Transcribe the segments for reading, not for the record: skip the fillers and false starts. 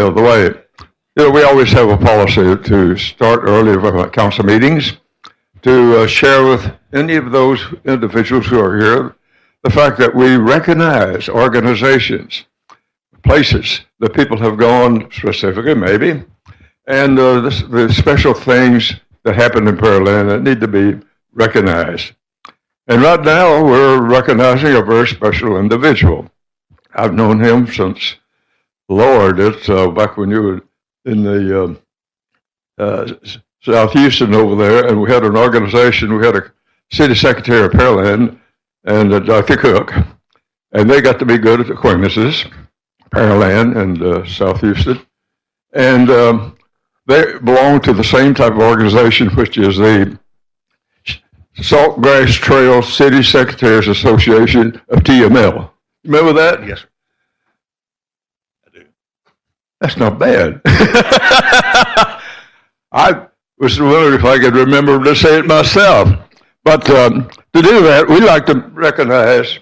of the way. We always have a policy to start early with council meetings to share with any of those individuals who are here the fact that we recognize organizations, places that people have gone specifically, maybe, and the special things that happen in Pearland that need to be recognized. And right now, we're recognizing a very special individual. I've known him since, Lord, it's back when you were in the South Houston over there, and we had an organization, we had a city secretary of Pearland and Dr. Cook, and they got to be good acquaintances, Pearland and South Houston, and they belong to the same type of organization, which is the Saltgrass Trail City Secretaries Association of TML. Remember that? Yes, sir. I do. That's not bad. I was wondering if I could remember to say it myself. But to do that, we like to recognize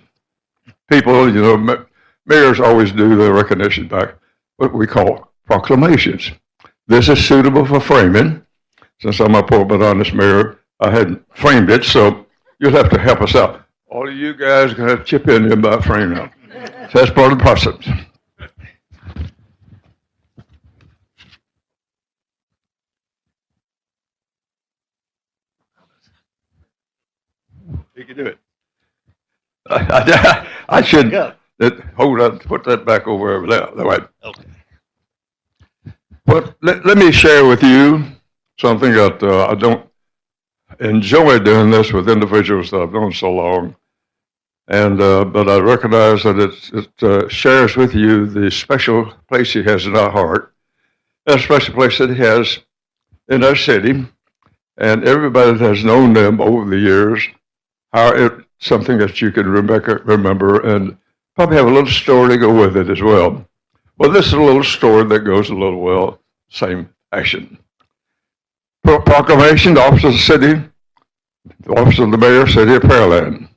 people, mayors always do the recognition by what we call proclamations. This is suitable for framing. Since I'm a pulpit honest mayor, I hadn't framed it, so you'll have to help us out. All of you guys are going to chip in about framing up. So that's part of the process. You can do it. I should hold on, put that back over there. Right. Okay. But let me share with you something that I don't enjoy doing this with individuals that I've known so long, and but I recognize that it shares with you the special place he has in our heart, a special place that he has in our city, and everybody that has known them over the years, how it's something that you can remember and probably have a little story to go with it as well. Well, this is a little story that goes a little well, same action. Proclamation, the office of the city, the office of the mayor, city of Pearland.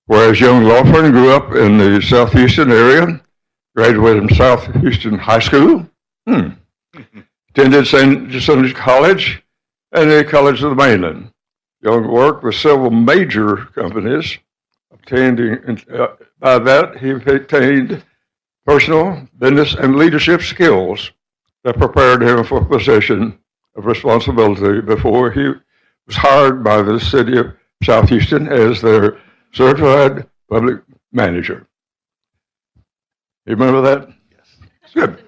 Whereas young Lawford grew up in the South Houston area, graduated from South Houston High School, attended St. Jacinta's College, and the College of the Mainland. Young worked with several major companies. By that, he obtained personal, business, and leadership skills that prepared him for a position of responsibility before he was hired by the city of South Houston as their certified public manager. You remember that? Yes. Good.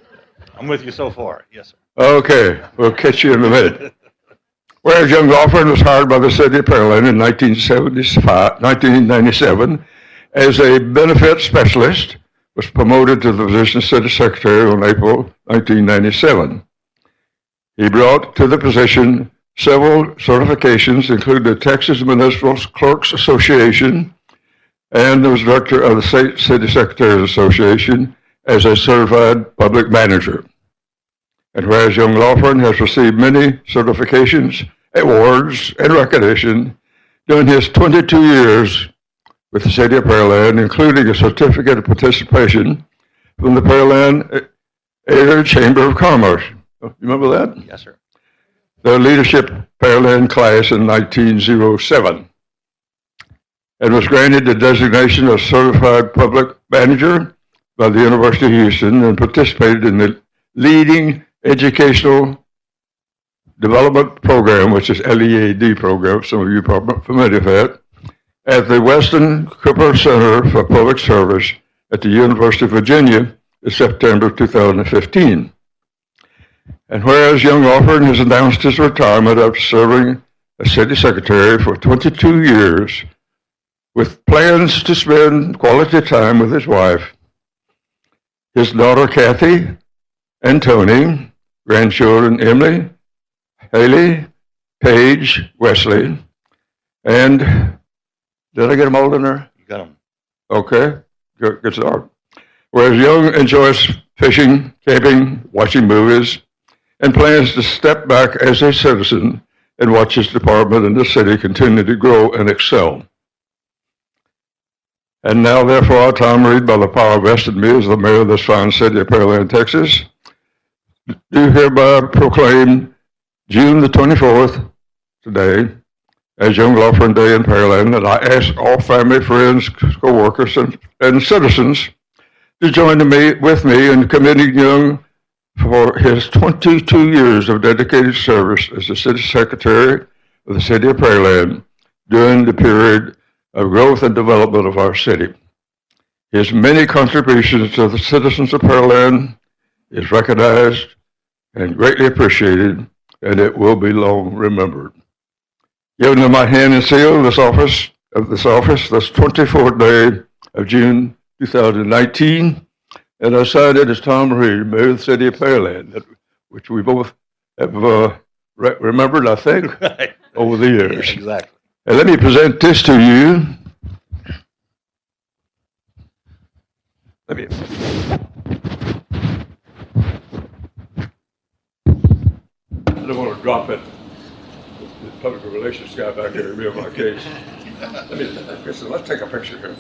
I'm with you so far. Yes, sir. Okay, we'll catch you in a minute. Whereas young Lawford was hired by the city of Pearland in 1997 as a benefit specialist, was promoted to the position of city secretary in April 1997. He brought to the position several certifications, including the Texas Municipal Clerks Association, and was director of the State City Secretaries Association as a certified public manager. And whereas young Lawford has received many certifications, awards, and recognition during his 22 years with the city of Pearland, including a certificate of participation from the Pearland Area Chamber of Commerce. You remember that? Yes, sir. The leadership Pearland class in 1907, and was granted the designation of certified public manager by the University of Houston and participated in the leading educational development program, which is LEAD program, some of you are probably familiar with that, at the Western Cooper Center for Public Service at the University of Virginia in September 2015. And whereas young Lawford has announced his retirement after serving as city secretary for 22 years, with plans to spend quality time with his wife, his daughter Kathy and Tony, grandchildren Emily, Haley, Paige, Wesley, and did I get them all in there? You got them. Okay, good start. Whereas Young enjoys fishing, camping, watching movies, and plans to step back as a citizen and watch his department and the city continue to grow and excel. And now, therefore, our time read by the power vested in me as the mayor of this fine city of Pearland, Texas. do hereby proclaim June the 24th, today, as Young Law Firm Day in Pearland, and I ask all family, friends, co-workers, and citizens to join with me in commending Young for his 22 years of dedicated service as the City Secretary of the City of Pearland during the period of growth and development of our city. His many contributions to the citizens of Pearland is recognized and greatly appreciated, and it will be long remembered. Given in my hand and seal this 24th day of June 2019, and I signed it as Tom Reed, Mayor of the City of Pearland, which we both have remembered, I think, Right. over the years. Yeah, exactly. And let me present this to you. I don't want to drop it. The public relations guy back there to be on my case. Let's take a picture here.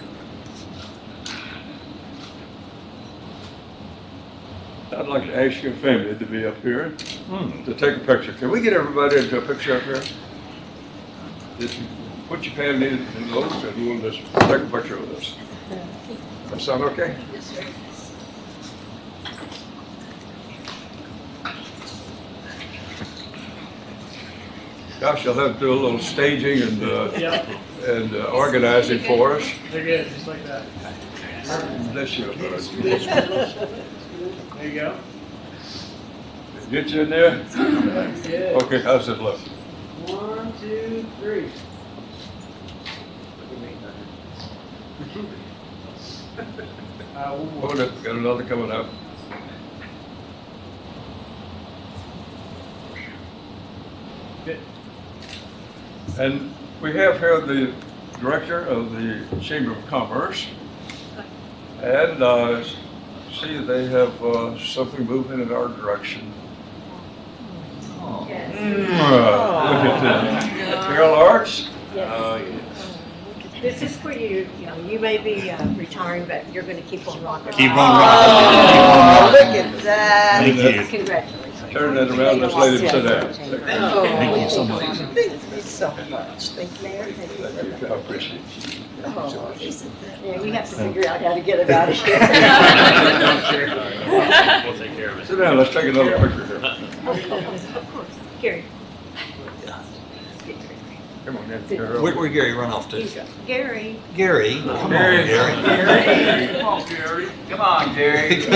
I'd like to ask your family to be up here to take a picture. Can we get everybody into a picture up here? Just put your family in those and we'll just take a picture of this. That sound okay? Yes, sir. Gosh, you'll have to do a little staging and organizing for us. They're good, just like that. Bless you. There you go. Get you in there? Good. Okay, how's it look? 1, 2, 3. One more. Hold it, got another coming up. Good. And we have here the director of the Chamber of Commerce. And see, they have something moving in our direction. Look at that. Carol Arts? This is for you, you may be retiring, but you're gonna keep on rocking. Keep on rocking. Oh, look at that. Thank you. Congratulations. Turn that around, let's let him sit down. Thank you so much. Thank you so much. Thank you, Mayor. Thank you. I appreciate it. Oh, yeah, we have to figure out how to get it out of here. We'll take care of it. Sit down, let's take another picture here. Of course, Gary. Come on, in, Carol. Where Gary run off to? Gary. Gary, come on, Gary. Gary. Come on, Gary. Come on, Gary. This is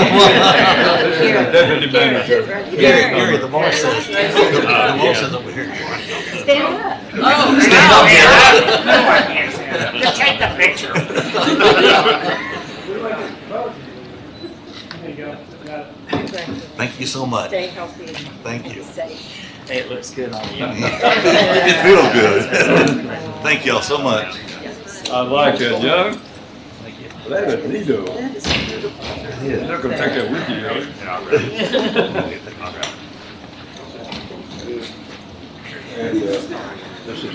Deputy Manager. Gary, the boss says. The boss says over here. Stand up. Oh, stand up, Gary. Just take the picture. There you go. Got it. Thank you so much. Stay healthy and Thank you. safe. Hey, it looks good on you. It feels good. Thank y'all so much. I like it, Young. Thank you. That is neato. That is beautiful. You're not gonna take that with you, Young. Yeah, I'm ready. I'll grab it. And this is.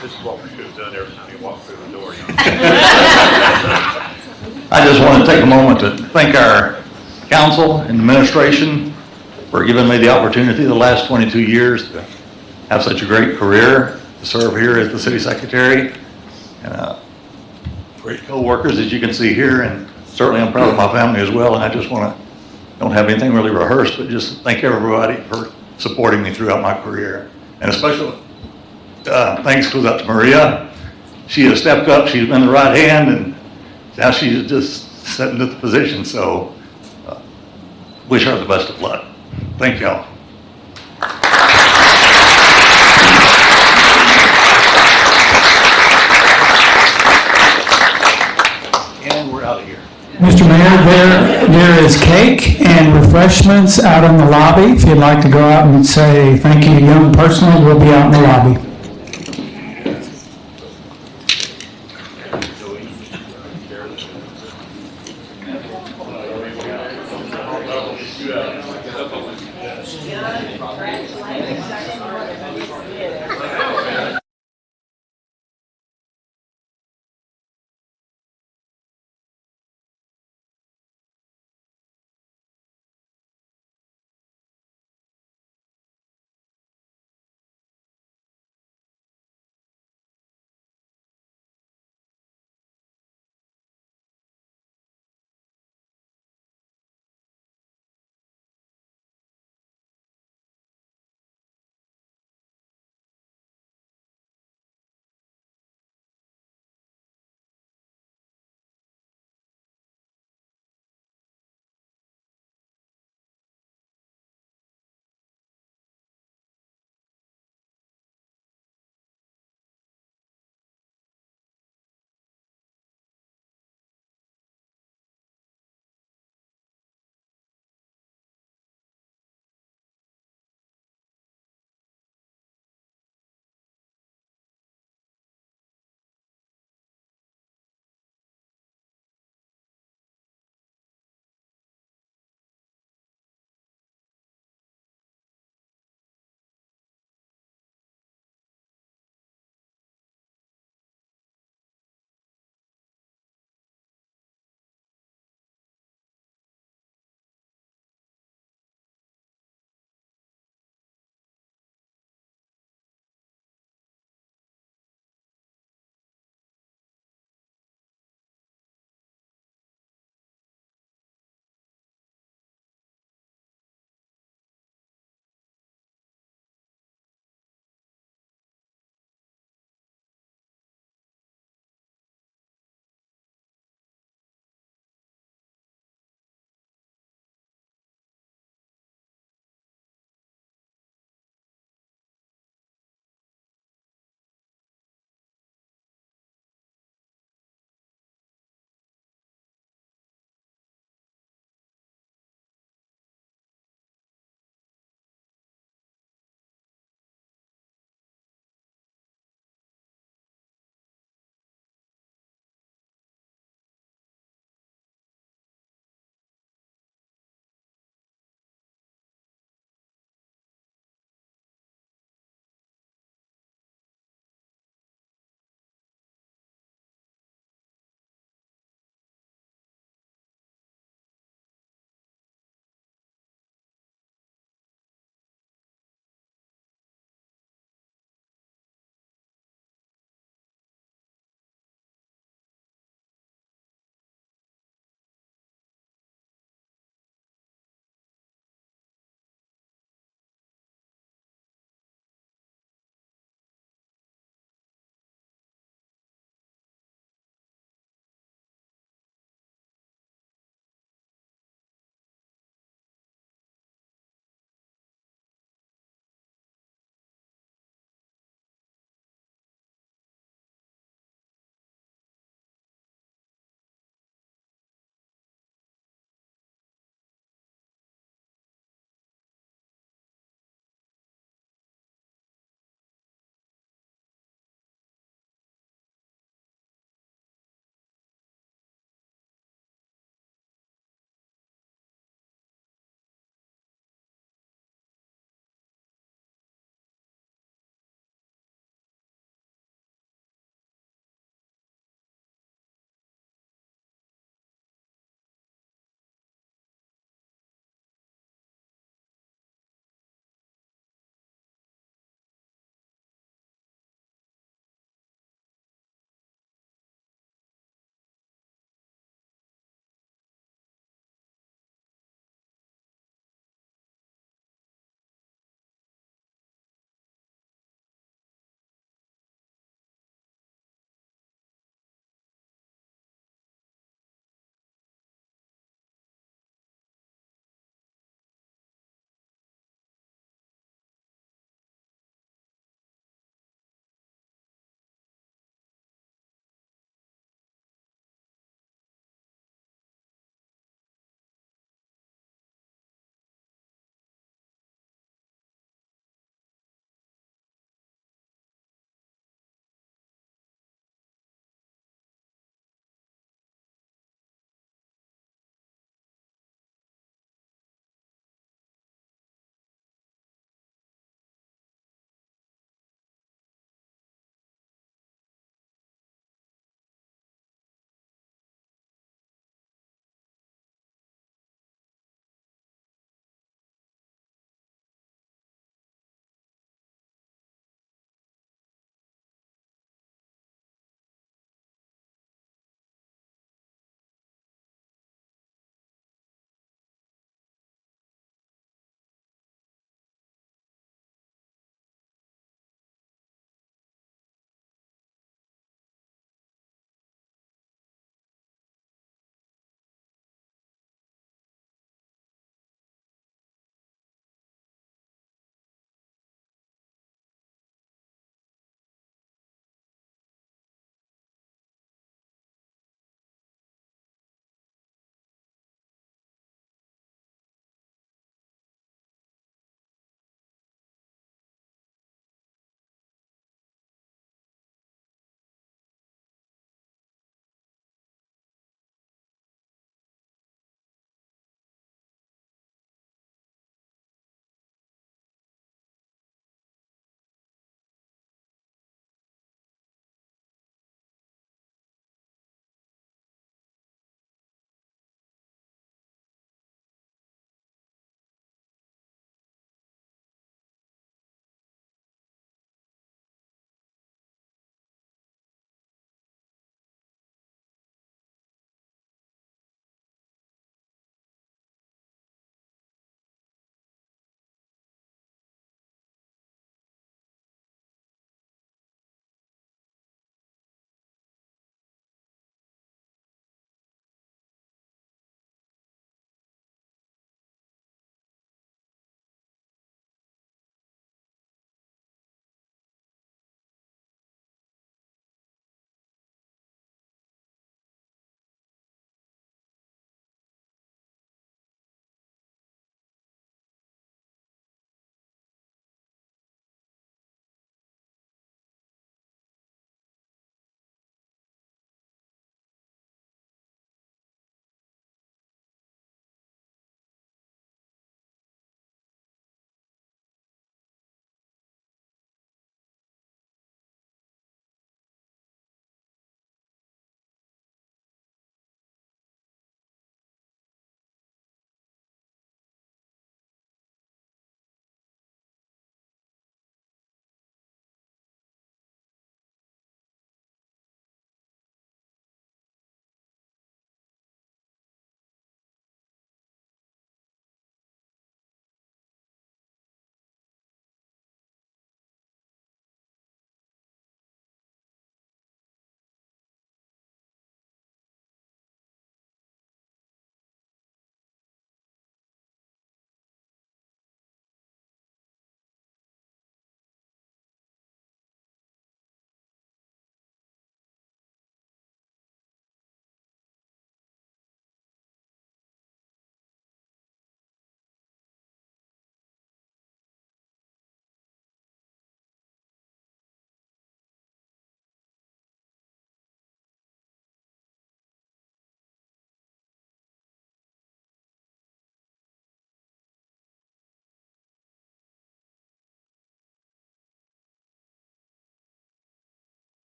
This is what we should have done every time you walk through the door. I just want to take a moment to thank our council and administration for giving me the opportunity the last 22 years to have such a great career, to serve here as the city secretary, and great co-workers, as you can see here, and certainly I'm proud of my family as well, and I just want to, don't have anything really rehearsed, but just thank everybody for supporting me throughout my career. And a special thanks goes out to Maria. She has stepped up, she's been the right hand, and now she's just stepping into the position, so wish her the best of luck. Thank y'all. And we're out of here. Mr. Mayor, there is cake and refreshments out in the lobby. If you'd like to go out and say thank you to Young personally, we'll be out in the lobby.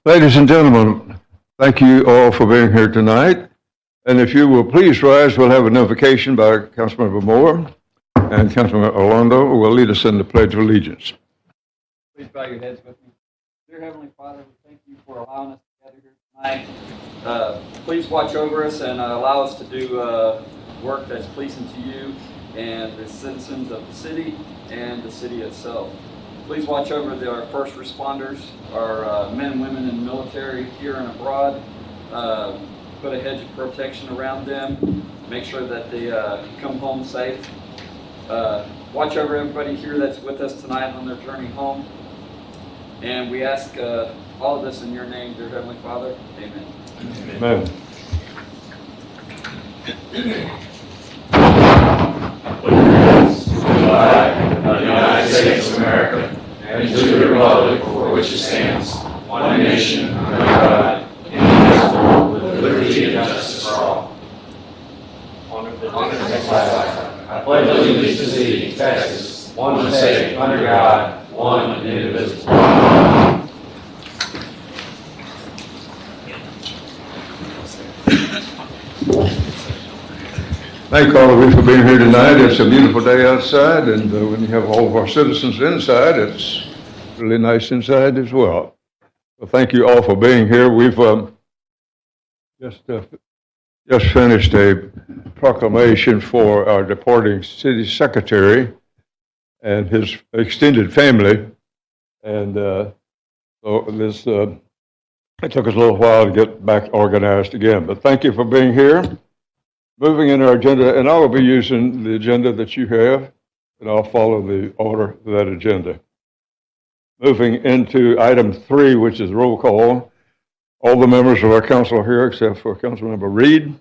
Ladies and gentlemen, thank you all for being here tonight. And if you will please rise, we'll have an invocation by Councilmember Moore and Councilmember Orlando who will lead us in the Pledge of Allegiance. Please bow your heads with me. Dear Heavenly Father, we thank you for allowing us to gather here tonight. Please watch over us and allow us to do work that's pleasing to you and the citizens of the city and the city itself. Please watch over our first responders, our men and women in the military here and abroad. Put a hedge of protection around them. Make sure that they come home safe. Watch over everybody here that's with us tonight on their journey home. And we ask all of this in your name, dear Heavenly Father. Amen. Amen. Of the United States of America, and to the republic for which it stands, one nation, under God, indivisible, with liberty and justice for all. I pledge allegiance to thee, Texas, one state, under God, one and indivisible. Thank all of you for being here tonight. It's a beautiful day outside, and when you have all of our citizens inside, it's really nice inside as well. Well, thank you all for being here. We've just finished a proclamation for our departing city secretary and his extended family, and so this it took us a little while to get back organized again. But thank you for being here. Moving in our agenda, and I will be using the agenda that you have, and I'll follow the order of that agenda. Moving into item 3, which is roll call. All the members of our council are here except for Councilmember Reed,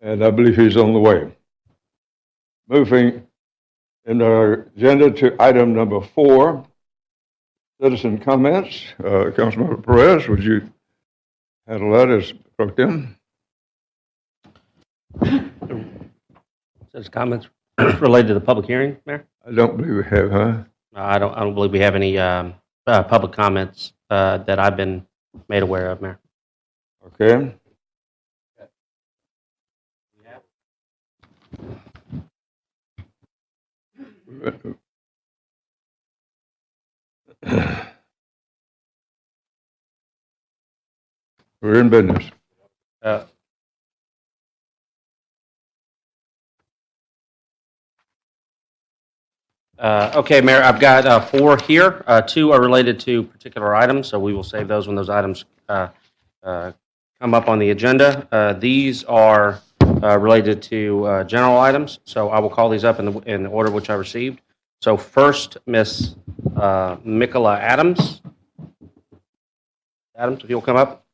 and I believe he's on the way. Moving in our agenda to item number 4, citizen comments. Councilmember Perez, would you handle that as pro tem? Says comments related to the public hearing, Mayor? I don't believe we have, huh? I don't believe we have any public comments that I've been made aware of, Mayor. Okay. We're in business. Okay, Mayor, I've got 4 here. 2 are related to particular items, so we will save those when those items come up on the agenda. These are related to general items, so I will call these up in the order which I received. So first, Miss Mikola Adams. Adams, if you'll come up.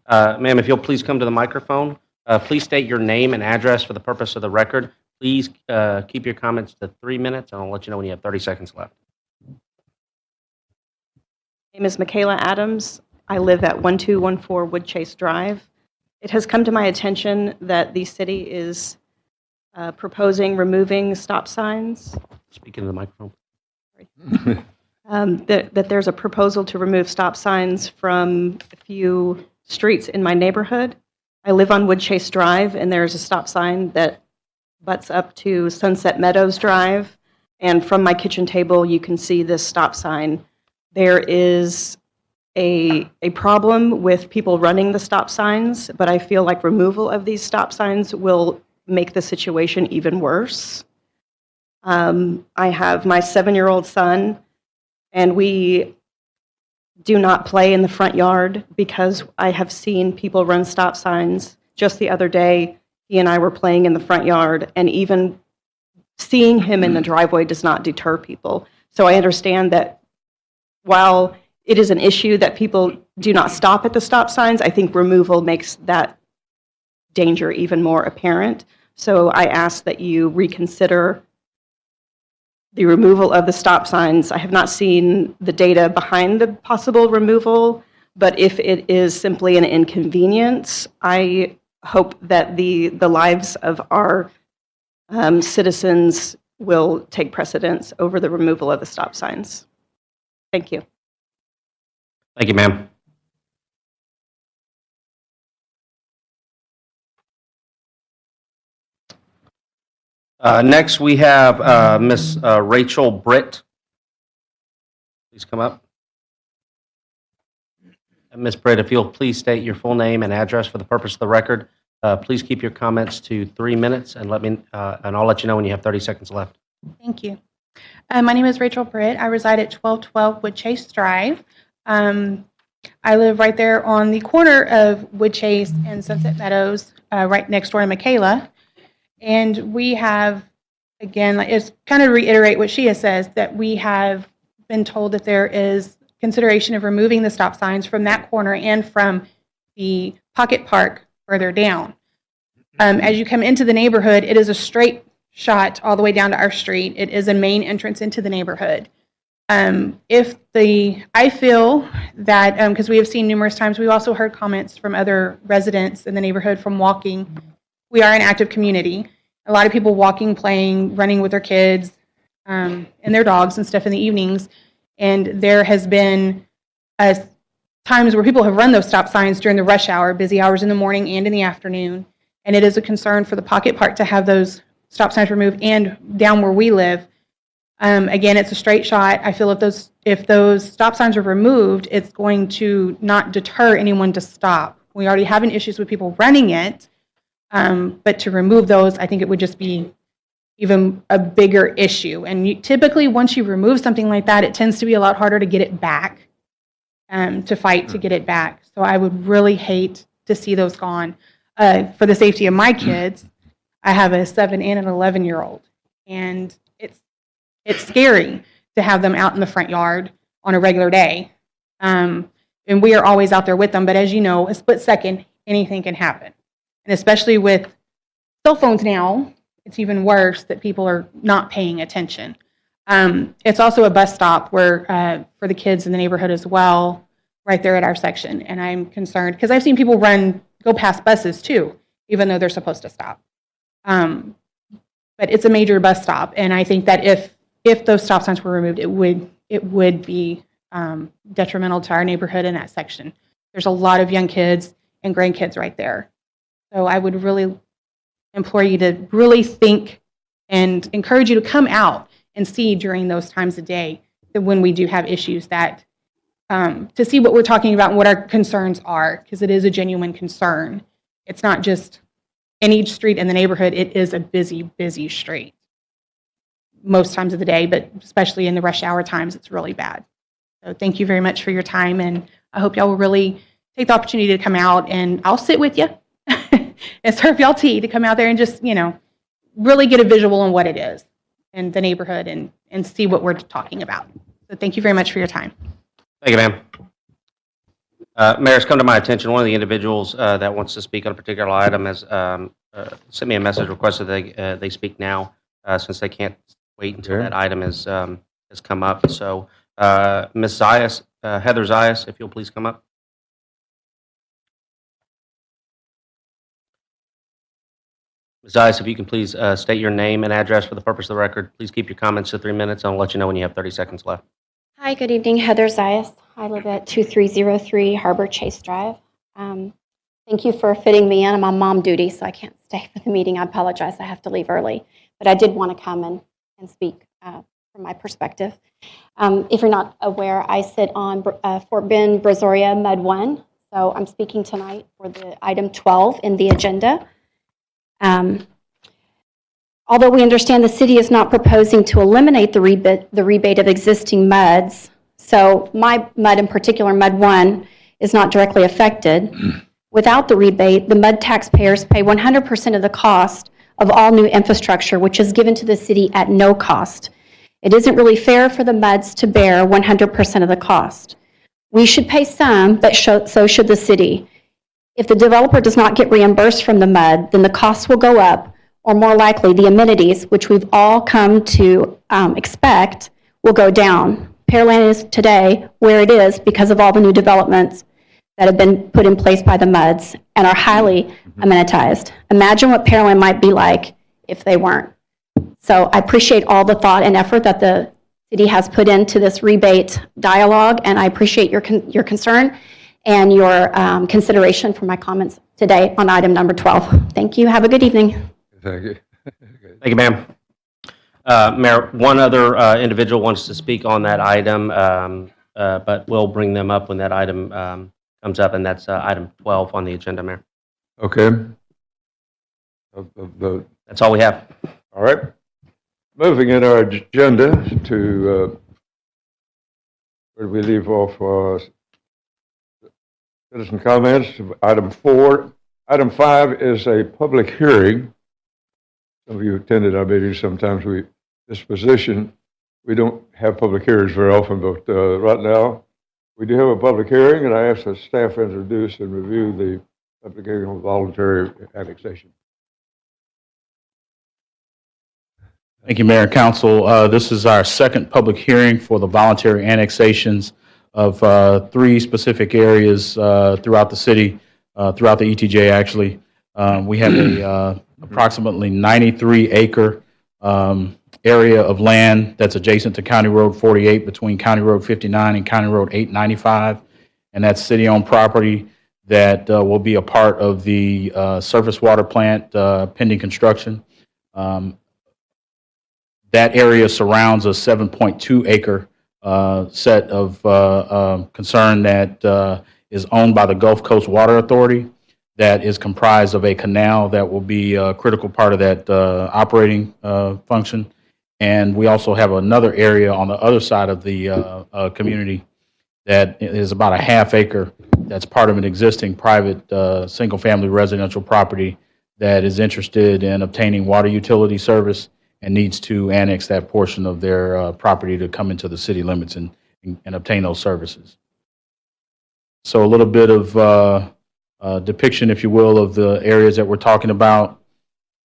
Ma'am, if you'll please come to the microphone. Please state your name and address for the purpose of the record. Please keep your comments to 3 minutes, and I'll let you know when you have 30 seconds left. My name is Michaela Adams. I live at 1214 Woodchase Drive. It has come to my attention that the city is proposing removing stop signs. Speak into the microphone. That there's a proposal to remove stop signs from a few streets in my neighborhood. I live on Woodchase Drive, and there's a stop sign that butts up to Sunset Meadows Drive. And from my kitchen table, you can see this stop sign. There is a problem with people running the stop signs, but I feel like removal of these stop signs will make the situation even worse. I have my 7-year-old son, and we do not play in the front yard because I have seen people run stop signs. Just the other day, he and I were playing in the front yard, and even seeing him in the driveway does not deter people. So I understand that while it is an issue that people do not stop at the stop signs, I think removal makes that danger even more apparent. So I ask that you reconsider the removal of the stop signs. I have not seen the data behind the possible removal, but if it is simply an inconvenience, I hope that the lives of our citizens will take precedence over the removal of the stop signs. Thank you. Thank you, ma'am. Next, we have Miss Rachel Britt. Please come up. And Ms. Britt, if you'll please state your full name and address for the purpose of the record. Please keep your comments to 3 minutes, and I'll let you know when you have 30 seconds left. Thank you. My name is Rachel Britt. I reside at 1212 Woodchase Drive. I live right there on the corner of Woodchase and Sunset Meadows, right next door to Michaela. And we have, again, it's kind of reiterate what Shia says, that we have been told that there is consideration of removing the stop signs from that corner and from the Pocket Park further down. As you come into the neighborhood, it is a straight shot all the way down to our street. It is a main entrance into the neighborhood. I feel that, because we have seen numerous times, we've also heard comments from other residents in the neighborhood from walking. We are an active community. A lot of people walking, playing, running with their kids, and their dogs and stuff in the evenings. And there has been times where people have run those stop signs during the rush hour, busy hours in the morning and in the afternoon. And it is a concern for the Pocket Park to have those stop signs removed, and down where we live. Again, it's a straight shot. I feel if those stop signs are removed, it's going to not deter anyone to stop. We already have issues with people running it, but to remove those, I think it would just be even a bigger issue. And typically, once you remove something like that, it tends to be a lot harder to get it back, to fight to get it back. So I would really hate to see those gone. For the safety of my kids, I have a 7 and an 11-year-old, and it's scary to have them out in the front yard on a regular day. And we are always out there with them, but as you know, a split second, anything can happen. And especially with cell phones now, it's even worse that people are not paying attention. It's also a bus stop where for the kids in the neighborhood as well, right there at our section. And I'm concerned because I've seen people go past buses too, even though they're supposed to stop. But it's a major bus stop, and I think that if those stop signs were removed, it would be detrimental to our neighborhood in that section. There's a lot of young kids and grandkids right there. So I would really implore you to really think and encourage you to come out and see during those times of day that when we do have issues that to see what we're talking about and what our concerns are, because it is a genuine concern. It's not just in each street in the neighborhood, it is a busy, busy street most times of the day, but especially in the rush hour times, it's really bad. So thank you very much for your time, and I hope y'all will really take the opportunity to come out, and I'll sit with you and serve y'all tea to come out there and just, really get a visual on what it is and the neighborhood and see what we're talking about. So thank you very much for your time. Thank you, ma'am. Mayor, it's come to my attention, one of the individuals that wants to speak on a particular item has sent me a message requested they speak now since they can't wait until that item has come up. So, Ms. Zayas, Heather Zayas, if you'll please come up. Ms. Zayas, if you can please state your name and address for the purpose of the record. Please keep your comments to 3 minutes. I'll let you know when you have 30 seconds left. Hi, good evening. Heather Zayas. I live at 2303 Harbor Chase Drive. Thank you for fitting me in. I'm on mom duty, so I can't stay for the meeting. I apologize. I have to leave early. But I did want to come and speak from my perspective. If you're not aware, I sit on Fort Bend, Brazoria, Med 1. So I'm speaking tonight for the item 12 in the agenda. Although we understand the city is not proposing to eliminate the rebate of existing MUDs, so my MUD in particular, MUD 1, is not directly affected. Without the rebate, the MUD taxpayers pay 100% of the cost of all new infrastructure, which is given to the city at no cost. It isn't really fair for the MUDs to bear 100% of the cost. We should pay some, but so should the city. If the developer does not get reimbursed from the MUD, then the costs will go up, or more likely, the amenities, which we've all come to expect, will go down. Pearland is today where it is because of all the new developments that have been put in place by the MUDs and are highly amenitized. Imagine what Pearland might be like if they weren't. So I appreciate all the thought and effort that the city has put into this rebate dialogue, and I appreciate your concern and your consideration for my comments today on item number 12. Thank you. Have a good evening. Thank you. Thank you, ma'am. Mayor, one other individual wants to speak on that item, but we'll bring them up when that item comes up, and that's item 12 on the agenda, Mayor. Okay. That's all we have. All right. Moving in our agenda to, where do we leave off? Citizen comments, item 4. Item 5 is a public hearing. Some of you attended our meetings. Sometimes this position, we don't have public hearings very often, but right now we do have a public hearing, and I ask that staff introduce and review the public hearing on voluntary annexation. Thank you, Mayor and Council. This is our second public hearing for the voluntary annexations of 3 specific areas throughout the city, throughout the ETJ, actually. We have a approximately 93-acre area of land that's adjacent to County Road 48 between County Road 59 and County Road 895, and that's city-owned property that will be a part of the surface water plant pending construction. That area surrounds a 7.2-acre set of concern that is owned by the Gulf Coast Water Authority, that is comprised of a canal that will be a critical part of that operating function. And we also have another area on the other side of the community that is about a half-acre that's part of an existing private single-family residential property that is interested in obtaining water utility service and needs to annex that portion of their property to come into the city limits and obtain those services. So a little bit of depiction, if you will, of the areas that we're talking about.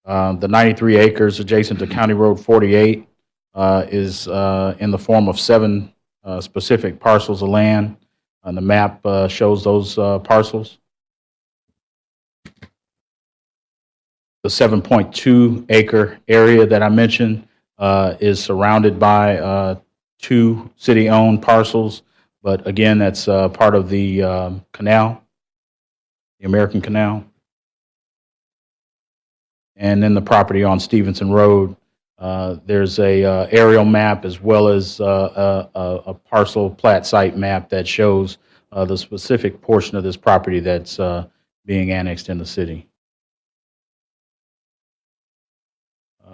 The 93 acres adjacent to County Road 48 is in the form of 7 specific parcels of land, and the map shows those parcels. The 7.2 acre area that I mentioned is surrounded by 2 city-owned parcels, but again, that's part of the canal, the American Canal. And then the property on Stevenson Road, there's a aerial map as well as a parcel plat site map that shows the specific portion of this property that's being annexed in the city.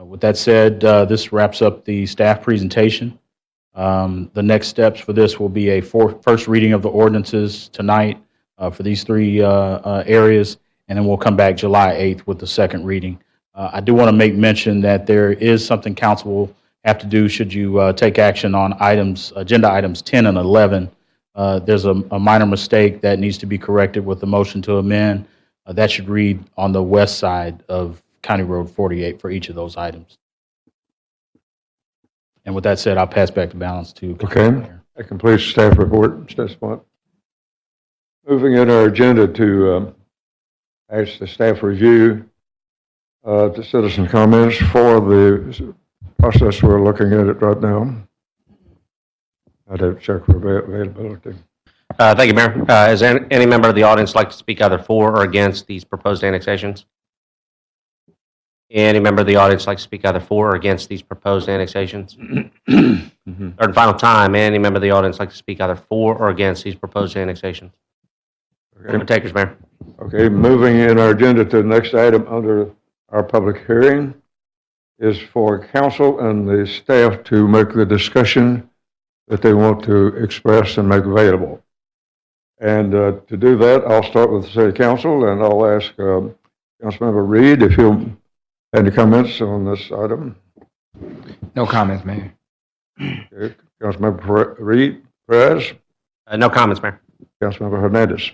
With that said, this wraps up the staff presentation. The next steps for this will be a first reading of the ordinances tonight for these 3 areas, and then we'll come back July 8th with the second reading. I do want to make mention that there is something council will have to do should you take action on agenda items 10 and 11. There's a minor mistake that needs to be corrected with the motion to amend. That should read on the west side of County Road 48 for each of those items. And with that said, I'll pass back the balance to Okay. That completes staff report. Staff spot. Moving in our agenda to ask the staff review the citizen comments for the process we're looking at it right now. I'd have to check for availability. Thank you, Mayor. Is any member of the audience like to speak either for or against these proposed annexations? Any member of the audience like to speak either for or against these proposed annexations? Third and final time, any member of the audience like to speak either for or against these proposed annexations? Okay. Takers, Mayor. Okay, moving in our agenda to the next item under our public hearing is for council and the staff to make the discussion that they want to express and make available. And to do that, I'll start with the city council, and I'll ask Councilmember Reed if he'll have any comments on this item. No comments, Mayor. Okay. Councilmember Reed, Perez. No comments, Mayor. Councilmember Hernandez.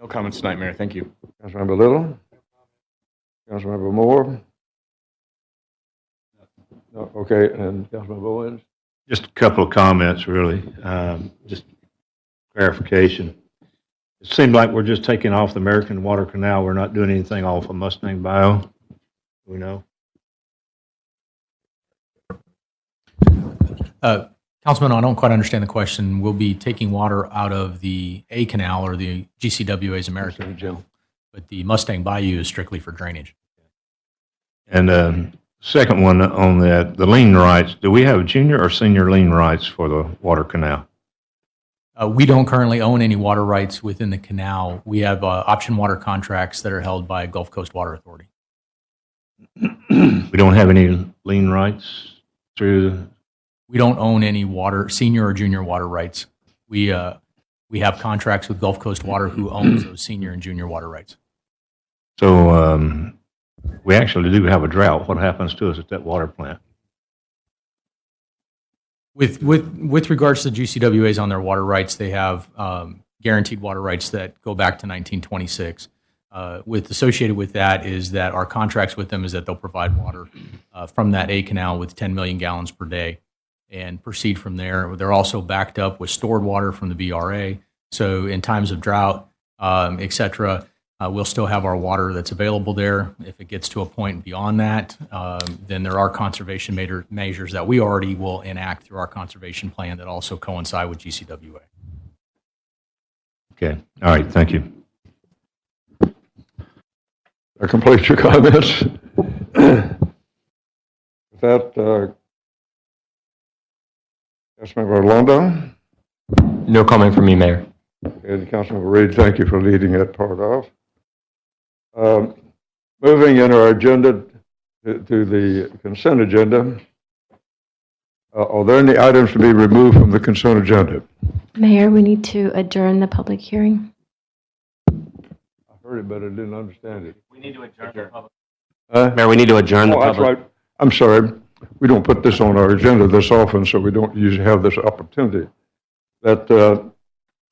No comments tonight, Mayor. Thank you. Councilmember Little. Councilmember Moore. No, okay, and Councilmember Owens. Just a couple of comments, really. Just clarification. It seemed like we're just taking off the American Water Canal. We're not doing anything off of Mustang Bio. We know. Councilman, I don't quite understand the question. We'll be taking water out of the A Canal or the GCWA's American Canal, but the Mustang Bayou is strictly for drainage. And second one on that, the lien rights, do we have junior or senior lien rights for the water canal? We don't currently own any water rights within the canal. We have option water contracts that are held by Gulf Coast Water Authority. We don't have any lien rights through? We don't own any water, senior or junior water rights. We have contracts with Gulf Coast Water who owns those senior and junior water rights. So we actually do have a drought. What happens to us at that water plant? With regards to GCWAs on their water rights, they have guaranteed water rights that go back to 1926. Associated with that is that our contracts with them is that they'll provide water from that A canal with 10 million gallons per day and proceed from there. They're also backed up with stored water from the BRA. So in times of drought, et cetera, we'll still have our water that's available there. If it gets to a point beyond that, then there are conservation measures that we already will enact through our conservation plan that also coincide with GCWA. Okay. All right. Thank you. That completes your comments. With that, Councilmember Orlando. No comment from me, Mayor. And Councilmember Reed, thank you for leading that part off. Moving in our agenda to the consent agenda, are there any items to be removed from the consent agenda? Mayor, we need to adjourn the public hearing. I heard it, but I didn't understand it. We need to adjourn the public. Mayor, we need to adjourn the Oh, that's public. right. I'm sorry. We don't put this on our agenda this often, so we don't usually have this opportunity. That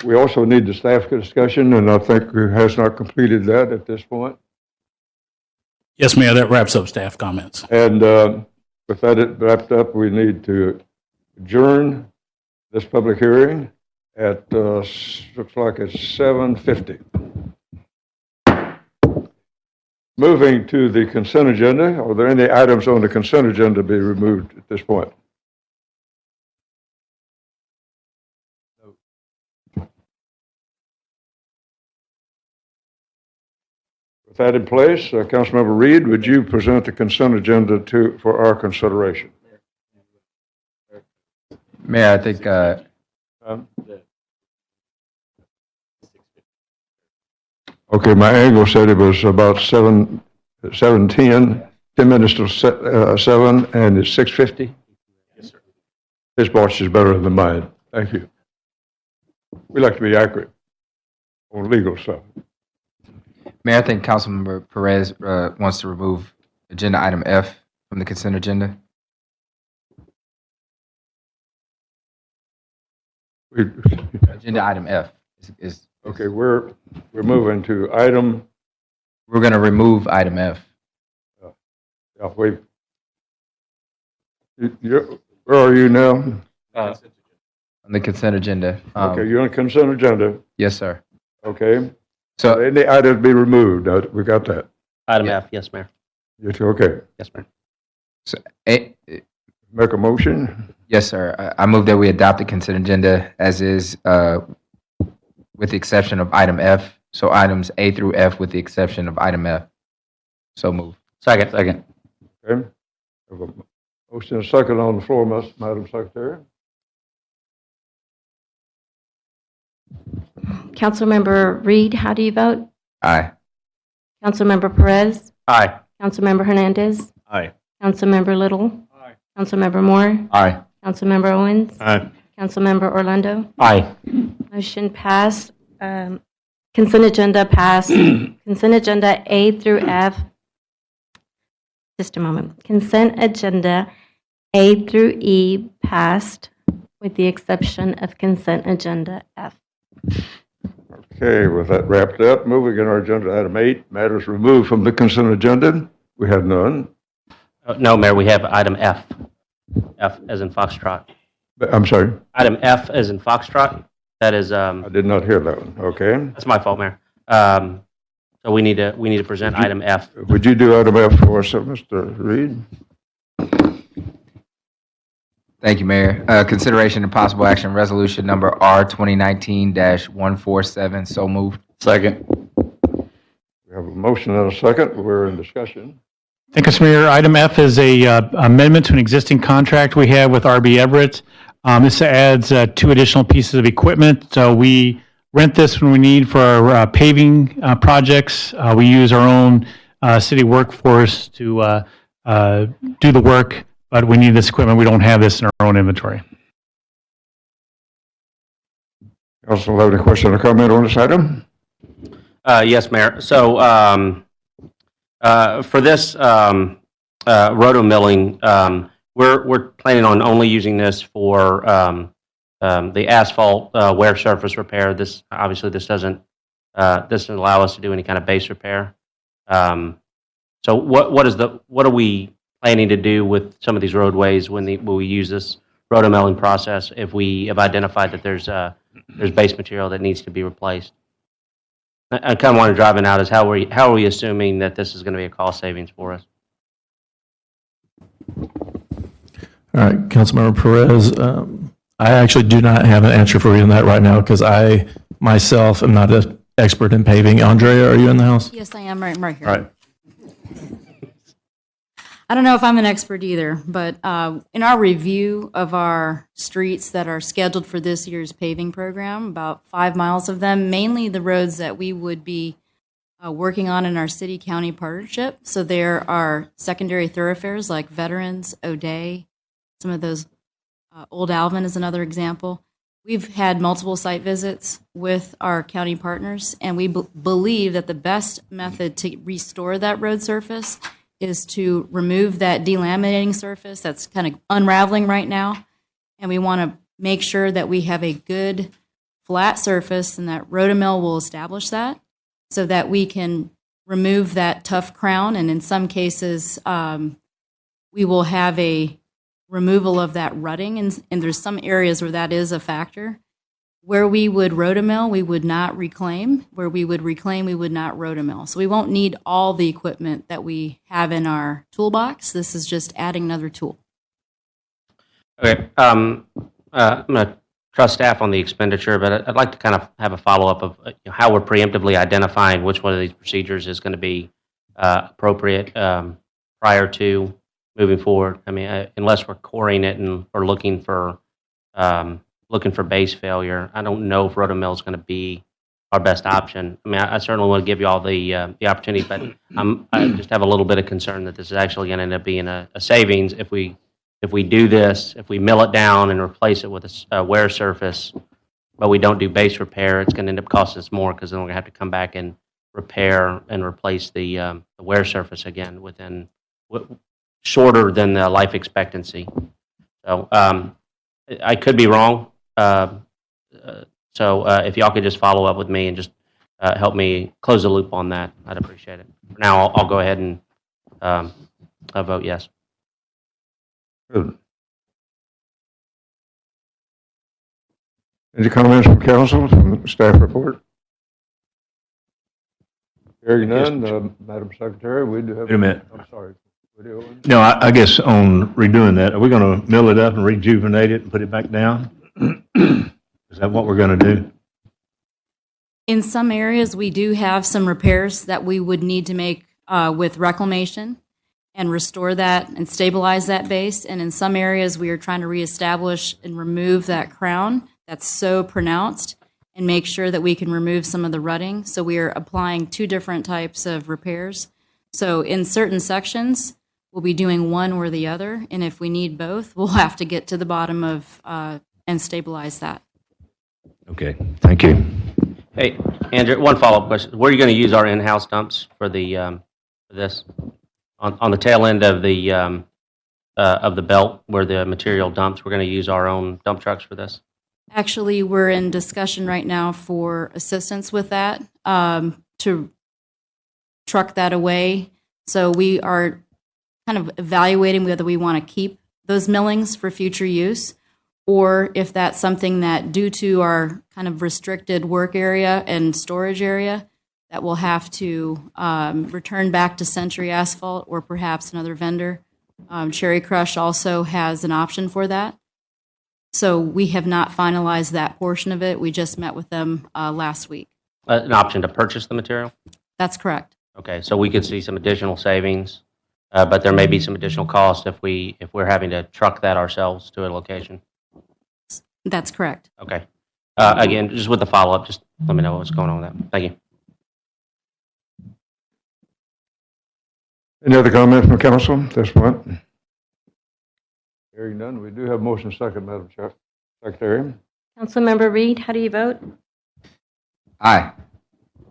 we also need the staff discussion, and I think who has not completed that at this point. Yes, Mayor, that wraps up staff comments. And with that wrapped up, we need to adjourn this public hearing at, looks like it's 7:50. Moving to the consent agenda, are there any items on the consent agenda to be removed at this point? With that in place, Councilmember Reed, would you present the consent agenda for our consideration? Mayor, I think Okay, my angle said it was about 7:10, 10 minutes to 7, and it's 6:50? Yes, sir. His watch is better than mine. Thank you. We like to be accurate on legal stuff. Mayor, I think Councilmember Perez wants to remove agenda item F from the consent agenda. Agenda item F is Okay, we're moving to item. We're going to remove item F. Yeah, wait. Where are you now? On the consent agenda. Okay, you're on consent agenda. Yes, sir. Okay. So any items be removed? We got that. Item F, yes, Mayor. Okay. Yes, Mayor. So, make a motion? Yes, sir. I move that we adopt the consent agenda as is, with the exception of item F. So items A through F with the exception of item F. So move. Second. Okay. Have a motion and a second on the floor, Madam Secretary. Councilmember Reed, how do you vote? Aye. Councilmember Perez? Aye. Councilmember Hernandez? Aye. Councilmember Little? Aye. Councilmember Moore? Aye. Councilmember Owens? Aye. Councilmember Orlando? Aye. Motion passed. Consent agenda passed. Consent agenda A through F. Just a moment. Consent agenda A through E passed with the exception of consent agenda F. Okay, with that wrapped up, moving in our agenda, item 8, matters removed from the consent agenda. We have none. No, Mayor, we have item F. F as in Foxtrot. I'm sorry? Item F as in Foxtrot. That is, I did not hear that one. Okay. that's my fault, Mayor. So we need to present item F. Would you do item F for us, Mr. Reed? Thank you, Mayor. Consideration and possible action, resolution number R 2019-147. So moved. Second. We have a motion and a second. We're in discussion. Thank you, Mr. Mayor. Item F is a amendment to an existing contract we have with RB Everett. This adds 2 additional pieces of equipment. So we rent this when we need for our paving projects. We use our own city workforce to do the work, but we need this equipment. We don't have this in our own inventory. Council have any question or comment on this item? Yes, Mayor. So for this roto milling, we're planning on only using this for the asphalt wear surface repair. This obviously this doesn't allow us to do any kind of base repair. So what are we planning to do with some of these roadways when we use this roto milling process if we have identified that there's base material that needs to be replaced? I kind of want to drive it out is how are we assuming that this is going to be a cost savings for us? All right, Councilmember Perez, I actually do not have an answer for you on that right now because I myself am not an expert in paving. Andrea, are you in the house? Yes, I am right here. All right. I don't know if I'm an expert either, but in our review of our streets that are scheduled for this year's paving program, about 5 miles of them, mainly the roads that we would be working on in our city-county partnership. So there are secondary thoroughfares like Veterans, O'Day, some of those, Old Alvin is another example. We've had multiple site visits with our county partners, and we believe that the best method to restore that road surface is to remove that delaminating surface that's kind of unraveling right now. And we want to make sure that we have a good flat surface and that Rotomill will establish that so that we can remove that tough crown. And in some cases, we will have a removal of that rutting. And there's some areas where that is a factor. Where we would rotomill, we would not reclaim. Where we would reclaim, we would not rotomill. So we won't need all the equipment that we have in our toolbox. This is just adding another tool. Okay. I'm going to trust staff on the expenditure, but I'd like to kind of have a follow-up of how we're preemptively identifying which one of these procedures is going to be appropriate prior to moving forward. I mean, unless we're coring it and we're looking for base failure, I don't know if rotomill is going to be our best option. I mean, I certainly want to give you all the opportunity, but I just have a little bit of concern that this is actually going to end up being a savings if we do this, if we mill it down and replace it with a wear surface, but we don't do base repair, it's going to end up costing us more because then we're going to have to come back and repair and replace the wear surface again within shorter than the life expectancy. So I could be wrong. So if y'all could just follow up with me and just help me close the loop on that, I'd appreciate it. For now, I'll go ahead and I'll vote yes. Good. Any comments from council, from the staff report? Hearing none, Madam Secretary, we do have. Wait a minute. I'm sorry. No, I guess on redoing that, are we going to mill it up and rejuvenate it and put it back down? Is that what we're going to do? In some areas, we do have some repairs that we would need to make with reclamation and restore that and stabilize that base. And in some areas, we are trying to reestablish and remove that crown that's so pronounced and make sure that we can remove some of the rutting. So we are applying 2 different types of repairs. So in certain sections, we'll be doing one or the other. And if we need both, we'll have to get to the bottom of and stabilize that. Okay, thank you. Hey, Andrew, one follow-up question. Where are you going to use our in-house dumps for the for this? On the tail end of the belt where the material dumps, we're going to use our own dump trucks for this? Actually, we're in discussion right now for assistance with that, to truck that away. So we are kind of evaluating whether we want to keep those millings for future use, or if that's something that, due to our kind of restricted work area and storage area, that we'll have to return back to Century Asphalt or perhaps another vendor. Cherry Crush also has an option for that. So we have not finalized that portion of it. We just met with them last week. An option to purchase the material? That's correct. Okay, so we could see some additional savings, but there may be some additional cost if we're having to truck that ourselves to a location. That's correct. Okay. Again, just with the follow-up, just let me know what's going on with that. Thank you. Any other comments from council at this point? Hearing none, we do have motion second, Madam Secretary. Councilmember Reed, how do you vote? Aye.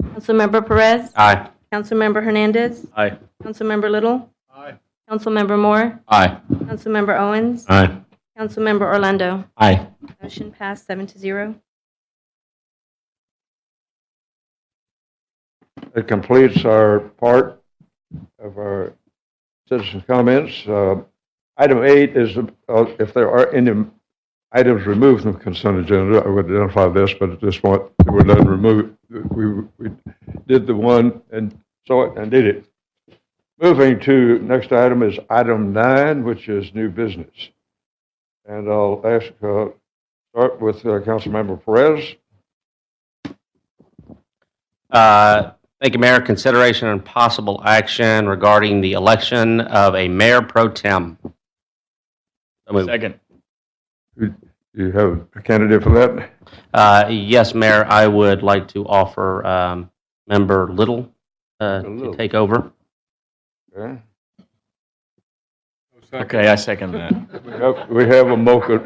Councilmember Perez? Aye. Councilmember Hernandez? Aye. Councilmember Little? Aye. Councilmember Moore? Aye. Councilmember Owens? Aye. Councilmember Orlando? Aye. Motion passed 7-0. It completes our part of our citizen comments. Item 8 is if there are any items removed from the consent agenda, I would identify this, but at this point, we're done removed. We did the one and saw it and did it. Moving to next item is item 9, which is new business. And I'll ask, start with Councilmember Perez. Thank you, Mayor. Consideration and possible action regarding the election of a mayor pro tem. Second. You have a candidate for that? Yes, Mayor. I would like to offer Member Little to take over. Okay. Okay, I second that. We have a motion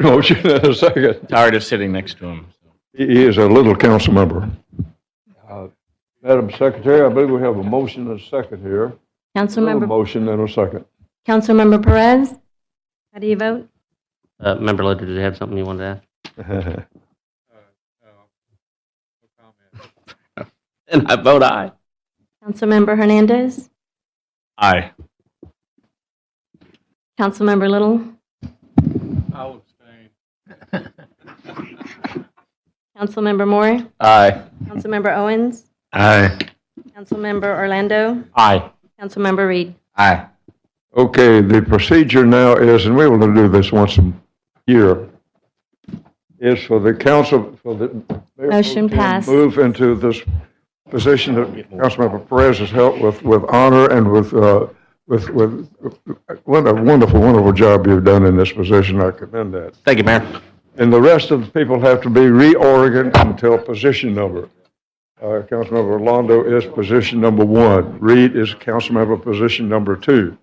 and a second. Tired of sitting next to him. He is a little council member. Madam Secretary, I believe we have a motion and a second here. A Councilmember motion and a second. Councilmember Perez? How do you vote? Member Little, did you have something you wanted to add? And I vote aye. Councilmember Hernandez? Aye. Councilmember Little? I'll abstain. Councilmember Moore? Aye. Councilmember Owens? Aye. Councilmember Orlando? Aye. Councilmember Reed? Aye. Okay, the procedure now is, and we will do this once a year, is for the council, for the mayor Motion pro tem passed. move into this position that Councilmember Perez has held with honor and with what a wonderful job you've done in this position. I commend that. Thank you, Mayor. And the rest of the people have to be reorganized until position number. Councilmember Orlando is position number 1. Reed is councilmember position number 2.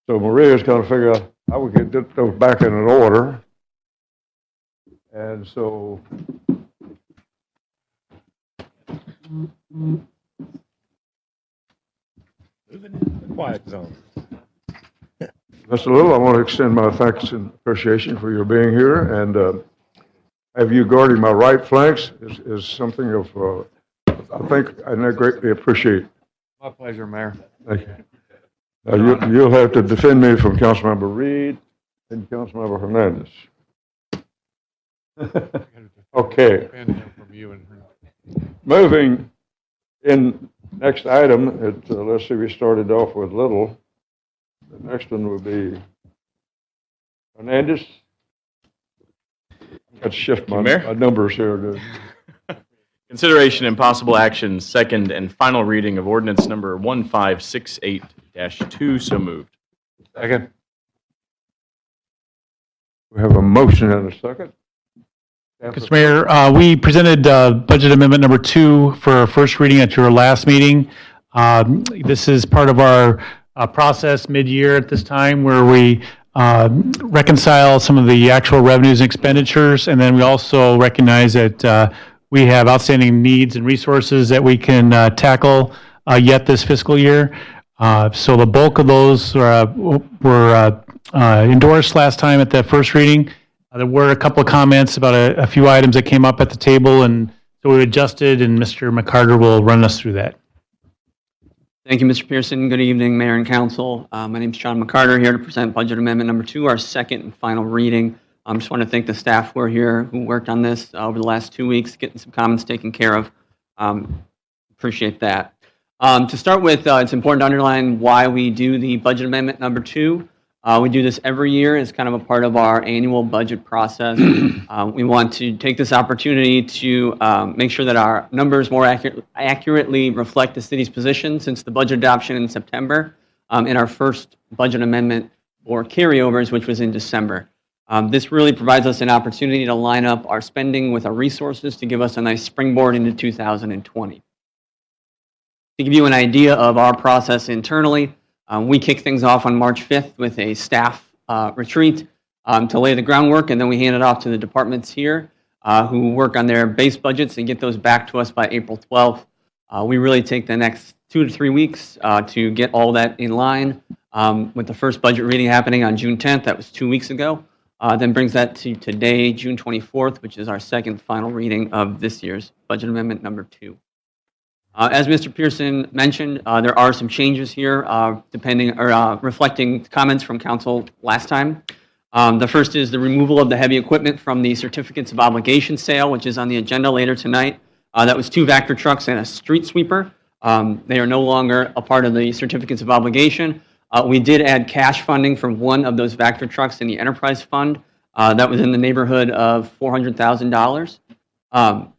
So Maria's going to figure out how we can get those back in an order. And so Quiet zone. Mr. Little, I want to extend my thanks and appreciation for your being here, and have you guarding my right flanks is something of, I think I greatly appreciate. My pleasure, Mayor. Thank you. Now, you'll have to defend me from Councilmember Reed and Councilmember Hernandez. Okay. From you and Moving in next item, let's see, we started off with Little. The next one would be Hernandez. Let's shift my numbers here. Consideration and possible action, second and final reading of ordinance number 1568-2. So moved. Second. We have a motion and a second. Mr. Mayor, we presented budget amendment number 2 for our first reading at your last meeting. This is part of our process mid-year at this time where we reconcile some of the actual revenues and expenditures, and then we also recognize that we have outstanding needs and resources that we can tackle yet this fiscal year. So the bulk of those were endorsed last time at the first reading. There were a couple of comments about a few items that came up at the table, and so we adjusted, and Mr. McCarter will run us through that. Thank you, Mr. Pearson. Good evening, Mayor and Council. My name is John McCarter, here to present Budget Amendment Number 2, our second and final reading. I just want to thank the staff who are here, who worked on this over the last 2 weeks, getting some comments taken care of. Appreciate that. To start with, it's important to underline why we do the Budget Amendment Number 2. We do this every year as kind of a part of our annual budget process. We want to take this opportunity to make sure that our numbers more accurately reflect the city's position since the budget adoption in September and our first budget amendment for carryovers, which was in December. This really provides us an opportunity to line up our spending with our resources to give us a nice springboard into 2020. To give you an idea of our process internally, we kick things off on March 5th with a staff retreat to lay the groundwork, and then we hand it off to the departments here who work on their base budgets and get those back to us by April 12th. We really take the next 2 to 3 weeks to get all that in line with the first budget reading happening on June 10th. That was 2 weeks ago. Then brings that to today, June 24th, which is our second final reading of this year's budget amendment number 2. As Mr. Pearson mentioned, there are some changes here reflecting comments from council last time. The first is the removal of the heavy equipment from the certificates of obligation sale, which is on the agenda later tonight. That was 2 Vector trucks and a street sweeper. They are no longer a part of the certificates of obligation. We did add cash funding for one of those Vector trucks in the enterprise fund. That was in the neighborhood of $400,000.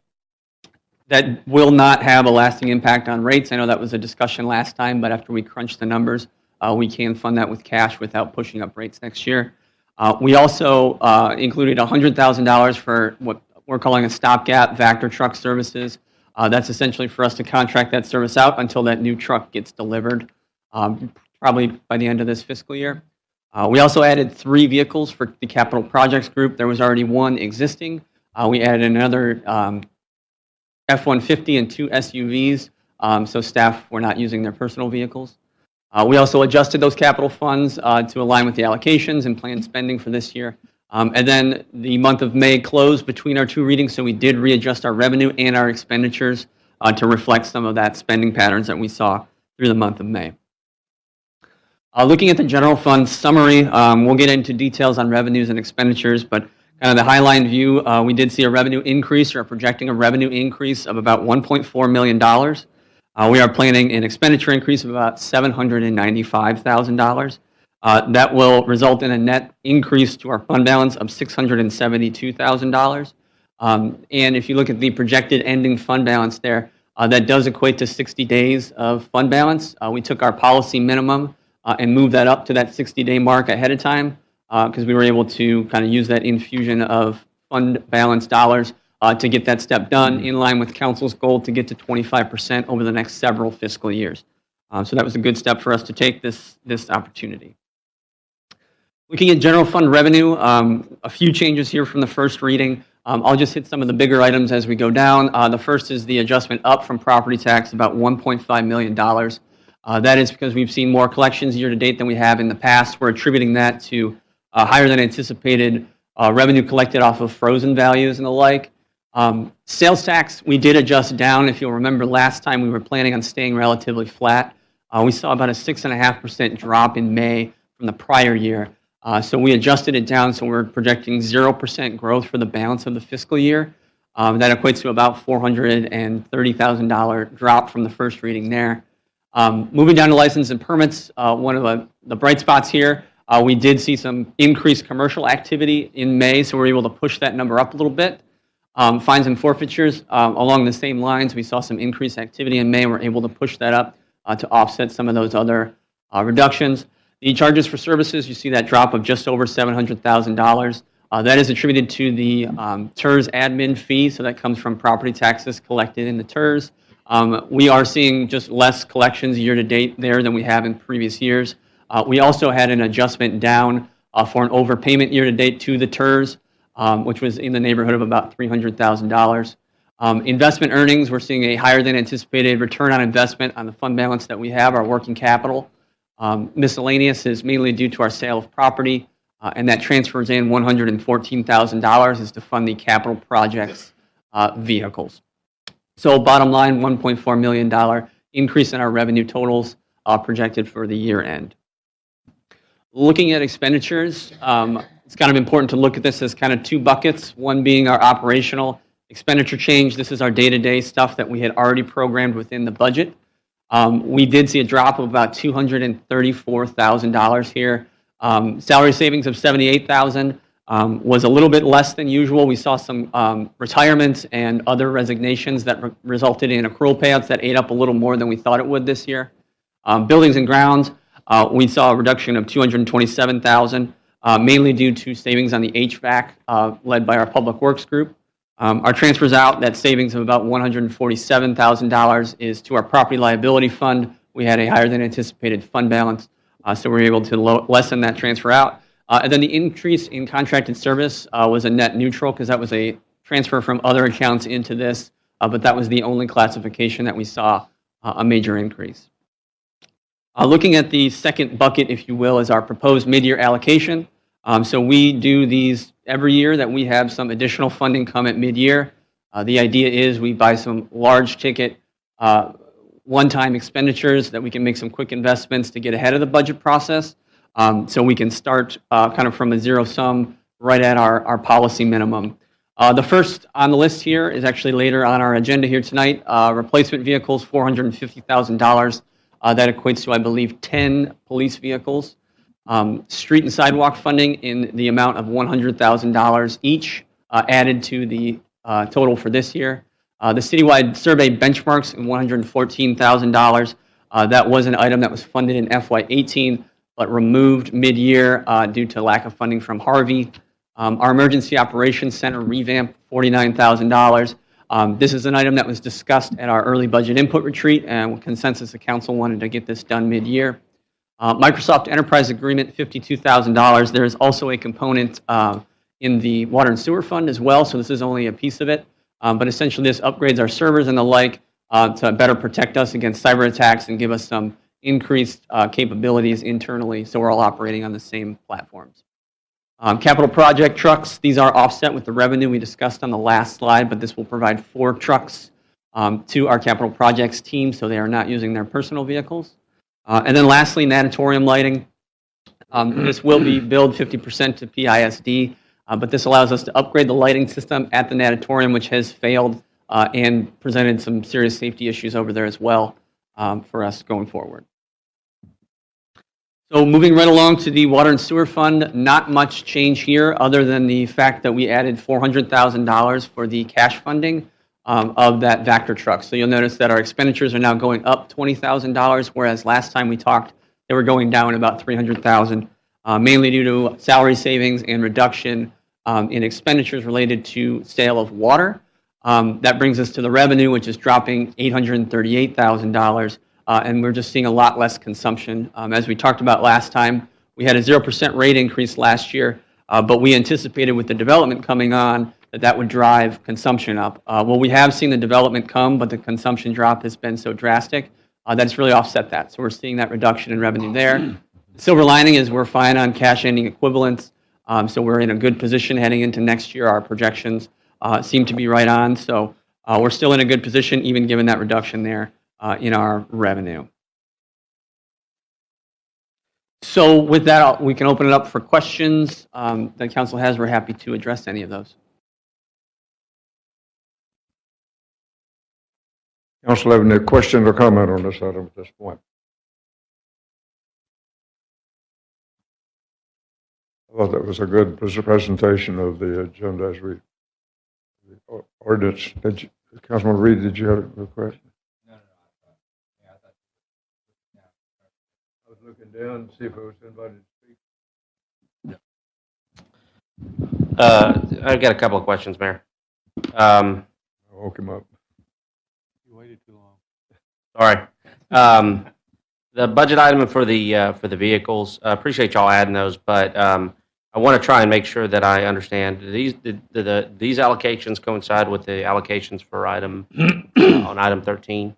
That will not have a lasting impact on rates. I know that was a discussion last time, but after we crunch the numbers, we can fund that with cash without pushing up rates next year. We also included $100,000 for what we're calling a stopgap Vector truck services. That's essentially for us to contract that service out until that new truck gets delivered, probably by the end of this fiscal year. We also added 3 vehicles for the capital projects group. There was already 1 existing. We added another F-150 and 2 SUVs, so staff were not using their personal vehicles. We also adjusted those capital funds to align with the allocations and planned spending for this year. And then the month of May closed between our 2 readings, so we did readjust our revenue and our expenditures to reflect some of that spending patterns that we saw through the month of May. Looking at the general fund summary, we'll get into details on revenues and expenditures, but kind of the highline view, we did see a revenue increase, or are projecting a revenue increase of about $1.4 million. We are planning an expenditure increase of about $795,000. That will result in a net increase to our fund balance of $672,000. And if you look at the projected ending fund balance there, that does equate to 60 days of fund balance. We took our policy minimum and moved that up to that 60-day mark ahead of time because we were able to kind of use that infusion of fund balance dollars to get that step done in line with council's goal to get to 25% over the next several fiscal years. So that was a good step for us to take this opportunity. Looking at general fund revenue, a few changes here from the first reading. I'll just hit some of the bigger items as we go down. The first is the adjustment up from property tax, about $1.5 million. That is because we've seen more collections year to date than we have in the past. We're attributing that to higher than anticipated revenue collected off of frozen values and the like. Sales tax, we did adjust down. If you'll remember last time, we were planning on staying relatively flat. We saw about a 6.5% drop in May from the prior year. So we adjusted it down, so we're projecting 0% growth for the balance of the fiscal year. That equates to about $430,000 drop from the first reading there. Moving down to license and permits, one of the bright spots here, we did see some increased commercial activity in May, so we're able to push that number up a little bit. Fines and forfeitures, along the same lines, we saw some increased activity in May. We're able to push that up to offset some of those other reductions. The charges for services, you see that drop of just over $700,000. That is attributed to the TERS admin fee, so that comes from property taxes collected in the TERS. We are seeing just less collections year to date there than we have in previous years. We also had an adjustment down for an overpayment year to date to the TERS, which was in the neighborhood of about $300,000. Investment earnings, we're seeing a higher than anticipated return on investment on the fund balance that we have, our working capital. Miscellaneous is mainly due to our sale of property, and that transfers in $114,000 is to fund the capital projects vehicles. So bottom line, $1.4 million increase in our revenue totals projected for the year end. Looking at expenditures, it's kind of important to look at this as kind of 2 buckets, one being our operational expenditure change. This is our day-to-day stuff that we had already programmed within the budget. We did see a drop of about $234,000 here. Salary savings of 78,000 was a little bit less than usual. We saw some retirements and other resignations that resulted in accrual payouts that ate up a little more than we thought it would this year. Buildings and grounds, we saw a reduction of 227,000, mainly due to savings on the HVAC led by our Public Works group. Our transfers out, that savings of about $147,000 is to our property liability fund. We had a higher than anticipated fund balance, so we were able to lessen that transfer out. And then the increase in contracted service was a net neutral because that was a transfer from other accounts into this, but that was the only classification that we saw a major increase. Looking at the second bucket, if you will, is our proposed mid-year allocation. So we do these every year that we have some additional funding come at mid-year. The idea is we buy some large ticket one-time expenditures that we can make some quick investments to get ahead of the budget process. So we can start kind of from a zero sum right at our policy minimum. The first on the list here is actually later on our agenda here tonight. Replacement vehicles, $450,000. That equates to, I believe, 10 police vehicles. Street and sidewalk funding in the amount of $100,000 each, added to the total for this year. The citywide survey benchmarks in $114,000. That was an item that was funded in FY18, but removed mid-year due to lack of funding from Harvey. Our Emergency Operations Center revamp, $49,000. This is an item that was discussed at our early budget input retreat, and with consensus, the council wanted to get this done mid-year. Microsoft Enterprise Agreement, $52,000. There is also a component in the Water and Sewer Fund as well, so this is only a piece of it. But essentially, this upgrades our servers and the like to better protect us against cyber attacks and give us some increased capabilities internally, so we're all operating on the same platforms. Capital project trucks, these are offset with the revenue we discussed on the last slide, but this will provide 4 trucks to our capital projects team, so they are not using their personal vehicles. And then lastly, natatorium lighting. This will be billed 50% to PISD, but this allows us to upgrade the lighting system at the natatorium, which has failed and presented some serious safety issues over there as well for us going forward. So moving right along to the Water and Sewer Fund, not much change here other than the fact that we added $400,000 for the cash funding of that Vector truck. So you'll notice that our expenditures are now going up $20,000, whereas last time we talked, they were going down about $300,000, mainly due to salary savings and reduction in expenditures related to sale of water. That brings us to the revenue, which is dropping $838,000. And we're just seeing a lot less consumption. As we talked about last time, we had a 0% rate increase last year, but we anticipated with the development coming on that would drive consumption up. Well, we have seen the development come, but the consumption drop has been so drastic that it's really offset that. So we're seeing that reduction in revenue there. The silver lining is we're fine on cash ending equivalents, so we're in a good position heading into next year. Our projections seem to be right on, so we're still in a good position even given that reduction there in our revenue. So with that, we can open it up for questions that council has. We're happy to address any of those. Council have any question or comment on this item at this point? I thought that was a good presentation of the agenda as we, the ordinance. Councilman Reed, did you have a question? I was looking down to see if it was invited to speak. I've got a couple of questions, Mayor. I woke him up. You waited too long. Sorry. The budget item for the vehicles, appreciate y'all adding those, but I want to try and make sure that I understand. These allocations coincide with the allocations for item on item 13?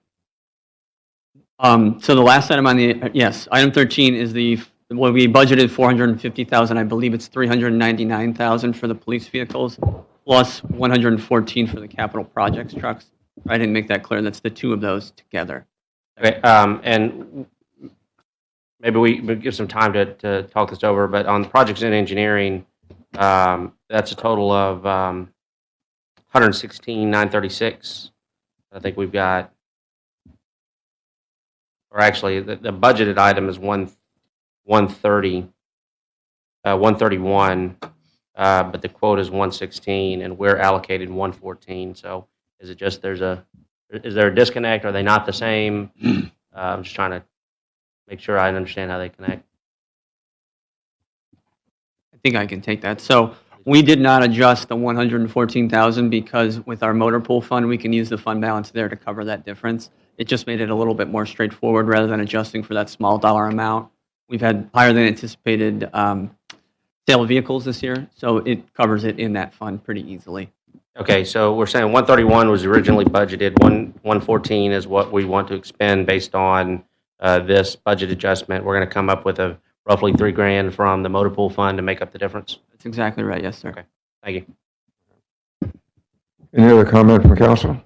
So the last item on the, yes, item 13 is the, what we budgeted 450,000. I believe it's 399,000 for the police vehicles, plus 114 for the capital projects trucks. I didn't make that clear. That's the 2 of those together. Okay, and maybe we give some time to talk this over, but on the projects and engineering, that's a total of 116,936. I think we've got, or actually, the budgeted item is 130. 131, but the quote is 116, and we're allocated 114. So is it just is there a disconnect? Are they not the same? I'm just trying to make sure I understand how they connect. I think I can take that. So we did not adjust the 114,000 because with our motor pool fund, we can use the fund balance there to cover that difference. It just made it a little bit more straightforward rather than adjusting for that small dollar amount. We've had higher than anticipated sale of vehicles this year, so it covers it in that fund pretty easily. Okay, so we're saying 131 was originally budgeted, 114 is what we want to expend based on this budget adjustment. We're going to come up with a roughly $3,000 from the motor pool fund to make up the difference. That's exactly right, yes, sir. Okay, thank you. Any other comment from council?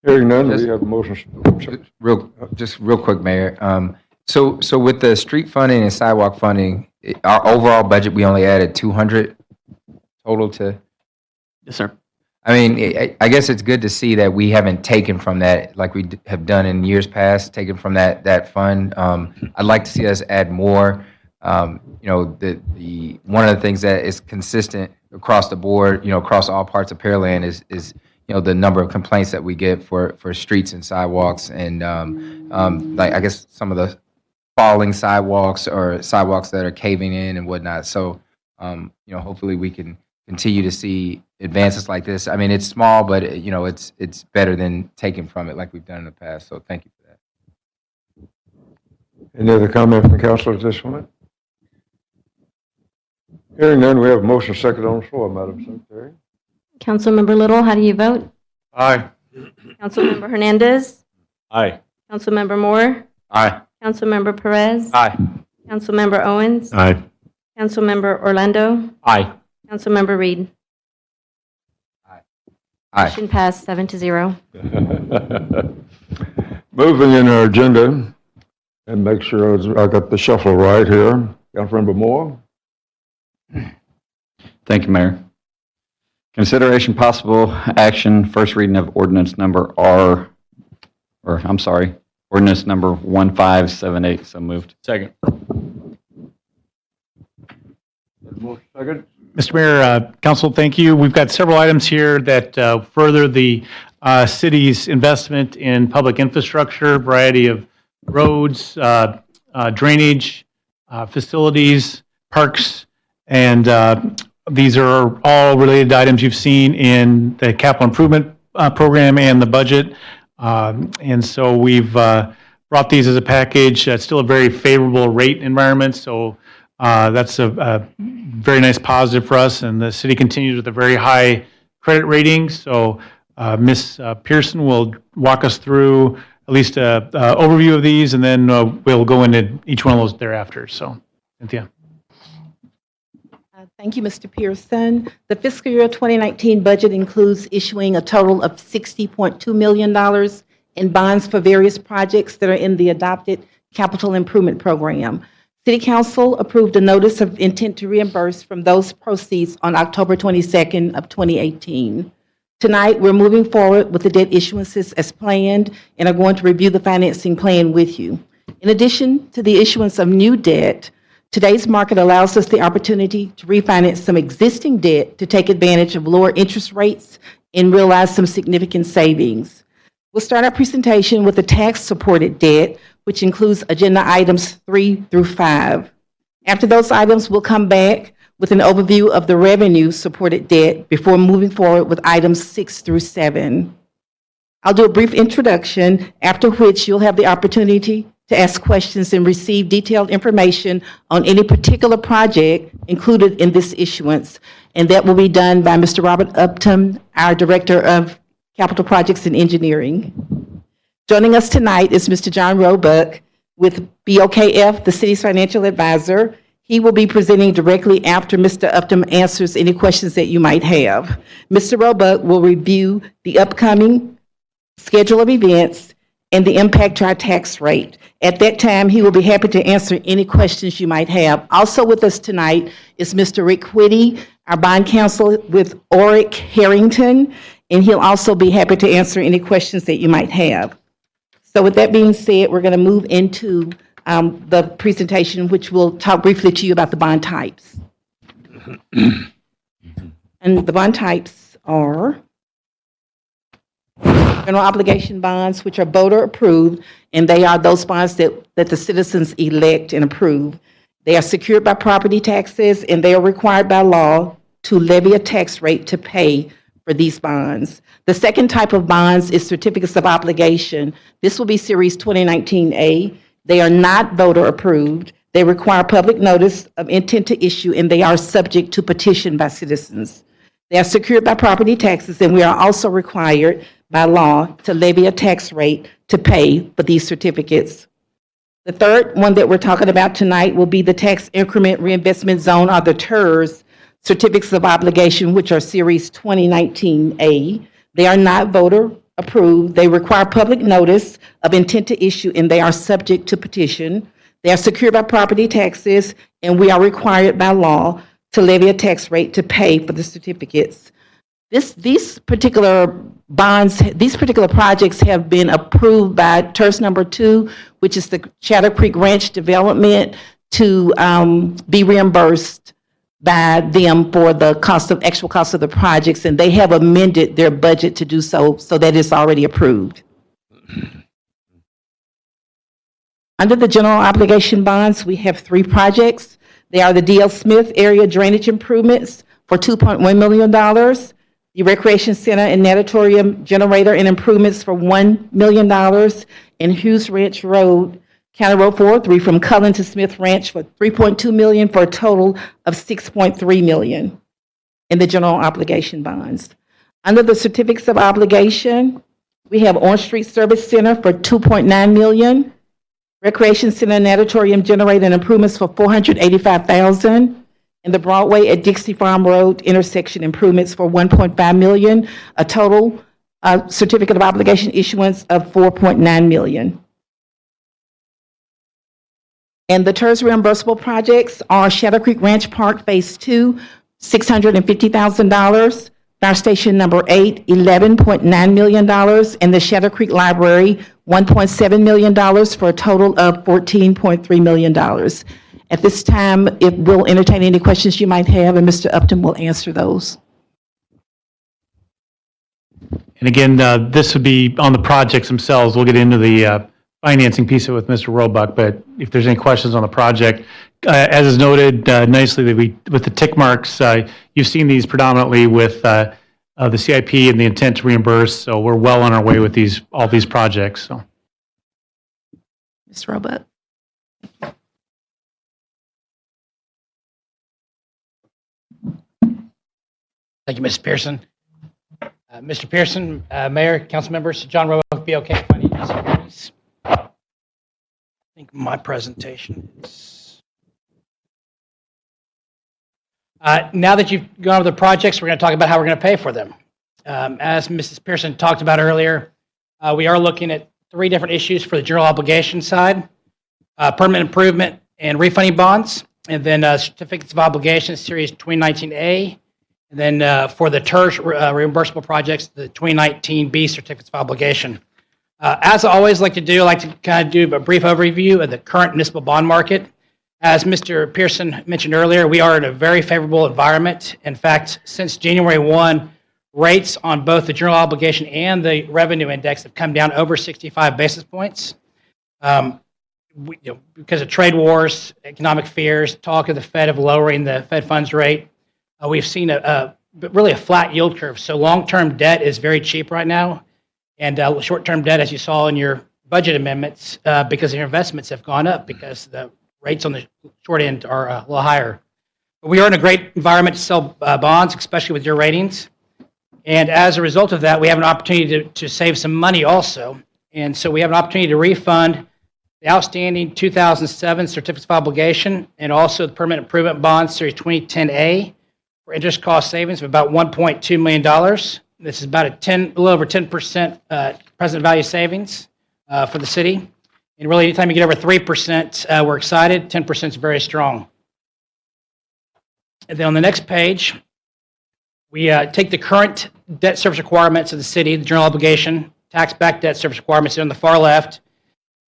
Hearing none, we have a motion. Just real quick, Mayor. So with the street funding and sidewalk funding, our overall budget, we only added 200 total to? Yes, sir. I mean, I guess it's good to see that we haven't taken from that like we have done in years past, taken from that fund. I'd like to see us add more. You know, the one of the things that is consistent across the board, you know, across all parts of Pearland is you know, the number of complaints that we get for streets and sidewalks and like I guess some of the falling sidewalks or sidewalks that are caving in and whatnot. So you know, hopefully we can continue to see advances like this. I mean, it's small, but you know, it's better than taking from it like we've done in the past. So thank you for that. Any other comment from council at this point? Hearing none, we have a motion second on the floor, Madam Secretary. Councilmember Little, how do you vote? Aye. Councilmember Hernandez? Aye. Councilmember Moore? Aye. Councilmember Perez? Aye. Councilmember Owens? Aye. Councilmember Orlando? Aye. Councilmember Reed? Aye. Motion passed 7-0. Moving in our agenda, and make sure I got the shuffle right here. Councilmember Moore? Thank you, Mayor. Consideration possible action, first reading of ordinance number ordinance number 1578. So moved. Second. Motion second. Mr. Mayor, Council, thank you. We've got several items here that further the city's investment in public infrastructure, variety of roads, drainage, facilities, parks, and these are all related items you've seen in the capital improvement program and the budget. And so we've brought these as a package. It's still a very favorable rate environment, so that's a very nice positive for us. And the city continues with a very high credit rating. So Ms. Pearson will walk us through at least an overview of these, and then we'll go into each one of those thereafter. So, Cynthia. Thank you, Mr. Pearson. The fiscal year 2019 budget includes issuing a total of $60.2 million in bonds for various projects that are in the adopted capital improvement program. City Council approved a notice of intent to reimburse from those proceeds on October 22nd of 2018. Tonight, we're moving forward with the debt issuances as planned and are going to review the financing plan with you. In addition to the issuance of new debt, today's market allows us the opportunity to refinance some existing debt to take advantage of lower interest rates and realize some significant savings. We'll start our presentation with the tax-supported debt, which includes agenda items 3 through 5. After those items, we'll come back with an overview of the revenue-supported debt before moving forward with items 6 through 7. I'll do a brief introduction, after which you'll have the opportunity to ask questions and receive detailed information on any particular project included in this issuance. And that will be done by Mr. Robert Upton, our Director of Capital Projects and Engineering. Joining us tonight is Mr. John Roebuck with BOKF, the city's financial advisor. He will be presenting directly after Mr. Upton answers any questions that you might have. Mr. Roebuck will review the upcoming schedule of events and the impact to our tax rate. At that time, he will be happy to answer any questions you might have. Also with us tonight is Mr. Rick Whitty, our bond counsel with Oric Harrington, and he'll also be happy to answer any questions that you might have. So with that being said, we're going to move into the presentation, which will talk briefly to you about the bond types. And the bond types are general obligation bonds, which are voter approved, and they are those bonds that the citizens elect and approve. They are secured by property taxes, and they are required by law to levy a tax rate to pay for these bonds. The second type of bonds is certificates of obligation. This will be Series 2019A. They are not voter approved. They require public notice of intent to issue, and they are subject to petition by citizens. They are secured by property taxes, and we are also required by law to levy a tax rate to pay for these certificates. The third one that we're talking about tonight will be the Tax Increment Reinvestment Zone, or the TIRZ, certificates of obligation, which are Series 2019A. They are not voter approved. They require public notice of intent to issue, and they are subject to petition. They are secured by property taxes, and we are required by law to levy a tax rate to pay for the certificates. These particular bonds, these particular projects have been approved by TIRZ number 2, which is the Shadow Creek Ranch Development, to be reimbursed by them for the actual cost of the projects, and they have amended their budget to do so, so that it's already approved. Under the general obligation bonds, we have 3 projects. They are the D.L. Smith Area Drainage Improvements for $2.1 million, the Recreation Center and Natatorium Generator and Improvements for $1 million, and Hughes Ranch Road, County Road 403 from Cullen to Smith Ranch for $3.2 million, for a total of $6.3 million in the general obligation bonds. Under the certificates of obligation, we have Orange Street Service Center for $2.9 million, Recreation Center Natatorium Generator and Improvements for $485,000, and the Broadway at Dixie Farm Road intersection improvements for $1.5 million, a total certificate of obligation issuance of $4.9 million. And the TIRZ reimbursable projects are Shadow Creek Ranch Park Phase 2, $650,000, Fire Station number 8, $11.9 million, and the Shadow Creek Library, $1.7 million, for a total of $14.3 million. At this time, it will entertain any questions you might have, and Mr. Upton will answer those. And again, this would be on the projects themselves. We'll get into the financing piece of it with Mr. Roebuck, but if there's any questions on the project, as is noted nicely, that with the tick marks, you've seen these predominantly with the CIP and the intent to reimburse, so we're well on our way with all these projects. So, Ms. Roebuck. Thank you, Mrs. Pearson. Mr. Pearson, Mayor, council members, John Roebuck, BOK Financial Securities. I think my presentation is... now that you've gone over the projects, we're going to talk about how we're going to pay for them. As Mrs. Pearson talked about earlier, we are looking at 3 different issues for the general obligation side, permanent improvement and refunding bonds, and then certificates of obligation, Series 2019A, and then for the TIRZ reimbursable projects, the 2019B certificates of obligation. As I always like to do, I like to kind of do a brief overview of the current municipal bond market. As Mr. Pearson mentioned earlier, we are in a very favorable environment. In fact, since January 1, rates on both the general obligation and the revenue index have come down over 65 basis points. Because of trade wars, economic fears, talk of the Fed of lowering the Fed funds rate, we've seen really a flat yield curve. So long-term debt is very cheap right now, and short-term debt, as you saw in your budget amendments, because your investments have gone up because the rates on the short end are a little higher. But we are in a great environment to sell bonds, especially with your ratings. And as a result of that, we have an opportunity to save some money also. And so we have an opportunity to refund the outstanding 2007 certificates of obligation and also the permanent improvement bonds, Series 2010A, for interest cost savings of about $1.2 million. This is about a little over 10% present value savings for the city. And really, anytime you get over 3%, we're excited. 10% is very strong. And then on the next page, we take the current debt service requirements of the city, the general obligation, tax-backed debt service requirements on the far left.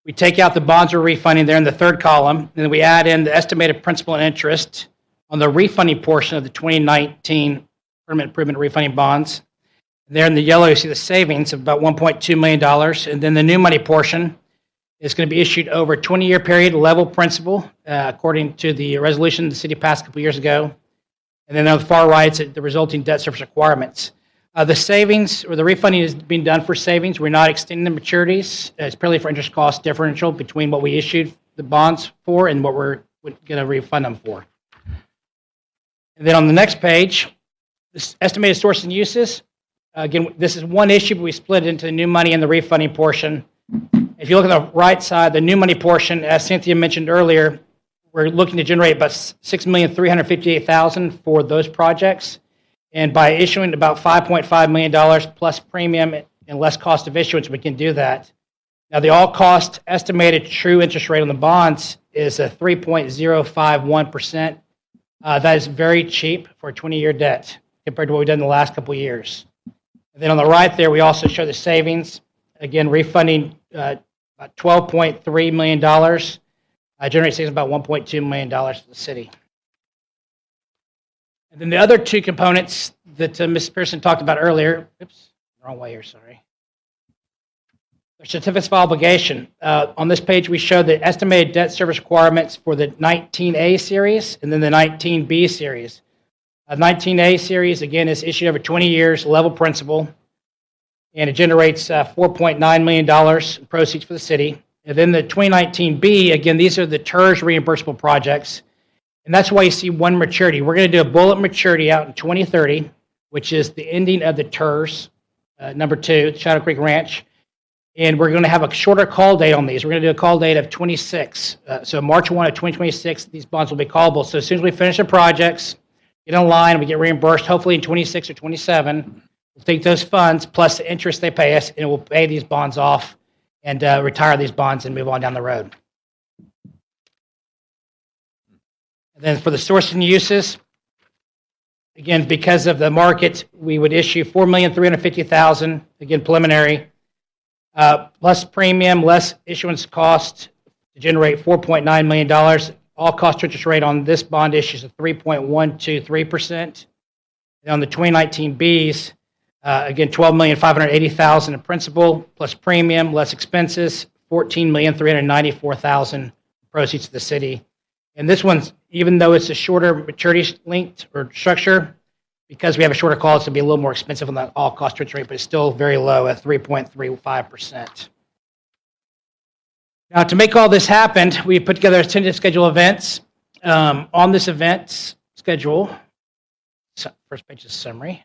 We take out the bonds we're refunding there in the third column, and then we add in the estimated principal and interest on the refunding portion of the 2019 permanent improvement refunding bonds. There in the yellow, you see the savings of about $1.2 million, and then the new money portion is going to be issued over a 20-year period, level principal, according to the resolution the city passed a couple years ago. And then on the far right, it's the resulting debt service requirements. The savings, or the refunding is being done for savings. We're not extending the maturities. It's purely for interest cost differential between what we issued the bonds for and what we're going to refund them for. And then on the next page, this estimated sources and uses. Again, this is one issue, but we split it into the new money and the refunding portion. If you look at the right side, the new money portion, as Cynthia mentioned earlier, we're looking to generate about $6,358,000 for those projects. And by issuing about $5.5 million plus premium and less cost of issuance, we can do that. Now, the all-cost estimated true interest rate on the bonds is a 3.051%. That is very cheap for a 20-year debt compared to what we've done in the last couple of years. And then on the right there, we also show the savings. Again, refunding about $12.3 million. Generates savings about $1.2 million to the city. And then the other two components that Ms. Pearson talked about earlier, oops, wrong way here, sorry. The certificates of obligation. On this page, we show the estimated debt service requirements for the 19A series and then the 19B series. 19A series, again, is issued over 20 years, level principal, and it generates $4.9 million in proceeds for the city. And then the 2019B, again, these are the TERS reimbursable projects. And that's why you see one maturity. We're going to do a bullet maturity out in 2030, which is the ending of the TERS, number 2, Shadow Creek Ranch. And we're going to have a shorter call date on these. We're going to do a call date of 26. So March 1 of 2026, these bonds will be callable. So as soon as we finish the projects, get in line, we get reimbursed, hopefully in 26 or 27. We'll take those funds plus the interest they pay us, and we'll pay these bonds off and retire these bonds and move on down the road. And then for the sources and uses, again, because of the market, we would issue $4,350,000, again, preliminary, plus premium, less issuance cost to generate $4.9 million. All cost interest rate on this bond issue is 3.123%. And on the 2019 Bs, again, $12,580,000 in principal, plus premium, less expenses, $14,394,000 proceeds to the city. And this one's, even though it's a shorter maturity linked or structure, because we have a shorter call, it's going to be a little more expensive on the all cost interest rate, but it's still very low at 3.35%. Now, to make all this happen, we put together a tentative schedule of events. On this event schedule, first page is summary.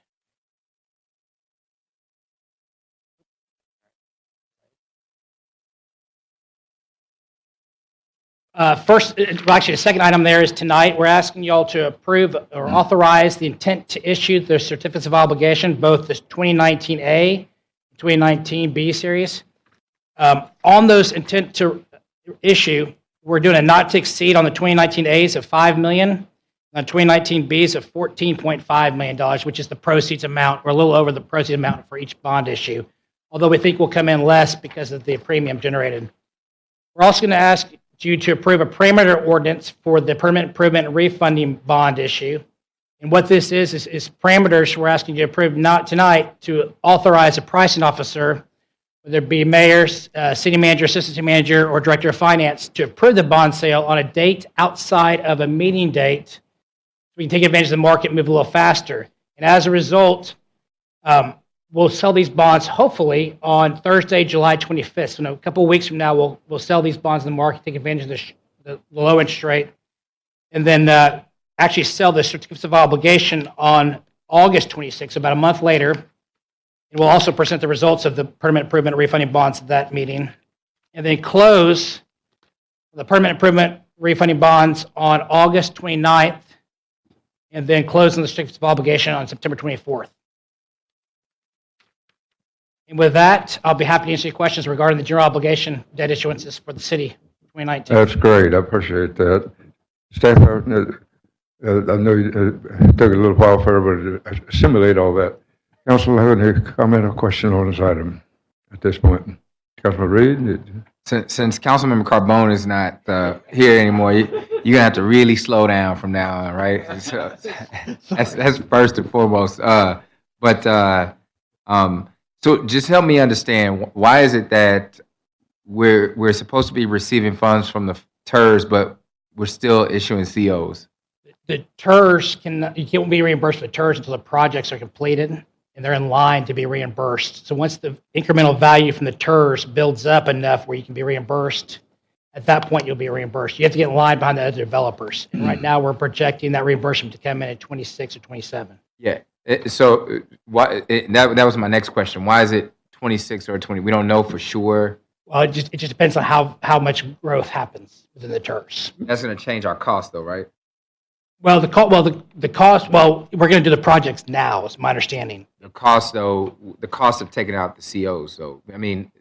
First, actually, the second item there is tonight, we're asking you all to approve or authorize the intent to issue the certificates of obligation, both the 2019A and 2019B series. On those intent to issue, we're doing a not to exceed on the 2019As of $5 million, on 2019Bs of $14.5 million, which is the proceeds amount, or a little over the proceeds amount for each bond issue, although we think will come in less because of the premium generated. We're also going to ask you to approve a parameter ordinance for the permanent improvement and refunding bond issue. And what this is parameters we're asking you to approve not tonight to authorize a pricing officer, whether it be mayor, city manager, assistant city manager, or director of finance, to approve the bond sale on a date outside of a meeting date so we can take advantage of the market and move a little faster. And as a result, we'll sell these bonds hopefully on Thursday, July 25th. So in a couple of weeks from now, we'll sell these bonds in the market, take advantage of the low interest rate, and then actually sell the certificates of obligation on August 26th, about a month later. And we'll also present the results of the permanent improvement refunding bonds at that meeting, and then close the permanent improvement refunding bonds on August 29th, and then close on the certificates of obligation on September 24th. And with that, I'll be happy to answer your questions regarding the general obligation debt issuances for the city 2019. That's great. I appreciate that. Staff, I know it took a little while for everybody to assimilate all that. Council, have any comment or question on this item at this point? Councilman Reed? Since Councilmember Carbone is not here anymore, you're gonna have to really slow down from now on, right? So, that's first and foremost. So just help me understand, why is it that we're supposed to be receiving funds from the TERS, but we're still issuing COs? The TERS you can't be reimbursed for the TERS until the projects are completed and they're in line to be reimbursed. So once the incremental value from the TERS builds up enough where you can be reimbursed, at that point you'll be reimbursed. You have to get in line behind the other developers. And right now we're projecting that reimbursement to come in at 26 or 27. Yeah. So that was my next question. Why is it 26 or 20? We don't know for sure. Well, it just depends on how much growth happens within the TERS. That's going to change our cost, though, right? Well, the cost. Well, we're going to do the projects now. Is my understanding. The cost, though, the cost of taking out the COs. So, I mean,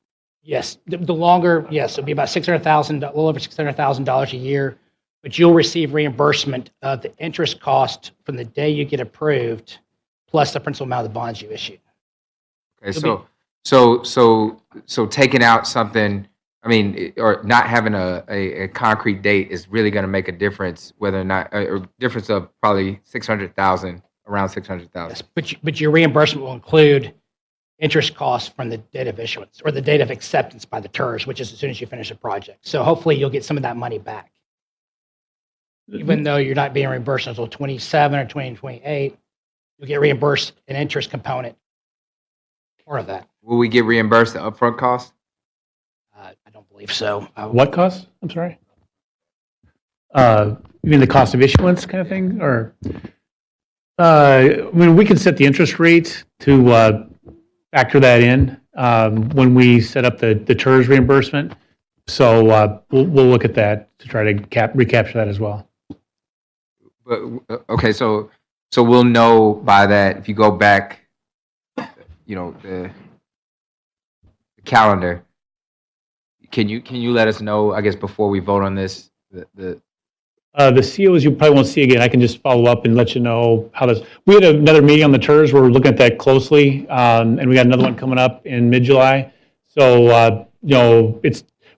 yes, the longer, yes, it'll be about $600,000, a little over $600,000 a year, but you'll receive reimbursement of the interest cost from the day you get approved, plus the principal amount of the bonds you issued. Okay, so taking out something, I mean, or not having a concrete date is really going to make a difference, whether or not, a difference of probably 600,000, around 600,000. Yes, but your reimbursement will include interest costs from the date of issuance or the date of acceptance by the TERS, which is as soon as you finish a project. So hopefully you'll get some of that money back. Even though you're not being reimbursed until 27 or 2028, you'll get reimbursed an interest component part of that. Will we get reimbursed the upfront cost? I don't believe so. What cost? I'm sorry. You mean the cost of issuance kind of thing, or? I mean, we can set the interest rate to factor that in when we set up the TERS reimbursement. So we'll look at that to try to recapture that as well. But okay, so we'll know by that if you go back, the calendar. Can you let us know, I guess, before we vote on this, the COs you probably won't see again. I can just follow up and let you know how this. We had another meeting on the TERS where we're looking at that closely, and we got another one coming up in mid-July. So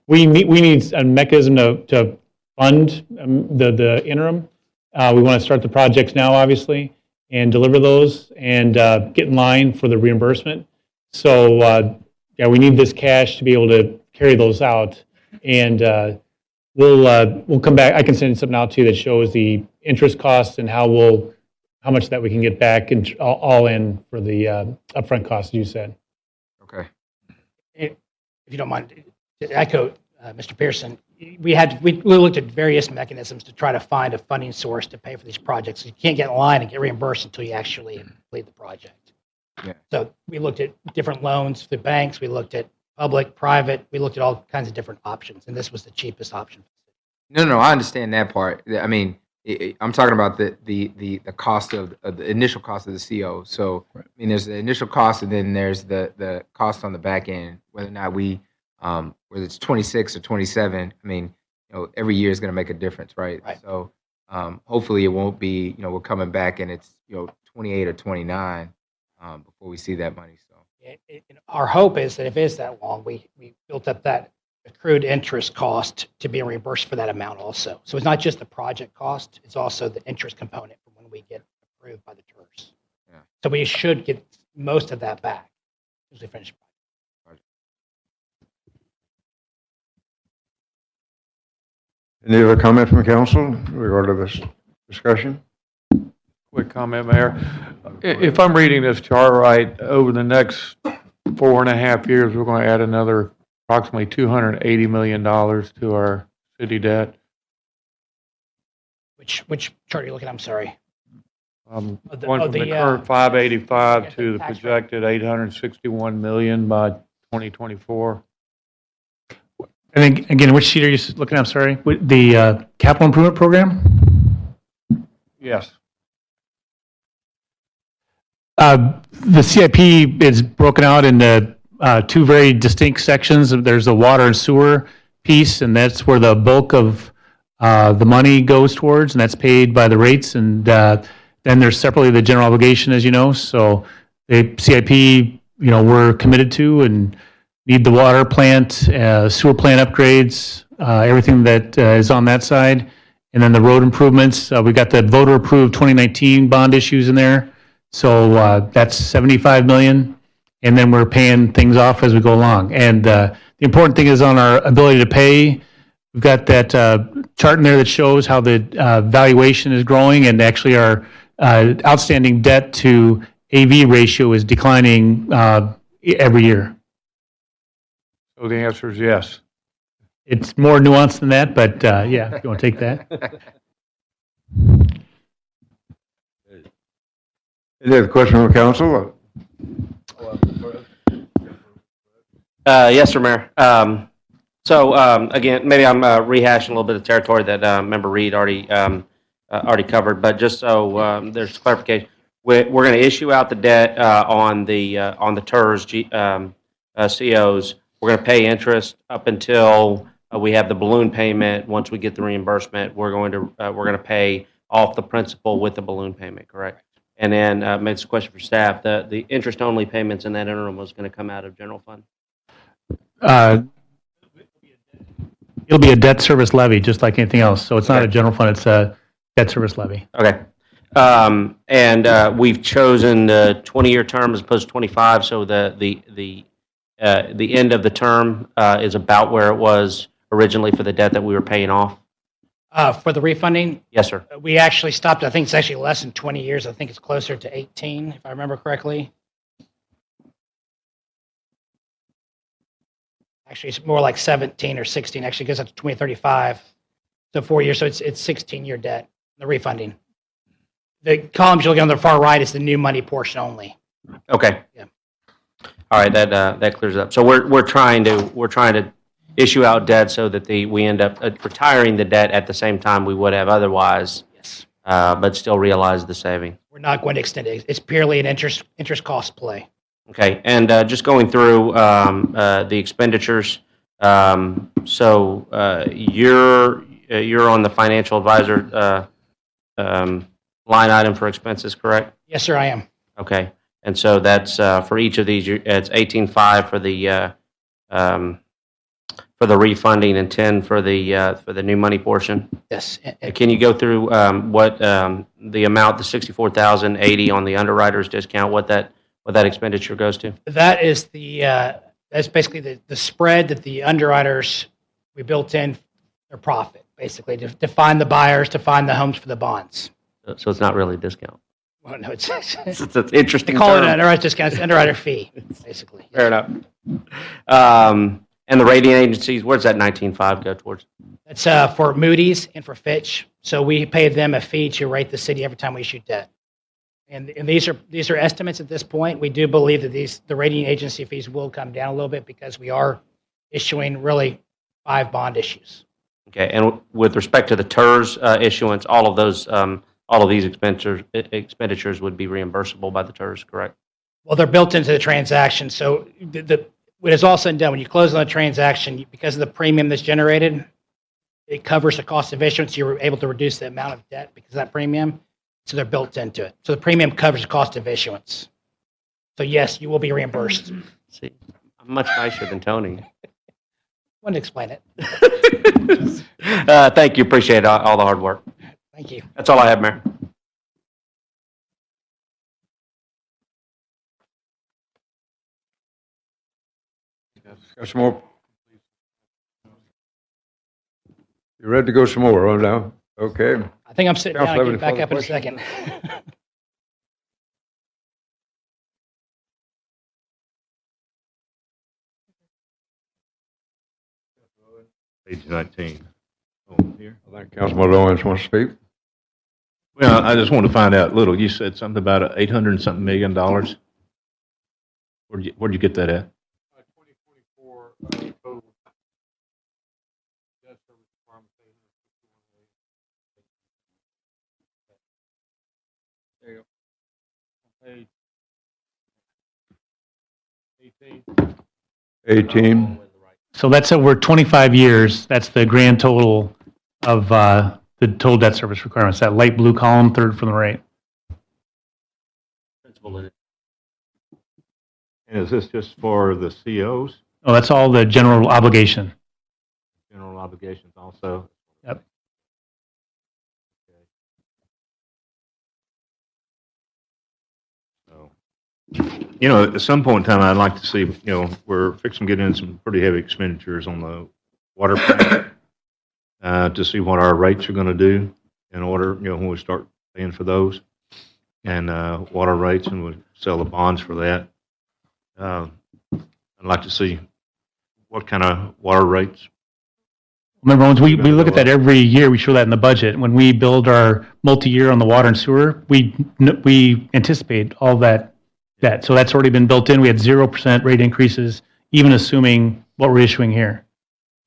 we need a mechanism to fund the interim. We want to start the projects now, obviously, and deliver those and get in line for the reimbursement. So we need this cash to be able to carry those out, and we'll come back. I can send something out to you that shows the interest costs and how much that we can get back and all in for the upfront costs you said. Okay. If you don't mind, to echo Mr. Pearson, we looked at various mechanisms to try to find a funding source to pay for these projects. You can't get in line and get reimbursed until you actually complete the project. Yeah. So we looked at different loans through banks. We looked at public, private. We looked at all kinds of different options, and this was the cheapest option. No, I understand that part. I mean, I'm talking about the cost of the initial cost of the CO. So, right. I mean, there's the initial cost, and then there's the cost on the back end. Whether or not whether it's 26 or 27, I mean, every year is going to make a difference, right? So, hopefully, it won't be, we're coming back and it's 28 or 29 before we see that money. So, our hope is that if it is that long, we built up that accrued interest cost to be reimbursed for that amount also. So it's not just the project cost, it's also the interest component from when we get approved by the TERS. Yeah. So we should get most of that back as we finish. Any other comment from the council regarding this discussion? Quick comment, Mayor. If I'm reading this chart right, over the next 4.5 years, we're going to add another approximately $280 million to our city debt. Which chart are you looking at? I'm sorry. Going from the current 585 to the projected 861 million by 2024. And then, again, which sheet are you looking at? I'm sorry. The capital improvement program? Yes. The CIP is broken out into two very distinct sections. There's the water and sewer piece, and that's where the bulk of the money goes towards, and that's paid by the rates. And then there's separately the general obligation, as you know. So the CIP, we're committed to, and need the water plant, sewer plant upgrades, everything that is on that side. And then the road improvements, we got the voter-approved 2019 bond issues in there. So that's $75 million. And then we're paying things off as we go along. And the important thing is on our ability to pay, we've got that chart in there that shows how the valuation is growing, and actually our outstanding debt to AV ratio is declining every year. So the answer is yes. It's more nuanced than that, but yeah, if you want to take that. Any other question from council? Yes, sir, Mayor. Again, maybe I'm rehashing a little bit of territory that Member Reed already covered, but just so there's clarification, we're going to issue out the debt on the TERS COs. We're going to pay interest up until we have the balloon payment. Once we get the reimbursement, we're going to pay off the principal with the balloon payment, correct? And then, maybe it's a question for staff, the interest-only payments in that interim was going to come out of general fund? It'll be a debt service levy, just like anything else. So it's not a general fund, it's a debt service levy. Okay. And we've chosen the 20-year term as opposed to 25, so the end of the term is about where it was originally for the debt that we were paying off? For the refunding? Yes, sir. We actually stopped, I think it's actually less than 20 years. I think it's closer to 18, if I remember correctly. Actually, it's more like 17 or 16. Actually, it goes up to 2035. So 4 years, so it's 16-year debt, the refunding. The columns you'll get on the far right is the new money portion only. Okay. Yeah. All right, that clears it up. So we're trying to issue out debt so that we end up retiring the debt at the same time we would have otherwise. Yes. But still realize the saving. We're not going to extend it. It's purely an interest cost play. Okay, and just going through the expenditures. So you're on the financial advisor line item for expenses, correct? Yes, sir, I am. Okay, and so that's for each of these. It's 18.5 for the refunding and 10 for the new money portion. Yes. Can you go through what the amount, the $64,080 on the underwriter's discount, what that expenditure goes to? That is that's basically the spread that the underwriters, we built in their profit, basically, to find the buyers, to find the homes for the bonds. So it's not really a discount. Well, no, it's an interesting They call it term. an underwriter's discount, it's an underwriter fee, basically. Fair enough. And the rating agencies, where's that 19.5 go towards? That's for Moody's and for Fitch. So we pay them a fee to rate the city every time we issue debt. And these are estimates at this point. We do believe that the rating agency fees will come down a little bit because we are issuing really 5 bond issues. Okay, and with respect to the TERS issuance, all of these expenditures would be reimbursable by the TERS, correct? Well, they're built into the transaction. So when it's all said and done, when you close on a transaction, because of the premium that's generated, it covers the cost of issuance. You're able to reduce the amount of debt because of that premium. So they're built into it. So the premium covers the cost of issuance. So yes, you will be reimbursed. See, I'm much nicer than Tony. Want to explain it? Thank you. Appreciate all the hard work. Thank you. That's all I have, Mayor. Got some more? You ready to go some more, oh, now? Okay. I think I'm sitting down. I Council, can back any up in a further second. Page 19. Oh, here. I think Councilman Lawrence wants to speak. Well, I just want to find out a little. You said something about $800 and something million. Where'd you get that at? 2024 total debt service requirement. There you go. Page 18. 18. So that's over 25 years. That's the grand total of the total debt service requirements. That light blue column, third from the right. Principal in it. And is this just for the COs? Oh, that's all the general obligation. General obligations also. Yep. You know, at some point in time, I'd like to see, you know, we're fixing to get in some pretty heavy expenditures on the water plant to see what our rates are going to do in order, you know, when we start paying for those and water rates, and we sell the bonds for that. I'd like to see what kind of water rates. Remember, once we look at that every year, we show that in the budget. When we build our multi-year on the water and sewer, we anticipate all that. So that's already been built in. We had 0% rate increases, even assuming what we're issuing here.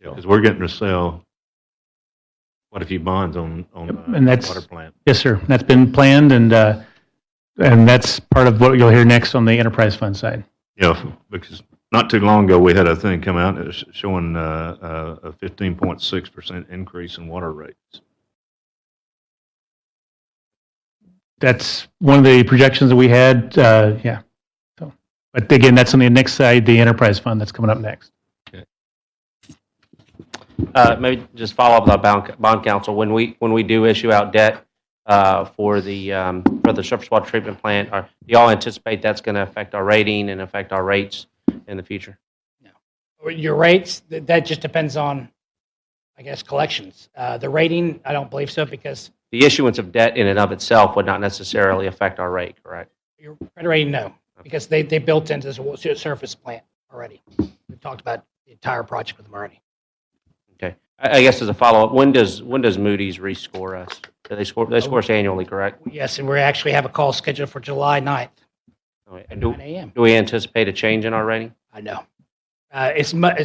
Yeah, because we're getting to sell quite a few bonds on And that's, water plant. yes, sir. That's been planned, and that's part of what you'll hear next on the enterprise fund side. Yeah, because not too long ago, we had a thing come out that was showing a 15.6% increase in water rates. That's one of the projections that we had, yeah. So, but again, that's on the next side, the enterprise fund that's coming up next. Maybe just follow up with our bond council. When we do issue out debt for the surface water treatment plant, do y'all anticipate that's going to affect our rating and affect our rates in the future? Your rates, that just depends on, I guess, collections. The rating, I don't believe so, because The issuance of debt in and of itself would not necessarily affect our rate, correct? your credit rating, no, because they built into this surface plant already. We talked about the entire project with them already. Okay. I guess as a follow-up, when does Moody's rescore us? They score us annually, correct? Yes, and we actually have a call scheduled for July 9th. All right. And do 9 a.m. we anticipate a change in our rating? I know. It's probably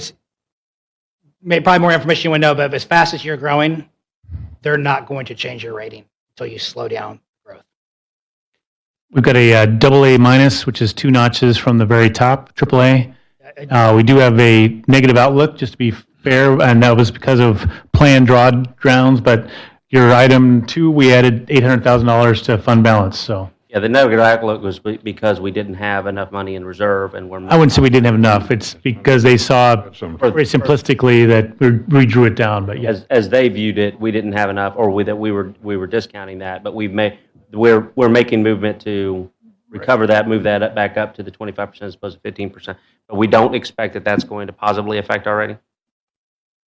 more information you want to know, but as fast as you're growing, they're not going to change your rating until you slow down growth. We've got a AA minus, which is 2 notches from the very top, AAA. We do have a negative outlook, just to be fair, and that was because of planned drawdowns, but your item 2, we added $800,000 to fund balance, so. Yeah, the negative outlook was because we didn't have enough money in reserve, and we're. I wouldn't say we didn't have enough. It's because they saw very simplistically that we drew it down, but yes. As they viewed it, we didn't have enough, or that we were discounting that, but we're making movement to recover that, move that back up to the 25% as opposed to 15%. But we don't expect that that's going to positively affect our rating?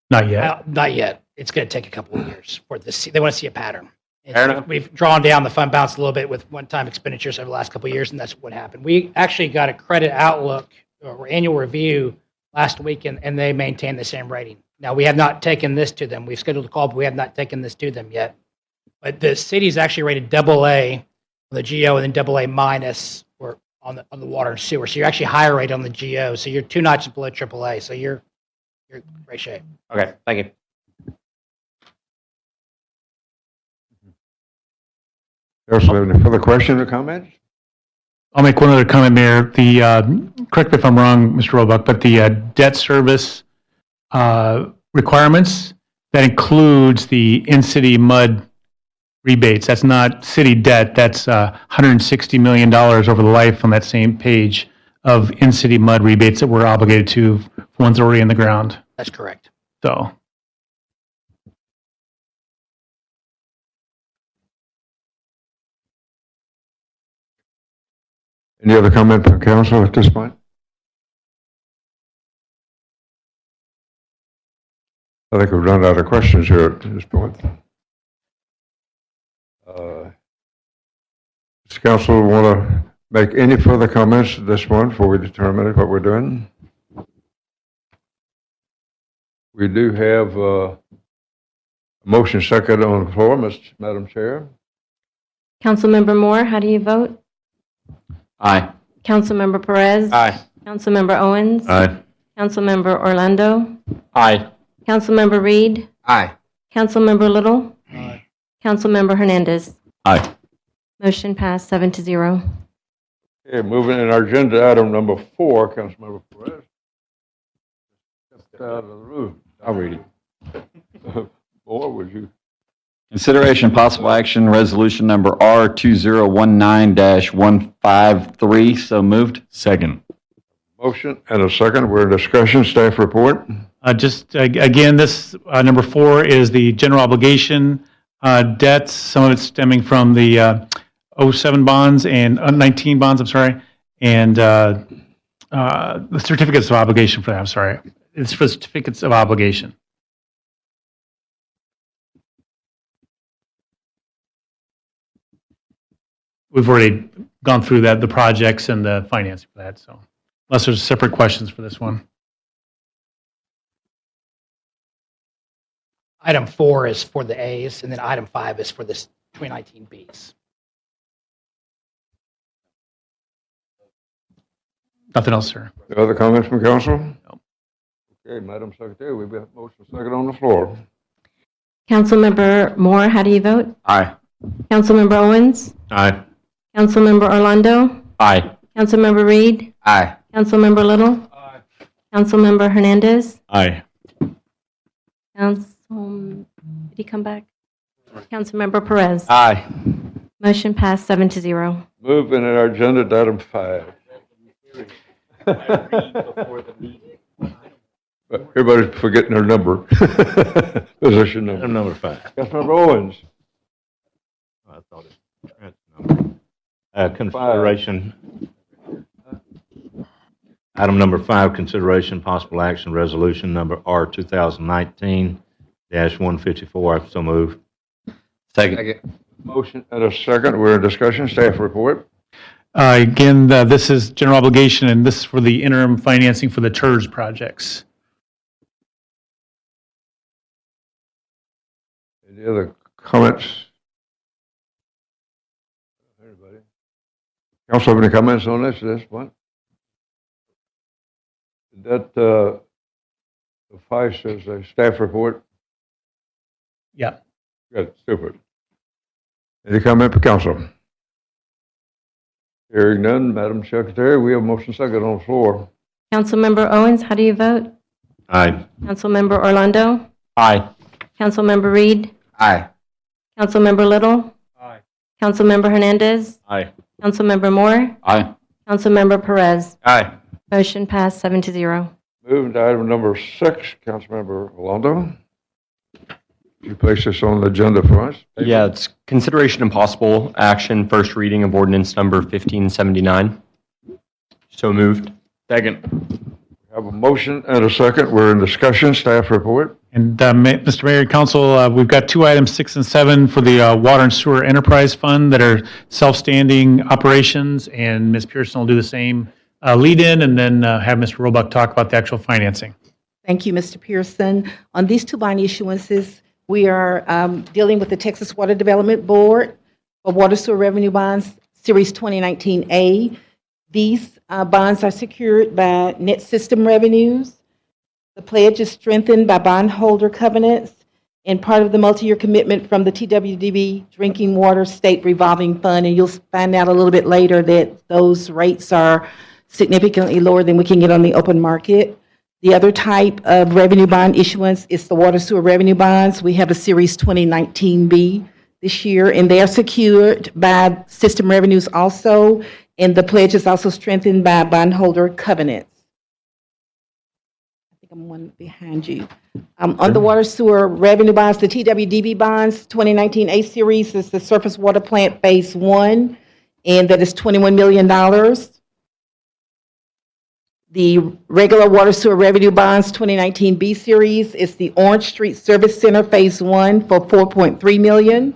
Not yet. Not yet. It's going to take a couple of years for this. They want to see a pattern. Fair enough. We've drawn down the fund balance a little bit with one-time expenditures over the last couple of years, and that's what happened. We actually got a credit outlook or annual review last week, and they maintained the same rating. Now, we have not taken this to them. We've scheduled a call, but we have not taken this to them yet. But the city's actually rated AA on the GO and then AA minus or on the water and sewer. So you're actually higher rated on the GO. So you're 2 notches below AAA. So you're in great shape. Okay, thank you. Council, any further questions or comments? I'll make one other comment, Mayor. Correct me if I'm wrong, Mr. Roebuck, but the debt service requirements, that includes the in-city mud rebates. That's not city debt. That's $160 million over the life on that same page of in-city mud rebates that we're obligated to for ones already in the ground. That's correct. So. Any other comment from council at this point? I think we've run out of questions here at this point. Does council want to make any further comments at this point before we determine what we're doing? We do have a motion second on the floor, Madam Chair. Councilmember Moore, how do you vote? Aye. Councilmember Perez? Aye. Councilmember Owens? Aye. Councilmember Orlando? Aye. Councilmember Reed? Aye. Councilmember Little? Aye. Councilmember Hernandez? Aye. Motion passed 7-0. Okay, moving in our agenda item number 4, Councilmember Perez. Just out of the room. I'll read it. Or would you? Consideration possible action, resolution number R2019-153. So moved. Second. Motion and a second. We're in discussion. Staff report. Again, this, number 4 is the general obligation debts, some of it's stemming from the '07 bonds and '19 bonds, I'm sorry, and the certificates of obligation for that, I'm sorry. It's for certificates of obligation. We've already gone through that, the projects and the financing for that, so unless there's separate questions for this one. Item 4 is for the A's, and then item 5 is for the 2019 B's. Nothing else, sir. Any other comments from council? No. Okay, Madam Secretary, we've got motion second on the floor. Councilmember Moore, how do you vote? Aye. Councilmember Owens? Aye. Councilmember Orlando? Aye. Councilmember Reed? Aye. Councilmember Little? Aye. Councilmember Hernandez? Aye. Did he come back? Councilmember Perez? Aye. Motion passed 7-0. Moving in our agenda to item 5. Everybody's forgetting their number. Position number. Item number 5. Councilmember Owens. I thought it. Consideration. Item number 5, consideration possible action resolution number R 2019-154. So move. Second. Motion and a second. We're in discussion. Staff report. Again, this is general obligation, and this is for the interim financing for the TERS projects. Any other comments? Anybody? Council have any comments on this one? That suffice as a staff report? Yeah. Good, super. Any comment for council? Hearing none, Madam Secretary, we have motion second on the floor. Councilmember Owens, how do you vote? Aye. Councilmember Orlando? Aye. Councilmember Reed? Aye. Councilmember Little? Aye. Councilmember Hernandez? Aye. Councilmember Moore? Aye. Councilmember Perez? Aye. Motion passed 7-0. Moving to item number 6, Councilmember Orlando. You place this on the agenda for us? Yeah, it's consideration and possible action, first reading of ordinance number 1579. So moved. Second. We have a motion and a second. We're in discussion. Staff report. And Mr. Mayor and Council, we've got 2 items, 6 and 7, for the Water and Sewer Enterprise Fund that are self-standing operations, and Ms. Pearson will do the same lead-in, and then have Mr. Roebuck talk about the actual financing. Thank you, Mr. Pearson. On these 2 bond issuances, we are dealing with the Texas Water Development Board for Water Sewer Revenue Bonds, Series 2019A. These bonds are secured by net system revenues. The pledge is strengthened by bondholder covenants and part of the multi-year commitment from the TWDB Drinking Water State Revolving Fund. And you'll find out a little bit later that those rates are significantly lower than we can get on the open market. The other type of revenue bond issuance is the water sewer revenue bonds. We have a Series 2019B this year, and they are secured by system revenues also, and the pledge is also strengthened by bondholder covenants. I think I'm one behind you. On the water sewer revenue bonds, the TWDB bonds, 2019A series is the surface water plant phase 1, and that is $21 million. The regular water sewer revenue bonds 2019 B series is the Orange Street Service Center Phase 1 for $4.3 million.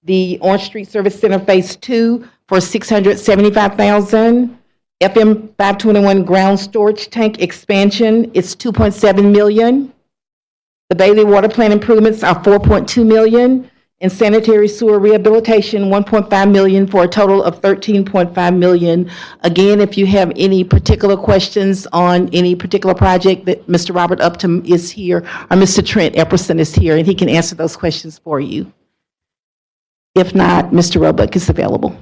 The Orange Street Service Center Phase 2 for $675,000. FM 521 ground storage tank expansion is $2.7 million. The Bailey water plant improvements are $4.2 million. And sanitary sewer rehabilitation, $1.5 million, for a total of $13.5 million. Again, if you have any particular questions on any particular project, that Mr. Robert Upton is here, or Mr. Trent Epperson is here, and he can answer those questions for you. If not, Mr. Roebuck is available.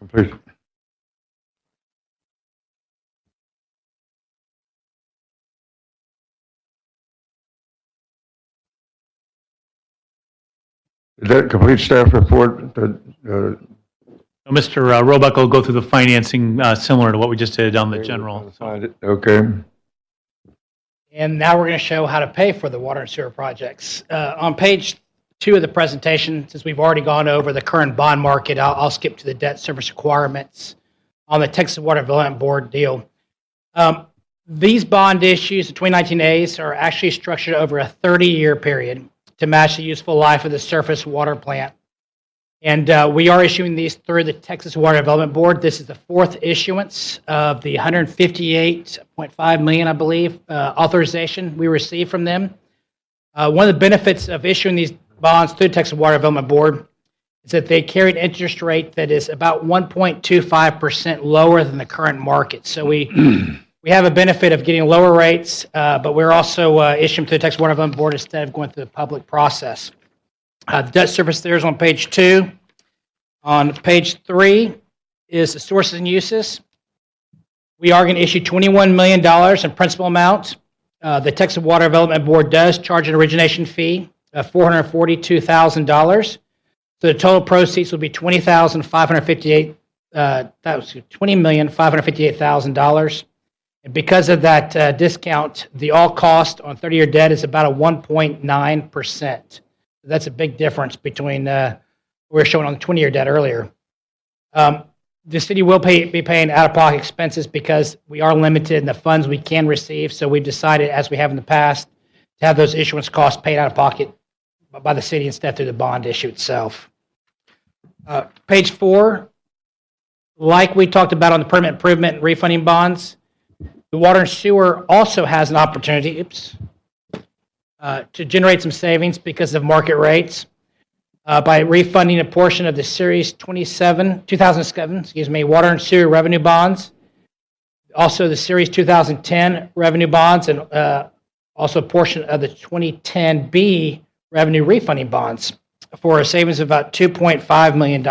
Complete. Is that complete staff report? Mr. Roebuck will go through the financing similar to what we just did on the general. Okay. And now we're going to show how to pay for the water and sewer projects. On page 2 of the presentation, since we've already gone over the current bond market, I'll skip to the debt service requirements on the Texas Water Development Board deal. These bond issues, the 2019As, are actually structured over a 30-year period to match the useful life of the surface water plant. And we are issuing these through the Texas Water Development Board. This is the 4th issuance of the $158.5 million, I believe, authorization we received from them. One of the benefits of issuing these bonds through the Texas Water Development Board is that they carry an interest rate that is about 1.25% lower than the current market. So we have a benefit of getting lower rates, but we're also issuing to the Texas Water Development Board instead of going through the public process. The debt service there is on page 2. On page 3 is the sources and uses. We are going to issue $21 million in principal amount. The Texas Water Development Board does charge an origination fee of $442,000. So the total proceeds will be $20,558,000. And because of that discount, the all cost on 30-year debt is about a 1.9%. That's a big difference between what we were showing on the 20-year debt earlier. The city will be paying out-of-pocket expenses because we are limited in the funds we can receive. So we've decided, as we have in the past, to have those issuance costs paid out of pocket by the city instead through the bond issue itself. Page 4, like we talked about on the permanent improvement and refunding bonds, the water and sewer also has an opportunity, to generate some savings because of market rates by refunding a portion of the Series 2007 water and sewer revenue bonds, also the Series 2010 revenue bonds, and also a portion of the 2010B revenue refunding bonds for a savings of about $2.5 million.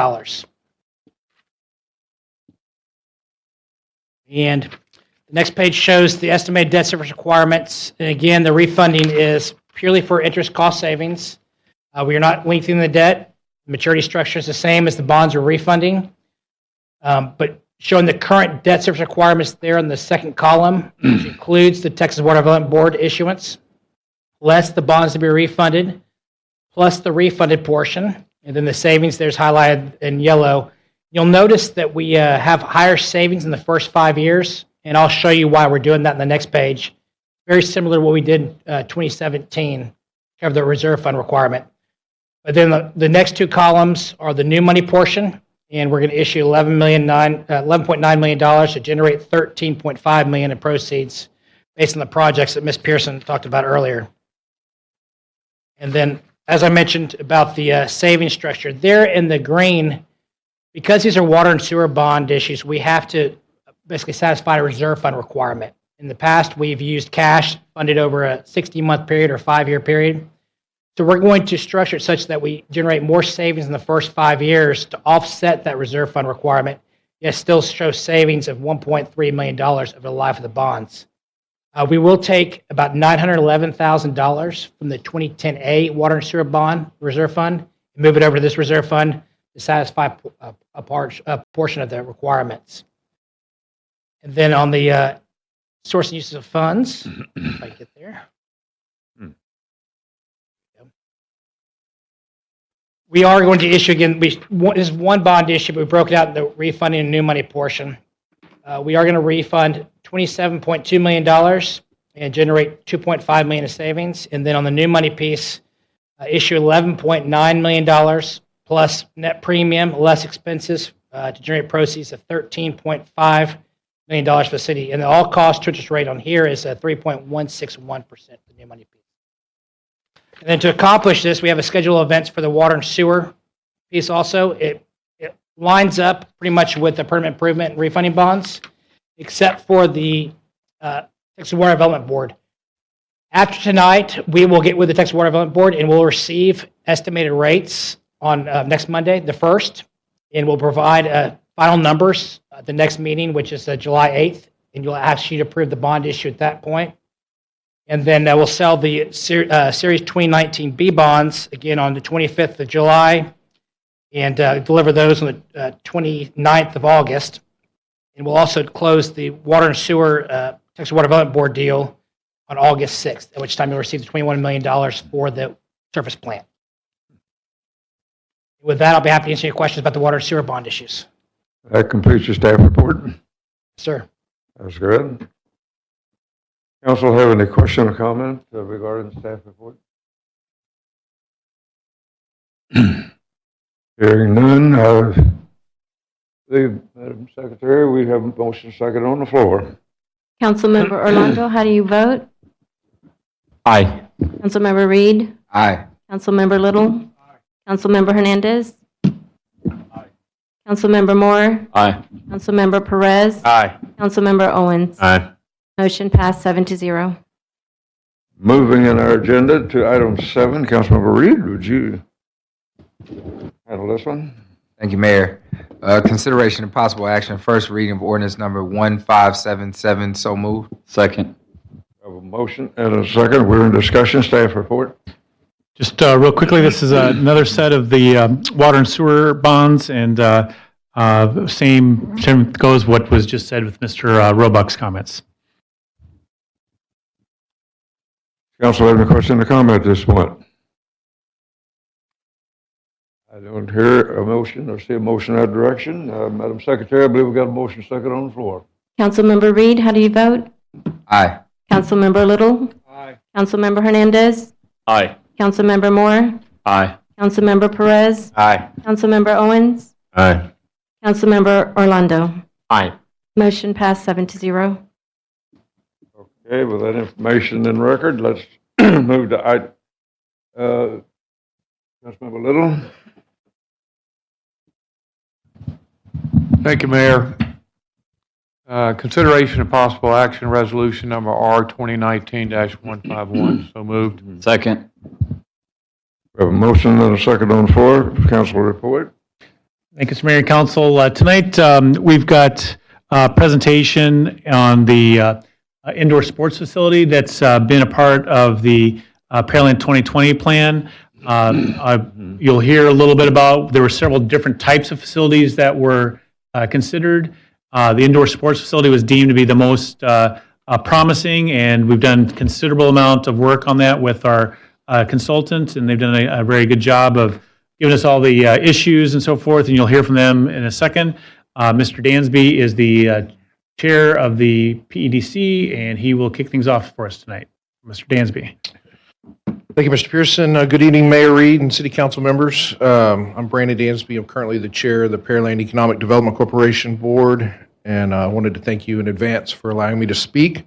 And the next page shows the estimated debt service requirements. And again, the refunding is purely for interest cost savings. We are not lengthening the debt. The maturity structure is the same as the bonds we're refunding. But showing the current debt service requirements there in the second column, which includes the Texas Water Development Board issuance, less the bonds to be refunded, plus the refunded portion, and then the savings there's highlighted in yellow. You'll notice that we have higher savings in the first 5 years, and I'll show you why we're doing that in the next page. Very similar to what we did in 2017, cover the reserve fund requirement. But then the next 2 columns are the new money portion, and we're going to issue $11.9 million to generate $13.5 million in proceeds based on the projects that Ms. Pearson talked about earlier. And then, as I mentioned about the savings structure, there in the green, because these are water and sewer bond issues, we have to basically satisfy a reserve fund requirement. In the past, we've used cash funded over a 60-month period or 5-year period. So we're going to structure it such that we generate more savings in the first 5 years to offset that reserve fund requirement, yet still show savings of $1.3 million over the life of the bonds. We will take about $911,000 from the 2010A water and sewer bond reserve fund and move it over to this reserve fund to satisfy a portion of the requirements. And then on the source and uses of funds, if I get there. We are going to issue again, this is one bond issue, but we broke it out in the refunding and new money portion. We are going to refund $27.2 million and generate $2.5 million in savings. And then on the new money piece, issue $11.9 million plus net premium, less expenses to generate proceeds of $13.5 million for the city. And the all-cost interest rate on here is 3.161%, the new money piece. And then to accomplish this, we have a schedule of events for the water and sewer piece also. It lines up pretty much with the permanent improvement and refunding bonds, except for the Texas Water Development Board. After tonight, we will get with the Texas Water Development Board and we'll receive estimated rates on next Monday, the 1st, and we'll provide final numbers at the next meeting, which is July 8th, and you'll ask you to approve the bond issue at that point. And then we'll sell the Series 2019B bonds again on the 25th of July. and deliver those on the 29th of August. And we'll also close the Water and Sewer Texas Water Development Board deal on August 6th, at which time you'll receive the $21 million for the surface plant. With that, I'll be happy to answer your questions about the water and sewer bond issues. That completes your staff report. Sir. That's good. Council have any question or comment regarding the staff report? Hearing none, Madam Secretary, we have a motion second on the floor. Councilmember Orlando, how do you vote? Aye. Councilmember Reed? Aye. Councilmember Little? Councilmember Hernandez? Councilmember Moore? Aye. Councilmember Perez? Aye. Councilmember Owens? Aye. Motion passed 7-0. Moving in our agenda to item 7, Councilmember Reed, would you handle this one? Thank you, Mayor. Consideration and possible action, first reading of ordinance number 1577. So moved. Second. I have a motion and a second. We're in discussion. Staff report. Just real quickly, this is another set of the water and sewer bonds, and same goes what was just said with Mr. Roebuck's comments. Council have any question or comment at this point? I don't hear a motion or see a motion in that direction. Madam Secretary, I believe we got a motion second on the floor. Councilmember Reed, how do you vote? Aye. Councilmember Little? Aye. Councilmember Hernandez? Aye. Councilmember Moore? Aye. Councilmember Perez? Aye. Councilmember Owens? Aye. Councilmember Orlando? Aye. Motion passed 7-0. Okay, with that information in record, let's move to item. Councilmember Little. Thank you, Mayor. Consideration of possible action, resolution number R 2019-151. So moved. Second. We have a motion and a second on the floor. Council report. Thank you, Mr. Mayor and Council. Tonight, we've got a presentation on the indoor sports facility that's been a part of the Pearland 2020 plan. You'll hear a little bit about, there were several different types of facilities that were considered. The indoor sports facility was deemed to be the most promising, and we've done considerable amount of work on that with our consultants, and they've done a very good job of giving us all the issues and so forth, and you'll hear from them in a second. Mr. Dansby is the chair of the PEDC, and he will kick things off for us tonight. Mr. Dansby. Thank you, Mr. Pearson. Good evening, Mayor Reed and City Council members. I'm Brandon Dansby. I'm currently the chair of the Pearland Economic Development Corporation Board, and I wanted to thank you in advance for allowing me to speak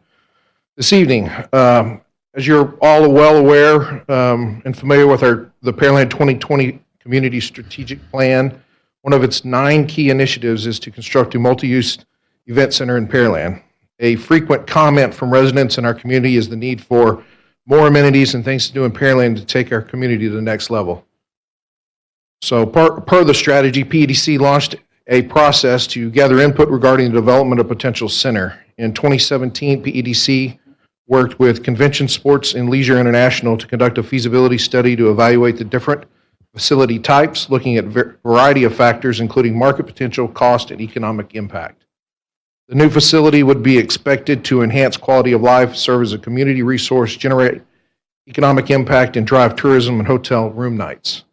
this evening. As you're all well aware and familiar with the Pearland 2020 Community Strategic Plan, one of its 9 key initiatives is to construct a multi-use event center in Pearland. A frequent comment from residents in our community is the need for more amenities and things to do in Pearland to take our community to the next level. So per the strategy, PEDC launched a process to gather input regarding the development of potential center. In 2017, PEDC worked with Convention Sports and Leisure International to conduct a feasibility study to evaluate the different facility types, looking at a variety of factors, including market potential, cost, and economic impact. The new facility would be expected to enhance quality of life, serve as a community resource, generate economic impact, and drive tourism and hotel room nights.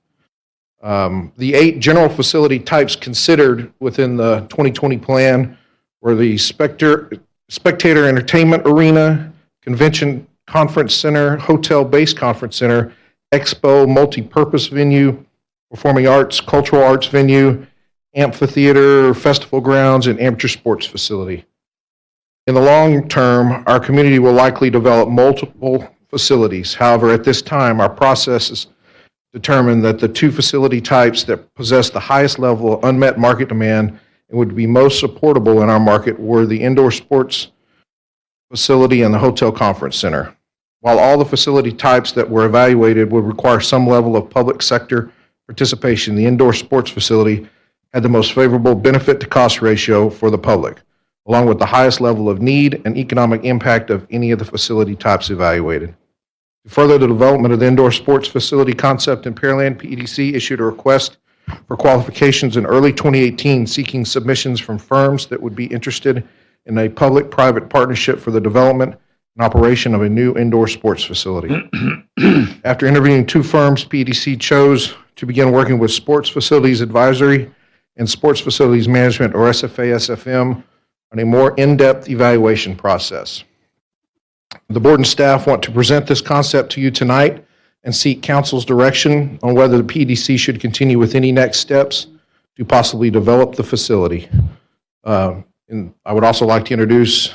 The 8 general facility types considered within the 2020 plan were the spectator entertainment arena, convention conference center, hotel-based conference center, expo, multi-purpose venue, performing arts, cultural arts venue, amphitheater, festival grounds, and amateur sports facility. In the long term, our community will likely develop multiple facilities. However, at this time, our processes determined that the 2 facility types that possess the highest level of unmet market demand and would be most supportable in our market were the indoor sports facility and the hotel conference center. While all the facility types that were evaluated would require some level of public sector participation, the indoor sports facility had the most favorable benefit to cost ratio for the public, along with the highest level of need and economic impact of any of the facility types evaluated. To further the development of the indoor sports facility concept in Pearland, PEDC issued a request for qualifications in early 2018, seeking submissions from firms that would be interested in a public-private partnership for the development and operation of a new indoor sports facility. After interviewing 2 firms, PDC chose to begin working with Sports Facilities Advisory and Sports Facilities Management, or SFA-SFM, on a more in-depth evaluation process. The board and staff want to present this concept to you tonight and seek council's direction on whether the PDC should continue with any next steps to possibly develop the facility. And I would also like to introduce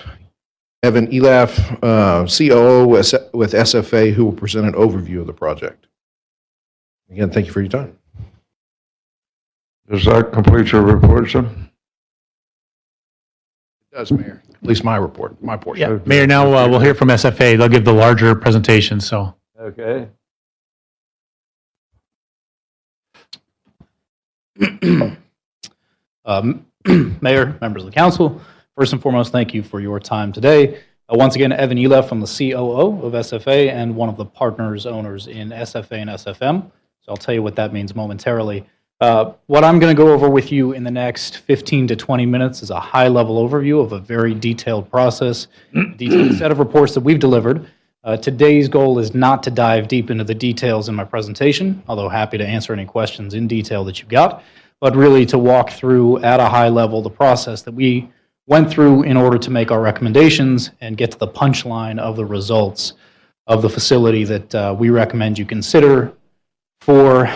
Evan Elaf, COO with SFA, who will present an overview of the project. Again, thank you for your time. Does that complete your report, sir? It does, Mayor. At least my report, my portion. Yeah, Mayor, now we'll hear from SFA. They'll give the larger presentation, so. Okay. Mayor, members of the council, first and foremost, thank you for your time today. Once again, Evan Elef, I'm the COO of SFA and one of the partners owners in SFA and SFM. So I'll tell you what that means momentarily. What I'm going to go over with you in the next 15 to 20 minutes is a high-level overview of a very detailed process, detailed set of reports that we've delivered. Today's goal is not to dive deep into the details in my presentation, although happy to answer any questions in detail that you've got, but really to walk through at a high level the process that we went through in order to make our recommendations and get to the punchline of the results of the facility that we recommend you consider for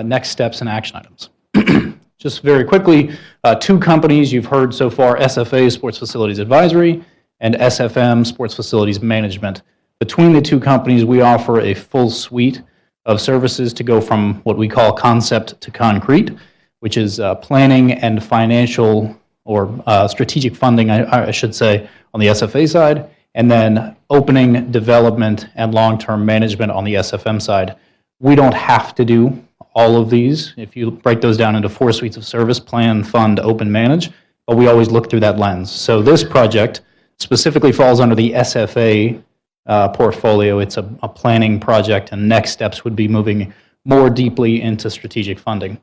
next steps and action items. Just very quickly, 2 companies you've heard so far, SFA, Sports Facilities Advisory, and SFM, Sports Facilities Management. Between the 2 companies, we offer a full suite of services to go from what we call concept to concrete, which is planning and financial or strategic funding, I should say, on the SFA side, and then opening, development, and long-term management on the SFM side. We don't have to do all of these. If you break those down into 4 suites of service, plan, fund, open, manage, but we always look through that lens. So this project specifically falls under the SFA portfolio. It's a planning project, and next steps would be moving more deeply into strategic funding.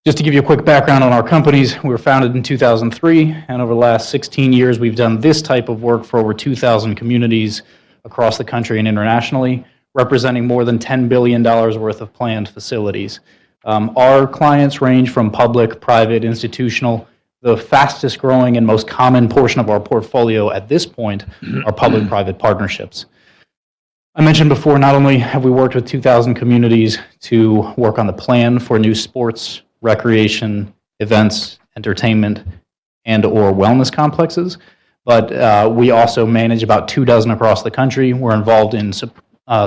Just to give you a quick background on our companies, we were founded in 2003, and over the last 16 years, we've done this type of work for over 2,000 communities across the country and internationally, representing more than $10 billion worth of planned facilities. Our clients range from public, private, institutional. The fastest growing and most common portion of our portfolio at this point are public-private partnerships. I mentioned before, not only have we worked with 2,000 communities to work on the plan for new sports, recreation, events, entertainment, and/or wellness complexes, but we also manage about 24 across the country. We're involved in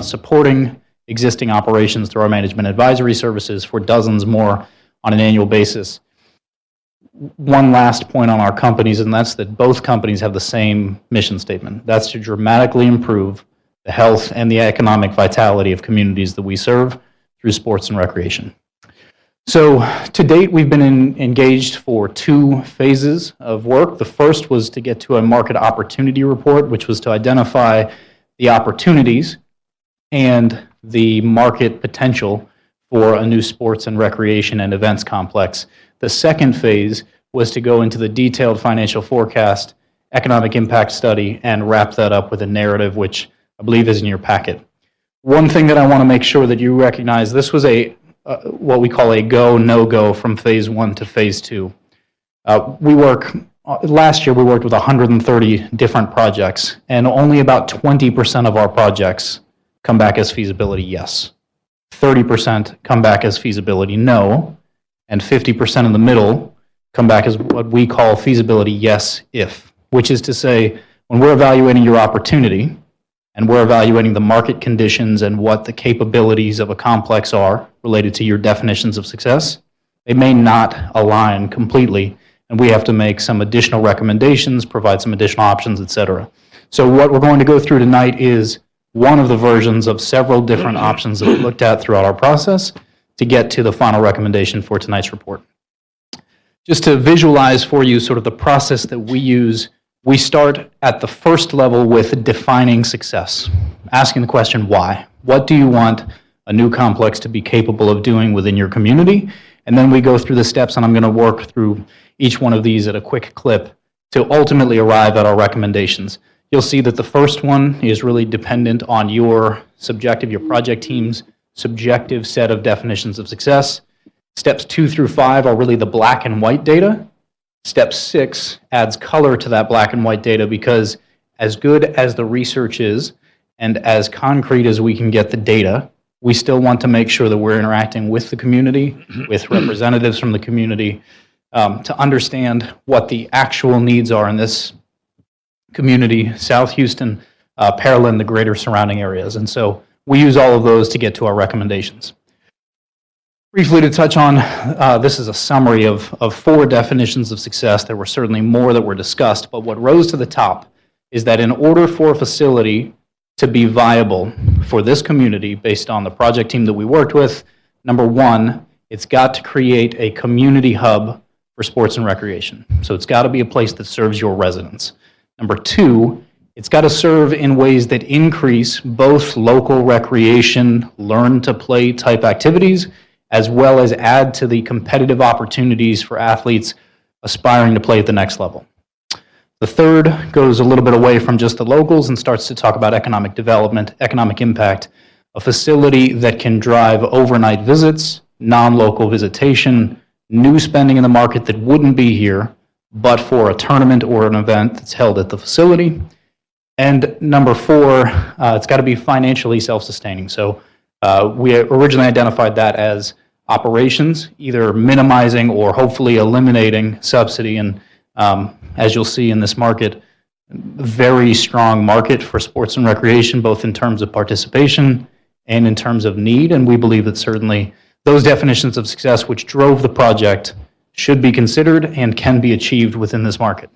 supporting existing operations through our management advisory services for dozens more on an annual basis. One last point on our companies, and that's that both companies have the same mission statement. That's to dramatically improve the health and the economic vitality of communities that we serve through sports and recreation. So to date, we've been engaged for 2 phases of work. The first was to get to a market opportunity report, which was to identify the opportunities and the market potential for a new sports and recreation and events complex. The second phase was to go into the detailed financial forecast, economic impact study, and wrap that up with a narrative, which I believe is in your packet. One thing that I want to make sure that you recognize, this was a what we call a go, no-go from phase 1 to phase 2. Last year we worked with 130 different projects, and only about 20% of our projects come back as feasibility yes. 30% come back as feasibility no, and 50% in the middle come back as what we call feasibility yes if, which is to say, when we're evaluating your opportunity and we're evaluating the market conditions and what the capabilities of a complex are related to your definitions of success, they may not align completely, and we have to make some additional recommendations, provide some additional options, etc. So what we're going to go through tonight is one of the versions of several different options that we looked at throughout our process to get to the final recommendation for tonight's report. Just to visualize for you sort of the process that we use, we start at the first level with defining success, asking the question why. What do you want a new complex to be capable of doing within your community? And then we go through the steps, and I'm going to work through each one of these at a quick clip to ultimately arrive at our recommendations. You'll see that the first one is really dependent on your project team's subjective set of definitions of success. Steps 2 through 5 are really the black and white data. Step 6 adds color to that black and white data because as good as the research is and as concrete as we can get the data, we still want to make sure that we're interacting with the community, with representatives from the community, to understand what the actual needs are in this community, South Houston, Pearland, the greater surrounding areas. And so we use all of those to get to our recommendations. Briefly to touch on, this is a summary of 4 definitions of success. There were certainly more that were discussed, but what rose to the top is that in order for a facility to be viable for this community based on the project team that we worked with, number 1, it's got to create a community hub for sports and recreation. So it's got to be a place that serves your residents. Number 2, it's got to serve in ways that increase both local recreation, learn to play type activities, as well as add to the competitive opportunities for athletes aspiring to play at the next level. The third goes a little bit away from just the locals and starts to talk about economic development, economic impact, a facility that can drive overnight visits, non-local visitation, new spending in the market that wouldn't be here, but for a tournament or an event that's held at the facility. And number 4, it's got to be financially self-sustaining. So we originally identified that as operations, either minimizing or hopefully eliminating subsidy. And as you'll see in this market, very strong market for sports and recreation, both in terms of participation and in terms of need. And we believe that certainly those definitions of success which drove the project should be considered and can be achieved within this market.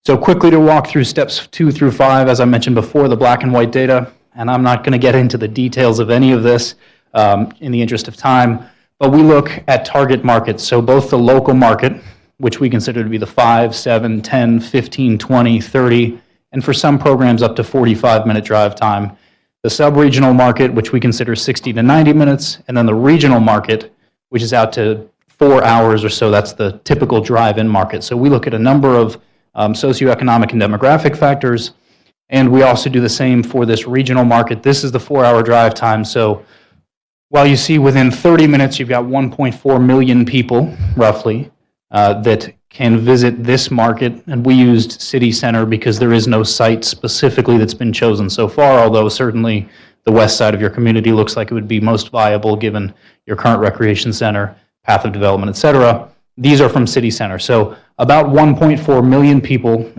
So quickly to walk through steps 2 through 5, as I mentioned before, the black and white data, and I'm not going to get into the details of any of this in the interest of time, but we look at target markets. So both the local market, which we consider to be the 5, 7, 10, 15, 20, 30, and for some programs up to 45-minute drive time. The sub-regional market, which we consider 60 to 90 minutes, and then the regional market, which is out to 4 hours or so. That's the typical drive-in market. So we look at a number of socioeconomic and demographic factors, and we also do the same for this regional market. This is the 4-hour drive time. So while you see within 30 minutes, you've got 1.4 million people, roughly, that can visit this market, and we used city center because there is no site specifically that's been chosen so far, although certainly the west side of your community looks like it would be most viable given your current recreation center, path of development, et cetera. These are from city center. So about 1.4 million people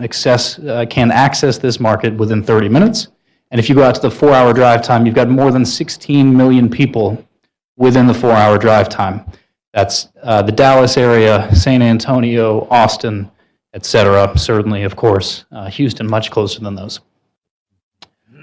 can access this market within 30 minutes. And if you go out to the 4-hour drive time, you've got more than 16 million people within the 4-hour drive time. That's the Dallas area, San Antonio, Austin, et cetera. Certainly, of course, Houston, much closer than those.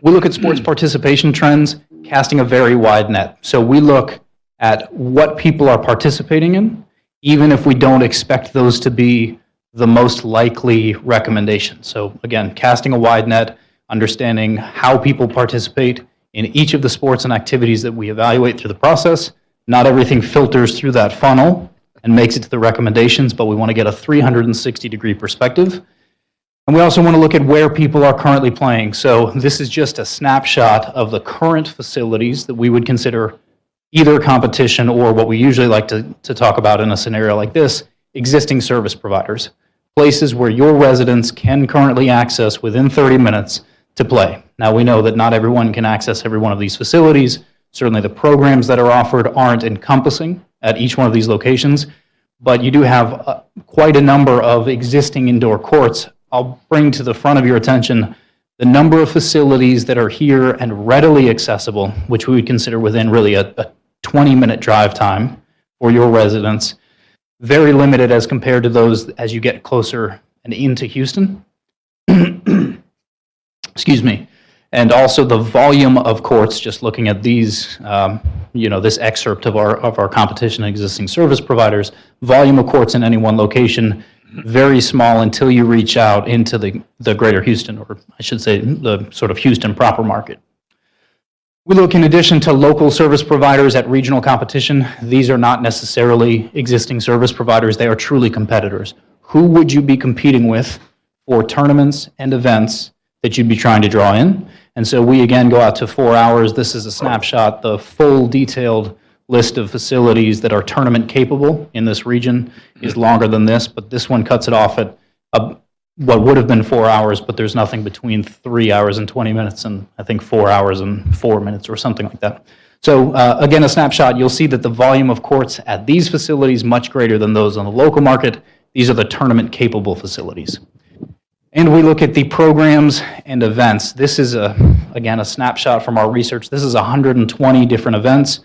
We look at sports participation trends, casting a very wide net. So we look at what people are participating in, even if we don't expect those to be the most likely recommendation. So again, casting a wide net, understanding how people participate in each of the sports and activities that we evaluate through the process. Not everything filters through that funnel and makes it to the recommendations, but we want to get a 360-degree perspective. And we also want to look at where people are currently playing. So this is just a snapshot of the current facilities that we would consider either competition or what we usually like to talk about in a scenario like this, existing service providers, places where your residents can currently access within 30 minutes to play. Now we know that not everyone can access every one of these facilities. Certainly the programs that are offered aren't encompassing at each one of these locations, but you do have quite a number of existing indoor courts. I'll bring to the front of your attention the number of facilities that are here and readily accessible, which we would consider within really a 20-minute drive time for your residents. Very limited as compared to those as you get closer and into Houston. Excuse me. And also the volume of courts, just looking at these, this excerpt of our competition and existing service providers, volume of courts in any one location, very small until you reach out into the greater Houston, or I should say the sort of Houston proper market. We look in addition to local service providers at regional competition. These are not necessarily existing service providers. They are truly competitors. Who would you be competing with for tournaments and events that you'd be trying to draw in? And so we again go out to 4 hours. This is a snapshot. The full detailed list of facilities that are tournament capable in this region is longer than this, but this one cuts it off at what would have been 4 hours, but there's nothing between 3 hours and 20 minutes and I think 4 hours and 4 minutes or something like that. So again, a snapshot, you'll see that the volume of courts at these facilities much greater than those on the local market. These are the tournament capable facilities. And we look at the programs and events. This is, again, a snapshot from our research. This is 120 different events.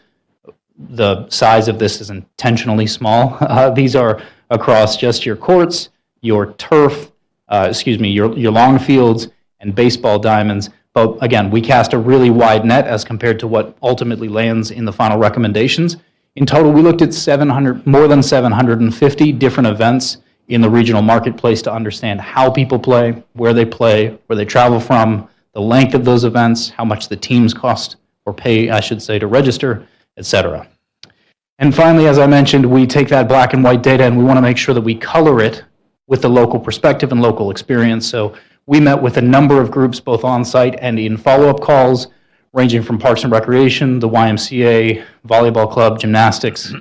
The size of this is intentionally small. These are across just your courts, your turf, your lawn fields, and baseball diamonds. But again, we cast a really wide net as compared to what ultimately lands in the final recommendations. In total, we looked at more than 750 different events in the regional marketplace to understand how people play, where they travel from, the length of those events, how much the teams cost or pay, I should say, to register, etc. And finally, as I mentioned, we take that black and white data and we want to make sure that we color it with the local perspective and local experience. So we met with a number of groups, both on-site and in follow-up calls, ranging from Parks and Recreation, the YMCA, volleyball club, gymnastics,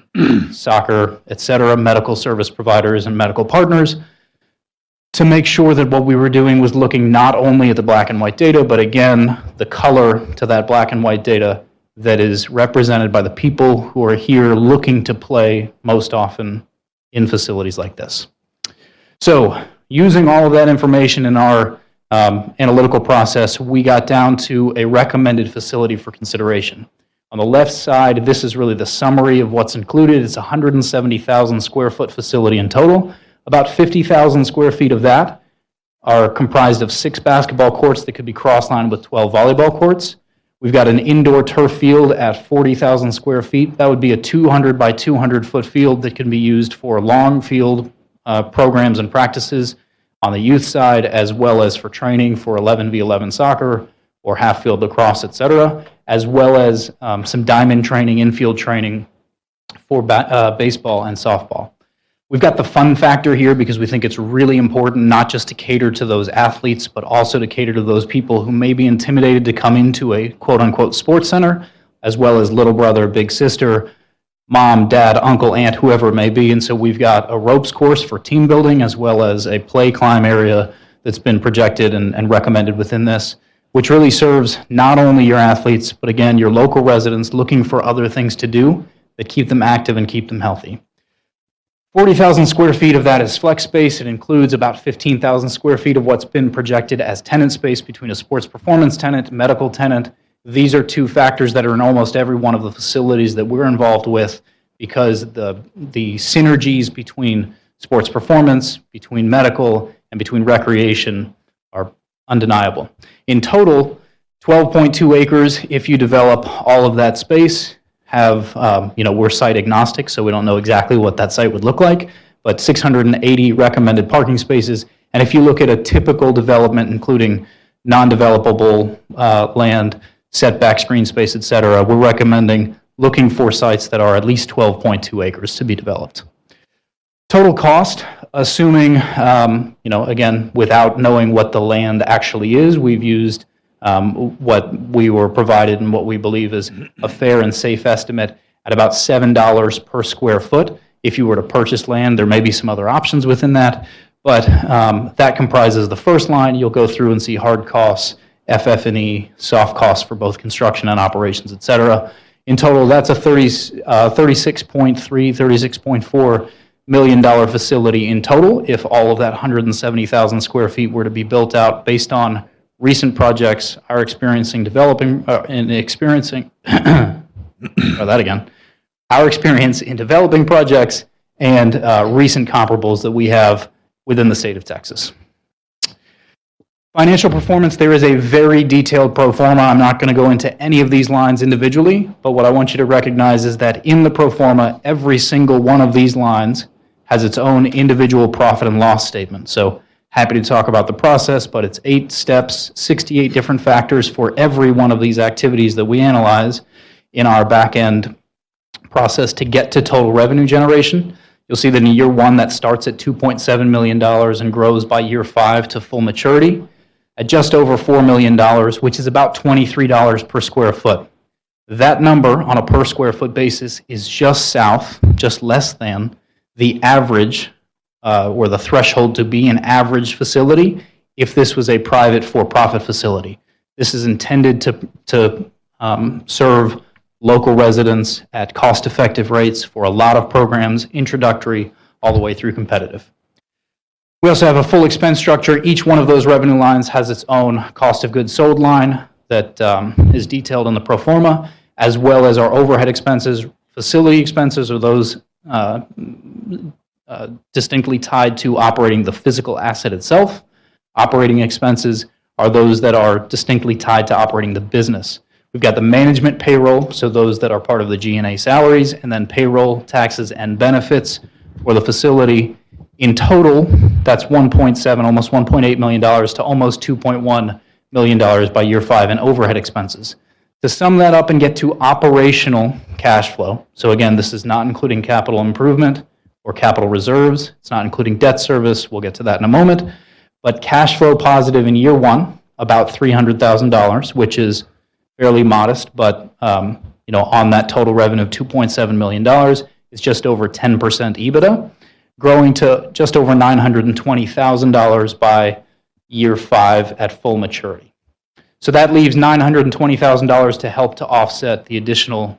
soccer, etc., medical service providers and medical partners, to make sure that what we were doing was looking not only at the black and white data, but again, the color to that black and white data that is represented by the people who are here looking to play most often in facilities like this. So using all of that information in our analytical process, we got down to a recommended facility for consideration. On the left side, this is really the summary of what's included. It's a 170,000 square foot facility in total. About 50,000 square feet of that are comprised of 6 basketball courts that could be cross-lined with 12 volleyball courts. We've got an indoor turf field at 40,000 square feet. That would be a 200 by 200 foot field that can be used for long field programs and practices on the youth side, as well as for training for 11v11 soccer or half field lacrosse, etc., as well as some diamond training, infield training for baseball and softball. We've got the fun factor here because we think it's really important not just to cater to those athletes, but also to cater to those people who may be intimidated to come into a quote-unquote sports center, as well as little brother, big sister, mom, dad, uncle, aunt, whoever it may be. And so we've got a ropes course for team building, as well as a play climb area that's been projected and recommended within this, which really serves not only your athletes, but again, your local residents looking for other things to do that keep them active and keep them healthy. 40,000 square feet of that is flex space. It includes about 15,000 square feet of what's been projected as tenant space between a sports performance tenant, medical tenant. These are 2 factors that are in almost every one of the facilities that we're involved with, because the synergies between sports performance, between medical, and between recreation are undeniable. In total, 12.2 acres, if you develop all of that space, we're site agnostic, so we don't know exactly what that site would look like, but 680 recommended parking spaces. And if you look at a typical development, including non-developable land, setback, screen space, et cetera, we're recommending looking for sites that are at least 12.2 acres to be developed. Total cost, assuming, again, without knowing what the land actually is, we've used what we were provided and what we believe is a fair and safe estimate at about $7 per square foot. If you were to purchase land, there may be some other options within that, but that comprises the first line. You'll go through and see hard costs, FF&E, soft costs for both construction and operations, et cetera. In total, that's a $36.4 million facility in total if all of that 170,000 square feet were to be built out based on recent projects, our experience in developing projects, and recent comparables that we have within the state of Texas. Financial performance, there is a very detailed pro forma. I'm not going to go into any of these lines individually, but what I want you to recognize is that in the pro forma, every single one of these lines has its own individual profit and loss statement. So Happy to talk about the process, but it's 8 steps, 68 different factors for every one of these activities that we analyze in our back-end process to get to total revenue generation. You'll see that in year 1, that starts at $2.7 million and grows by year 5 to full maturity at just over $4 million, which is about $23 per square foot. That number on a per square foot basis is just south, just less than, the average or the threshold to be an average facility if this was a private for-profit facility. This is intended to serve local residents at cost-effective rates for a lot of programs, introductory all the way through competitive. We also have a full expense structure. Each one of those revenue lines has its own cost of goods sold line that is detailed in the pro forma, as well as our overhead expenses. Facility expenses are those distinctly tied to operating the physical asset itself. Operating expenses are those that are distinctly tied to operating the business. We've got the management payroll, so those that are part of the G&A salaries, and then payroll, taxes, and benefits for the facility. In total, that's $1.7, almost $1.8 million to almost $2.1 million by year 5 in overhead expenses. To sum that up and get to operational cash flow, so again, this is not including capital improvement or capital reserves. It's not including debt service. We'll get to that in a moment. But cash flow positive in year 1, about $300,000, which is fairly modest, but on that total revenue of $2.7 million, it's just over 10% EBITDA, growing to just over $920,000 by year 5 at full maturity. So that leaves $920,000 to help to offset the additional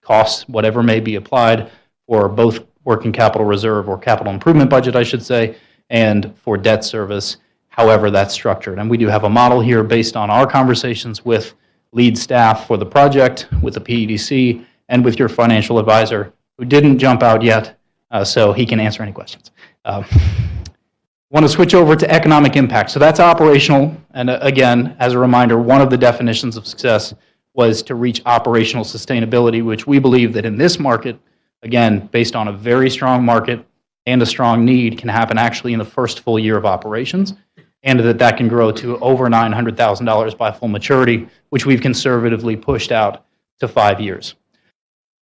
costs, whatever may be applied for both working capital reserve or capital improvement budget, I should say, and for debt service, however that's structured. And we do have a model here based on our conversations with lead staff for the project, with the PEDC, and with your financial advisor, who didn't jump out yet, so he can answer any questions. Want to switch over to economic impact. So that's operational, and again, as a reminder, one of the definitions of success was to reach operational sustainability, which we believe that in this market, again, based on a very strong market and a strong need, can happen actually in the first full year of operations, and that can grow to over $900,000 by full maturity, which we've conservatively pushed out to 5 years.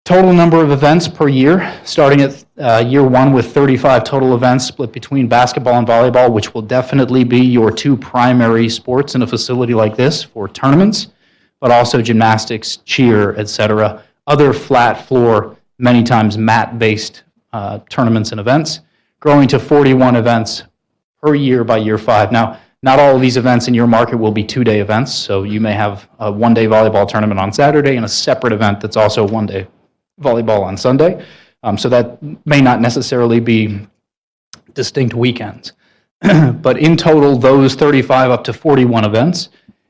Total number of events per year, starting at year 1 with 35 total events split between basketball and volleyball, which will definitely be your 2 primary sports in a facility like this for tournaments, but also gymnastics, cheer, etc. Other flat floor, many times mat-based tournaments and events, growing to 41 events per year by year 5. Now, not all of these events in your market will be 2-day events, so you may have a 1-day volleyball tournament on Saturday and a separate event that's also 1-day volleyball on Sunday. So that may not necessarily be distinct weekends. But in total, those 35 up to 41 events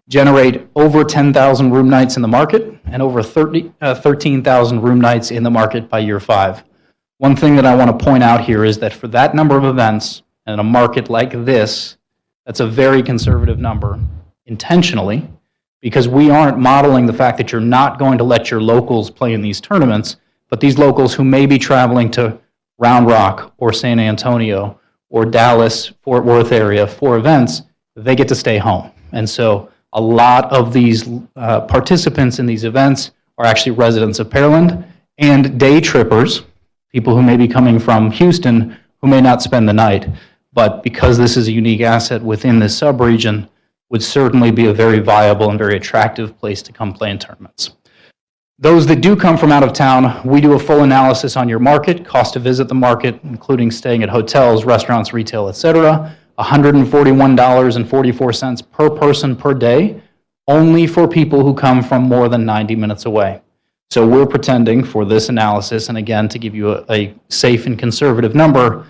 generate over 10,000 room nights in the market and over 13,000 room nights in the market by year 5. One thing that I want to point out here is that for that number of events in a market like this, that's a very conservative number intentionally, because we aren't modeling the fact that you're not going to let your locals play in these tournaments, but these locals who may be traveling to Round Rock or San Antonio or Dallas, Fort Worth area for events, they get to stay home. And so a lot of these participants in these events are actually residents of Pearland and day trippers, people who may be coming from Houston who may not spend the night, but because this is a unique asset within this subregion, would certainly be a very viable and very attractive place to come play in tournaments. Those that do come from out of town, we do a full analysis on your market, cost to visit the market, including staying at hotels, restaurants, retail, etc. $141.44 per person per day, only for people who come from more than 90 minutes away. So we're pretending for this analysis, and again, to give you a safe and conservative number,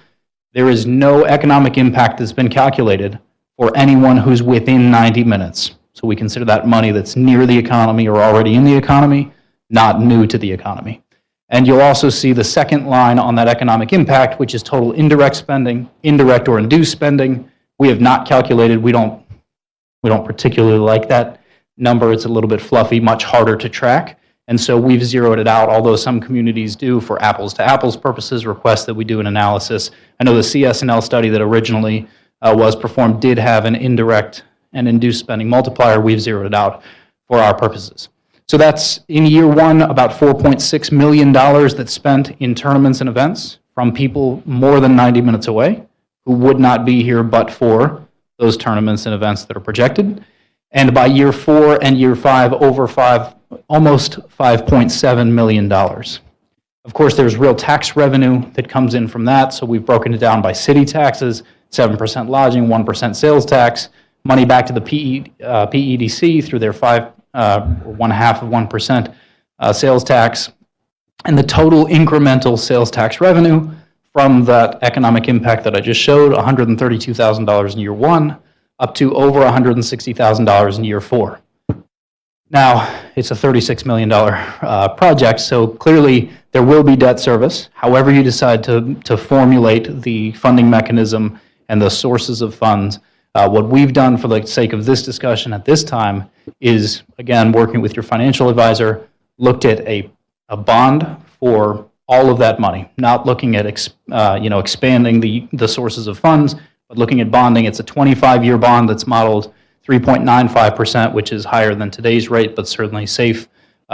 there is no economic impact that's been calculated for anyone who's within 90 minutes. So we consider that money that's near the economy or already in the economy, not new to the economy. And you'll also see the second line on that economic impact, which is total indirect spending, indirect or induced spending. We have not calculated. We don't particularly like that number. It's a little bit fluffy, much harder to track. And so we've zeroed it out, although some communities do, for apples to apples purposes, request that we do an analysis. I know the CSNL study that originally was performed did have an indirect and induced spending multiplier. We've zeroed it out for our purposes. So that's in year one, about $4.6 million that's spent in tournaments and events from people more than 90 minutes away who would not be here but for those tournaments and events that are projected. And by year four and year five, almost $5.7 million. Of course, there's real tax revenue that comes in from that, so we've broken it down by city taxes, 7% lodging, 1% sales tax, money back to the PEDC through their 1/2 sales tax, and the total incremental sales tax revenue from that economic impact that I just showed, $132,000 in year one, up to over $160,000 in year four. Now, it's a $36 million project, so clearly there will be debt service. However you decide to formulate the funding mechanism and the sources of funds, what we've done for the sake of this discussion at this time is, again, working with your financial advisor, looked at a bond for all of that money, not looking at expanding the sources of funds, but looking at bonding. It's a 25-year bond that's modeled 3.95%, which is higher than today's rate, but certainly safe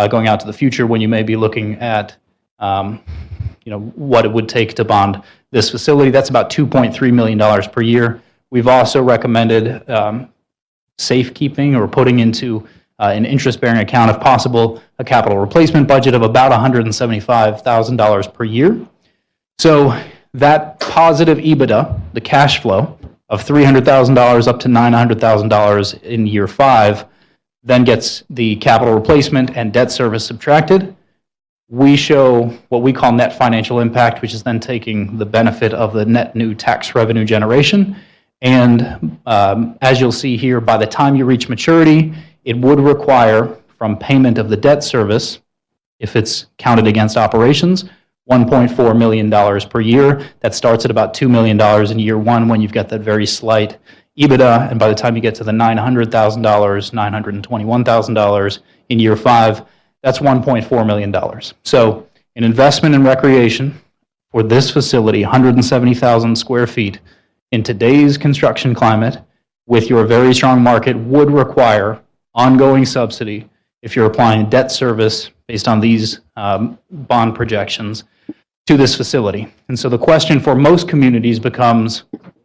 going out to the future when you may be looking at what it would take to bond this facility. That's about $2.3 million per year. We've also recommended safekeeping or putting into an interest-bearing account, if possible, a capital replacement budget of about $175,000 per year. So that positive EBITDA, the cash flow of $300,000 up to $900,000 in year five, then gets the capital replacement and debt service subtracted. We show what we call net financial impact, which is then taking the benefit of the net new tax revenue generation. And as you'll see here, by the time you reach maturity, it would require, from payment of the debt service, if it's counted against operations, $1.4 million per year. That starts at about $2 million in year one when you've got that very slight EBITDA, and by the time you get to the $900,000, $921,000 in year five, that's $1.4 million. So an investment in recreation for this facility, 170,000 square feet, in today's construction climate, with your very strong market, would require ongoing subsidy if you're applying debt service based on these bond projections to this facility. And so the question for most communities becomes,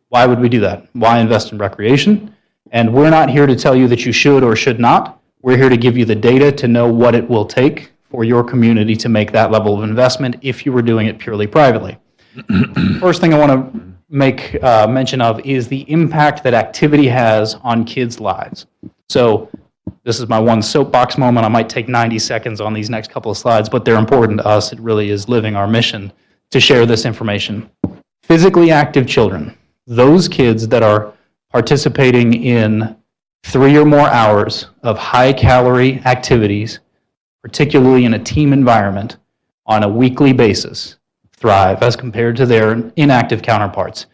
why would we do that? Why invest in recreation? And we're not here to tell you that you should or should not. We're here to give you the data to know what it will take for your community to make that level of investment if you were doing it purely privately. First thing I want to make mention of is the impact that activity has on kids' lives. So this is my one soapbox moment. I might take 90 seconds on these next couple of slides, but they're important to us. It really is living our mission to share this information. Physically active children, those kids that are participating in 3 or more hours of high-calorie activities, particularly in a team environment, on a weekly basis, thrive as compared to their inactive counterparts.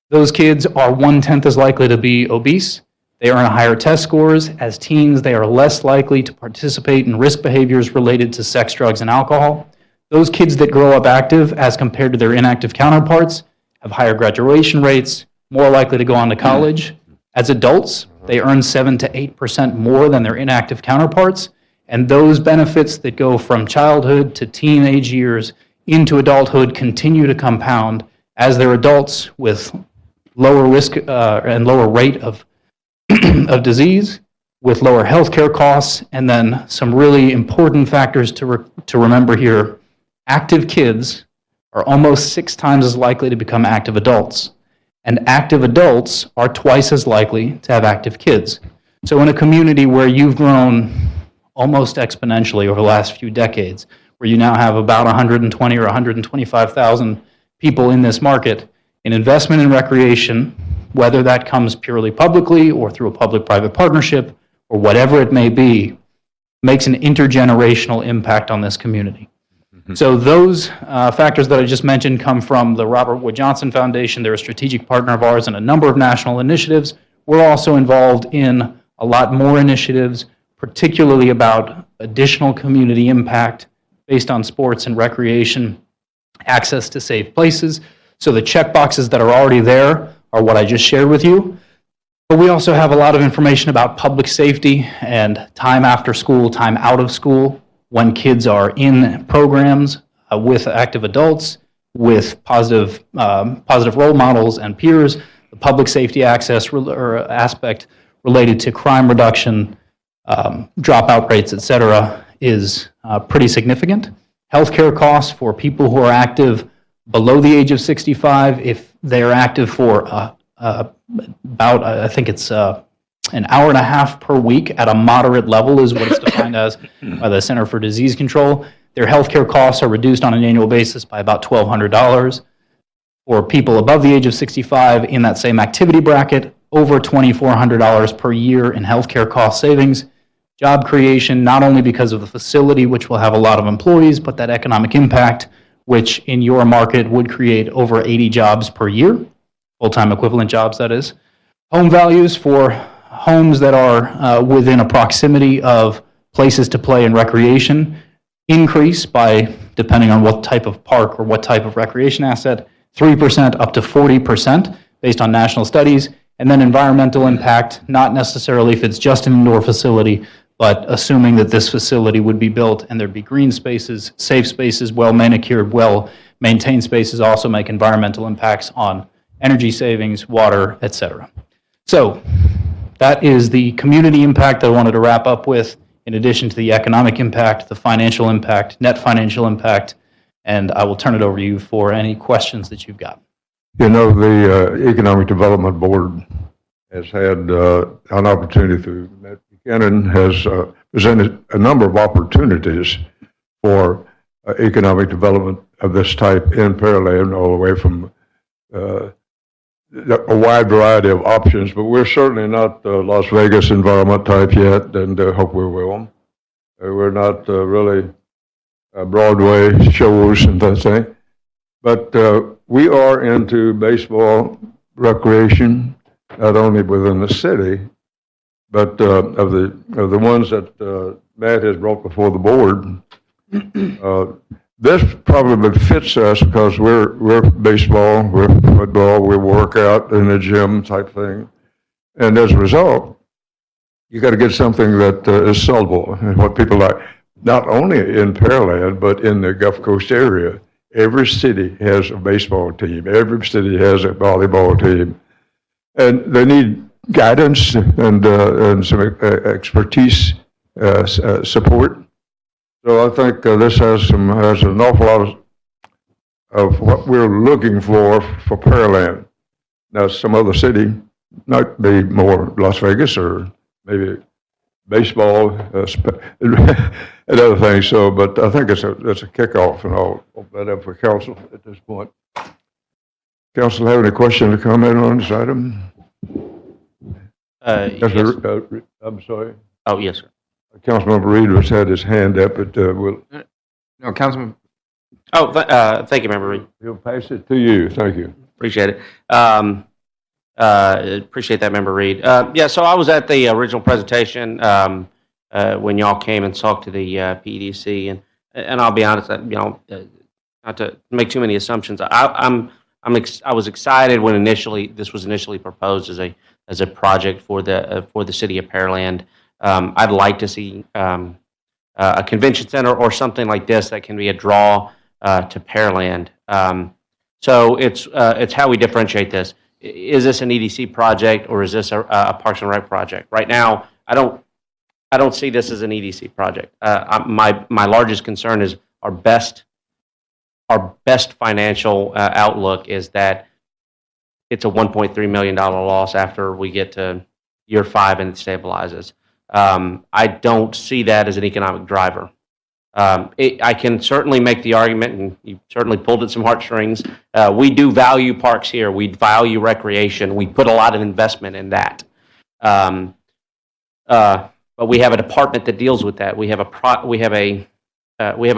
Those kids are 1/10 as likely to be obese. They earn higher test scores. As teens, they are less likely to participate in risk behaviors related to sex, drugs, and alcohol. Those kids that grow up active as compared to their inactive counterparts have higher graduation rates, more likely to go on to college. As adults, they earn 7 to 8% more than their inactive counterparts, and those benefits that go from childhood to teenage years into adulthood continue to compound as they're adults with lower risk and lower rate of disease, with lower healthcare costs, and then some really important factors to remember here. Active kids are almost 6 times as likely to become active adults, and active adults are twice as likely to have active kids. So in a community where you've grown almost exponentially over the last few decades, where you now have about 120 or 125,000 people in this market, an investment in recreation, whether that comes purely publicly or through a public-private partnership or whatever it may be, makes an intergenerational impact on this community. So those factors that I just mentioned come from the Robert Wood Johnson Foundation. They're a strategic partner of ours in a number of national initiatives. We're also involved in a lot more initiatives, particularly about additional community impact based on sports and recreation, access to safe places. So the check boxes that are already there are what I just shared with you. But we also have a lot of information about public safety and time after school, time out of school, when kids are in programs with active adults, with positive role models and peers. The public safety aspect related to crime reduction, dropout rates, et cetera, is pretty significant. Healthcare costs for people who are active below the age of 65, if they are active for about, I think it's an hour and a half per week at a moderate level is what it's defined as by the Center for Disease Control. Their healthcare costs are reduced on an annual basis by about $1,200. For people above the age of 65 in that same activity bracket, over $2,400 per year in healthcare cost savings. Job creation, not only because of the facility, which will have a lot of employees, but that economic impact, which in your market would create over 80 jobs per year, full-time equivalent jobs, that is. Home values for homes that are within a proximity of places to play and recreation increase by, depending on what type of park or what type of recreation asset, 3% up to 40% based on national studies. And then environmental impact, not necessarily if it's just an indoor facility, but assuming that this facility would be built and there'd be green spaces, safe spaces, well manicured, well maintained spaces also make environmental impacts on energy savings, water, et cetera. So that is the community impact that I wanted to wrap up with, in addition to the economic impact, the financial impact, net financial impact, and I will turn it over to you for any questions that you've got. You know, the Economic Development Board has had an opportunity through Matt Buchanan has presented a number of opportunities for economic development of this type in Pearland, all the way from a wide variety of options, but we're certainly not the Las Vegas environment type yet, and hope we will. We're not really Broadway shows and that thing, but we are into baseball recreation, not only within the city, but of the ones that Matt has brought before the board. This probably fits us because we're baseball, we're football, we work out in the gym type thing. And as a result, you got to get something that is sellable and what people like, not only in Pearland, but in the Gulf Coast area. Every city has a baseball team. Every city has a volleyball team. And they need guidance and some expertise support. So I think this has an awful lot of what we're looking for Pearland. Now, some other city might be more Las Vegas or maybe baseball and other things. So, but I think it's a kickoff, and I'll open that up for council at this point. Council, have any question or comment on this item? Yes. I'm sorry. Oh, yes, sir. Councilmember Reed has had his hand up, but we'll. No, Councilman. Oh, thank you, Member Reed. He'll pass it to you. Thank you. Appreciate it. Appreciate that, Member Reed. Yeah, so I was at the original presentation when y'all came and talked to the PEDC, and I'll be honest, not to make too many assumptions. I was excited when this was initially proposed as a project for the city of Pearland. I'd like to see a convention center or something like this that can be a draw to Pearland. So it's how we differentiate this. Is this an EDC project or is this a Parks and Rec project? Right now, I don't see this as an EDC project. My largest concern is our best financial outlook is that it's a $1.3 million loss after we get to year 5 and it stabilizes. I don't see that as an economic driver. I can certainly make the argument, and you certainly pulled at some heartstrings. We do value parks here. We value recreation. We put a lot of investment in that. But we have a department that deals with that. We have a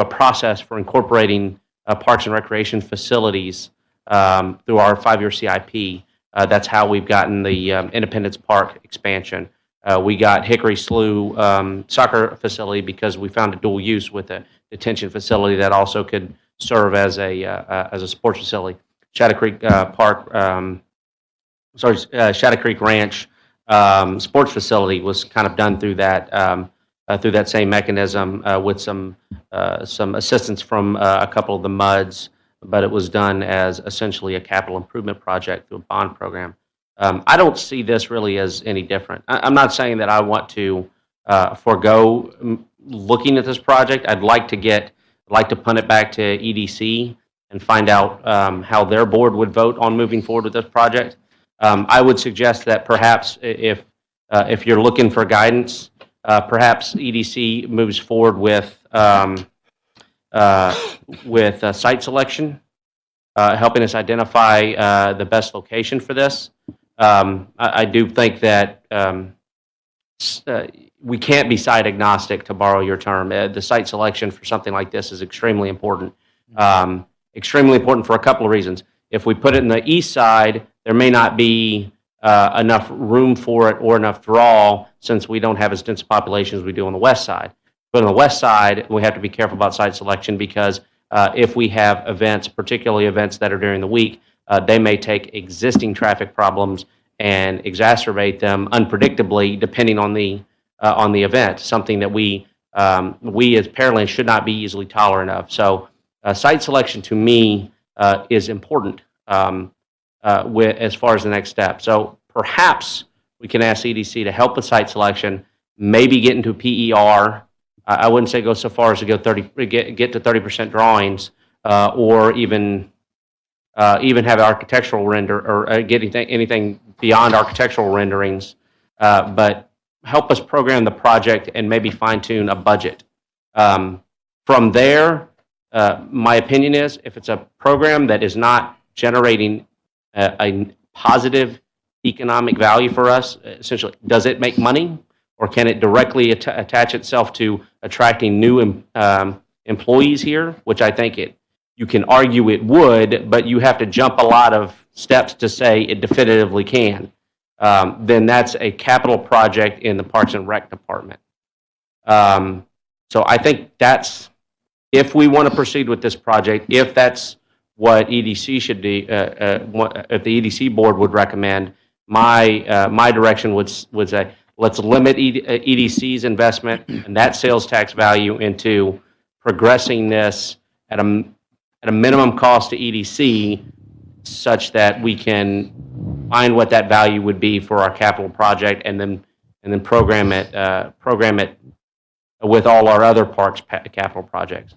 process for incorporating parks and recreation facilities through our 5-year CIP. That's how we've gotten the Independence Park expansion. We got Hickory Slough soccer facility because we found a dual use with a detention facility that also could serve as a sports facility. Shadow Creek Park Shadow Creek Ranch sports facility was kind of done through that same mechanism with some assistance from a couple of the MUDs, but it was done as essentially a capital improvement project through a bond program. I don't see this really as any different. I'm not saying that I want to forego looking at this project. I'd like to punt it back to EDC and find out how their board would vote on moving forward with this project. I would suggest that perhaps if you're looking for guidance, perhaps EDC moves forward with site selection, helping us identify the best location for this. I do think that we can't be site agnostic, to borrow your term. The site selection for something like this is extremely important. Extremely important for a couple of reasons. If we put it in the east side, there may not be enough room for it or enough draw, since we don't have as dense a population as we do on the west side. But on the west side, we have to be careful about site selection, because if we have events, particularly events that are during the week, they may take existing traffic problems and exacerbate them unpredictably, depending on the event. Something that we as Pearland should not be easily tolerant of. So, site selection to me is important as far as the next step. So perhaps we can ask EDC to help with site selection, maybe get into PER. I wouldn't say go so far as to go get to 30% drawings, or even have architectural render, or get anything beyond architectural renderings, but help us program the project and maybe fine tune a budget. From there, my opinion is, if it's a program that is not generating a positive economic value for us, essentially, does it make money, or can it directly attach itself to attracting new employees here, which I think you can argue it would, but you have to jump a lot of steps to say it definitively can. Then that's a capital project in the Parks and Rec Department. So I think that's, if we want to proceed with this project, if that's what EDC should do, if the EDC board would recommend, my direction would say, let's limit EDC's investment and that sales tax value into progressing this at a minimum cost to EDC, such that we can find what that value would be for our capital project, and then program it with all our other parks capital projects.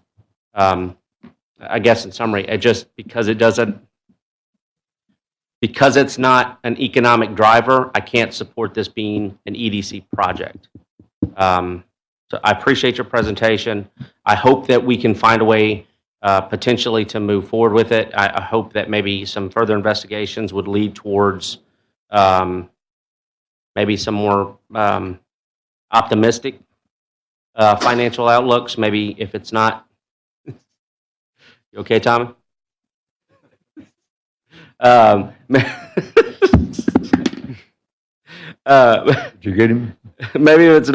I guess in summary, because it's not an economic driver, I can't support this being an EDC project. So I appreciate your presentation. I hope that we can find a way potentially to move forward with it. I hope that maybe some further investigations would lead towards maybe some more optimistic financial outlooks. Maybe if it's not. You okay, Tommy? Did you get him? Maybe it's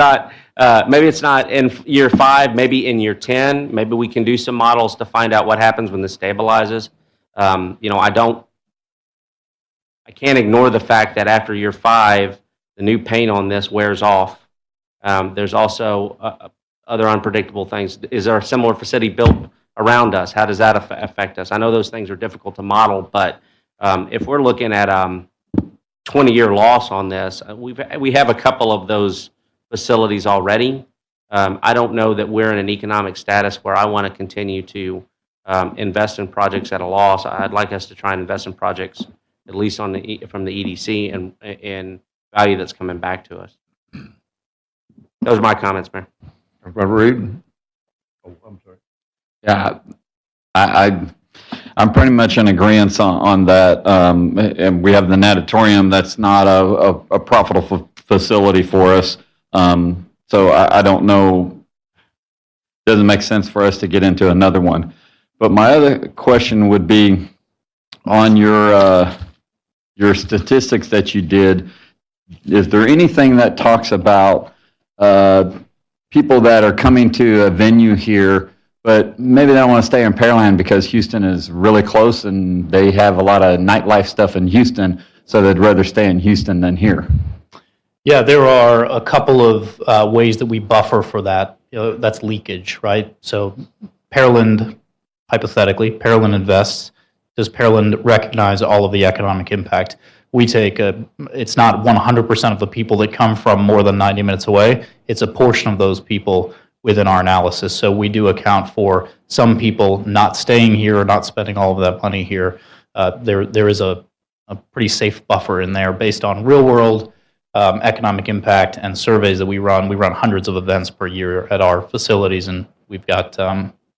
not in year 5, maybe in year 10. Maybe we can do some models to find out what happens when this stabilizes. I can't ignore the fact that after year 5, the new paint on this wears off. There's also other unpredictable things. Is there a similar facility built around us? How does that affect us? I know those things are difficult to model, but if we're looking at 20-year loss on this, we have a couple of those facilities already. I don't know that we're in an economic status where I want to continue to invest in projects at a loss. I'd like us to try and invest in projects at least from the EDC and value that's coming back to us. Those are my comments, Mayor. Reed? Oh, I'm sorry. Yeah, I'm pretty much in agreement on that. And we have the natatorium. That's not a profitable facility for us. So I don't know. It doesn't make sense for us to get into another one. But my other question would be on your statistics that you did. Is there anything that talks about people that are coming to a venue here, but maybe they don't want to stay in Pearland because Houston is really close and they have a lot of nightlife stuff in Houston? so they'd rather stay in Houston than here. Yeah, there are a couple of ways that we buffer for that. That's leakage, right? So Pearland, hypothetically, Pearland invests. Does Pearland recognize all of the economic impact? We take it's not 100% of the people that come from more than 90 minutes away. It's a portion of those people within our analysis. So we do account for some people not staying here or not spending all of that money here. There is a pretty safe buffer in there based on real world economic impact and surveys that we run. We run hundreds of events per year at our facilities, and we've got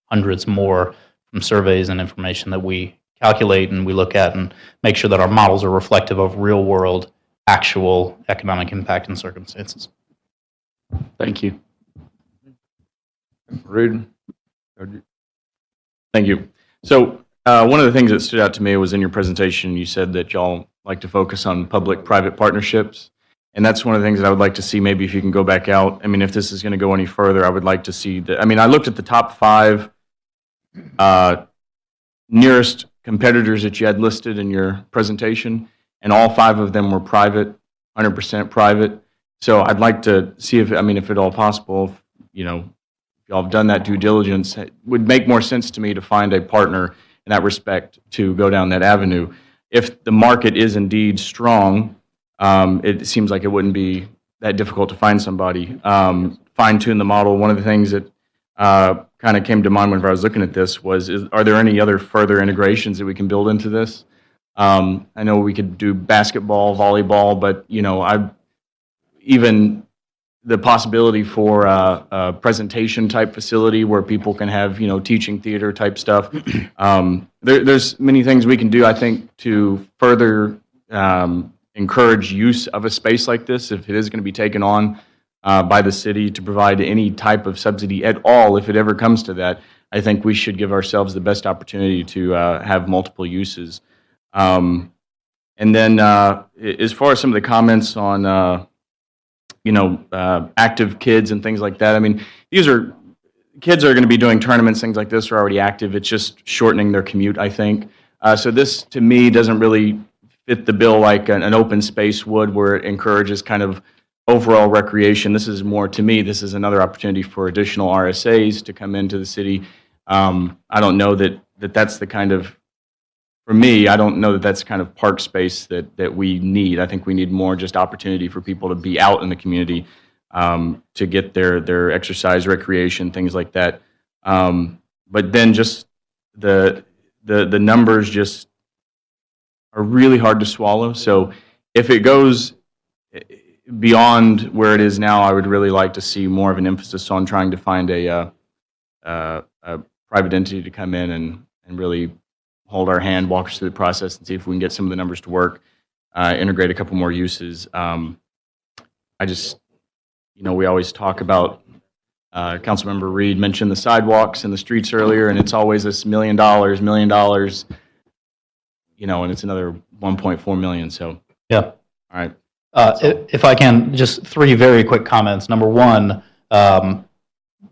hundreds more from surveys and information that we calculate and we look at and make sure that our models are reflective of real world actual economic impact and circumstances. Thank you. Reed? Thank you. So one of the things that stood out to me was in your presentation, you said that y'all like to focus on public-private partnerships. And that's one of the things that I would like to see, maybe if you can go back out. I mean, if this is going to go any further, I would like to see that. I mean, I looked at the top 5 nearest competitors that you had listed in your presentation, and all 5 of them were private, 100% private. So I'd like to see if, I mean, if at all possible, you know, if y'all have done that due diligence, it would make more sense to me to find a partner in that respect to go down that avenue. If the market is indeed strong, it seems like it wouldn't be that difficult to find somebody. Fine-tune the model. One of the things that kind of came to mind whenever I was looking at this was, are there any other further integrations that we can build into this? I know we could do basketball, volleyball, but, you know, even the possibility for a presentation type facility where people can have, you know, teaching theater type stuff. There's many things we can do, I think, to further encourage use of a space like this if it is going to be taken on by the city to provide any type of subsidy at all. If it ever comes to that, I think we should give ourselves the best opportunity to have multiple uses. And then as far as some of the comments on you know, active kids and things like that, I mean, these are kids are going to be doing tournaments, things like this are already active. It's just shortening their commute, I think. So this, to me, doesn't really fit the bill like an open space would, where it encourages kind of overall recreation. This is more, to me, this is another opportunity for additional RSAs to come into the city. I don't know that that's the kind of, for me, I don't know that that's the kind of park space that we need. I think we need more just opportunity for people to be out in the community, to get their exercise, recreation, things like that. But then just the numbers just are really hard to swallow. So if it goes beyond where it is now, I would really like to see more of an emphasis on trying to find a private entity to come in and really hold our hand, walk us through the process, and see if we can get some of the numbers to work, integrate a couple more uses. I just, you know, we always talk about, Councilmember Reed mentioned the sidewalks and the streets earlier, and it's always this $1 million, you know, and it's another 1.4 million. So, yeah. All right. If I can, just 3 very quick comments. Number 1,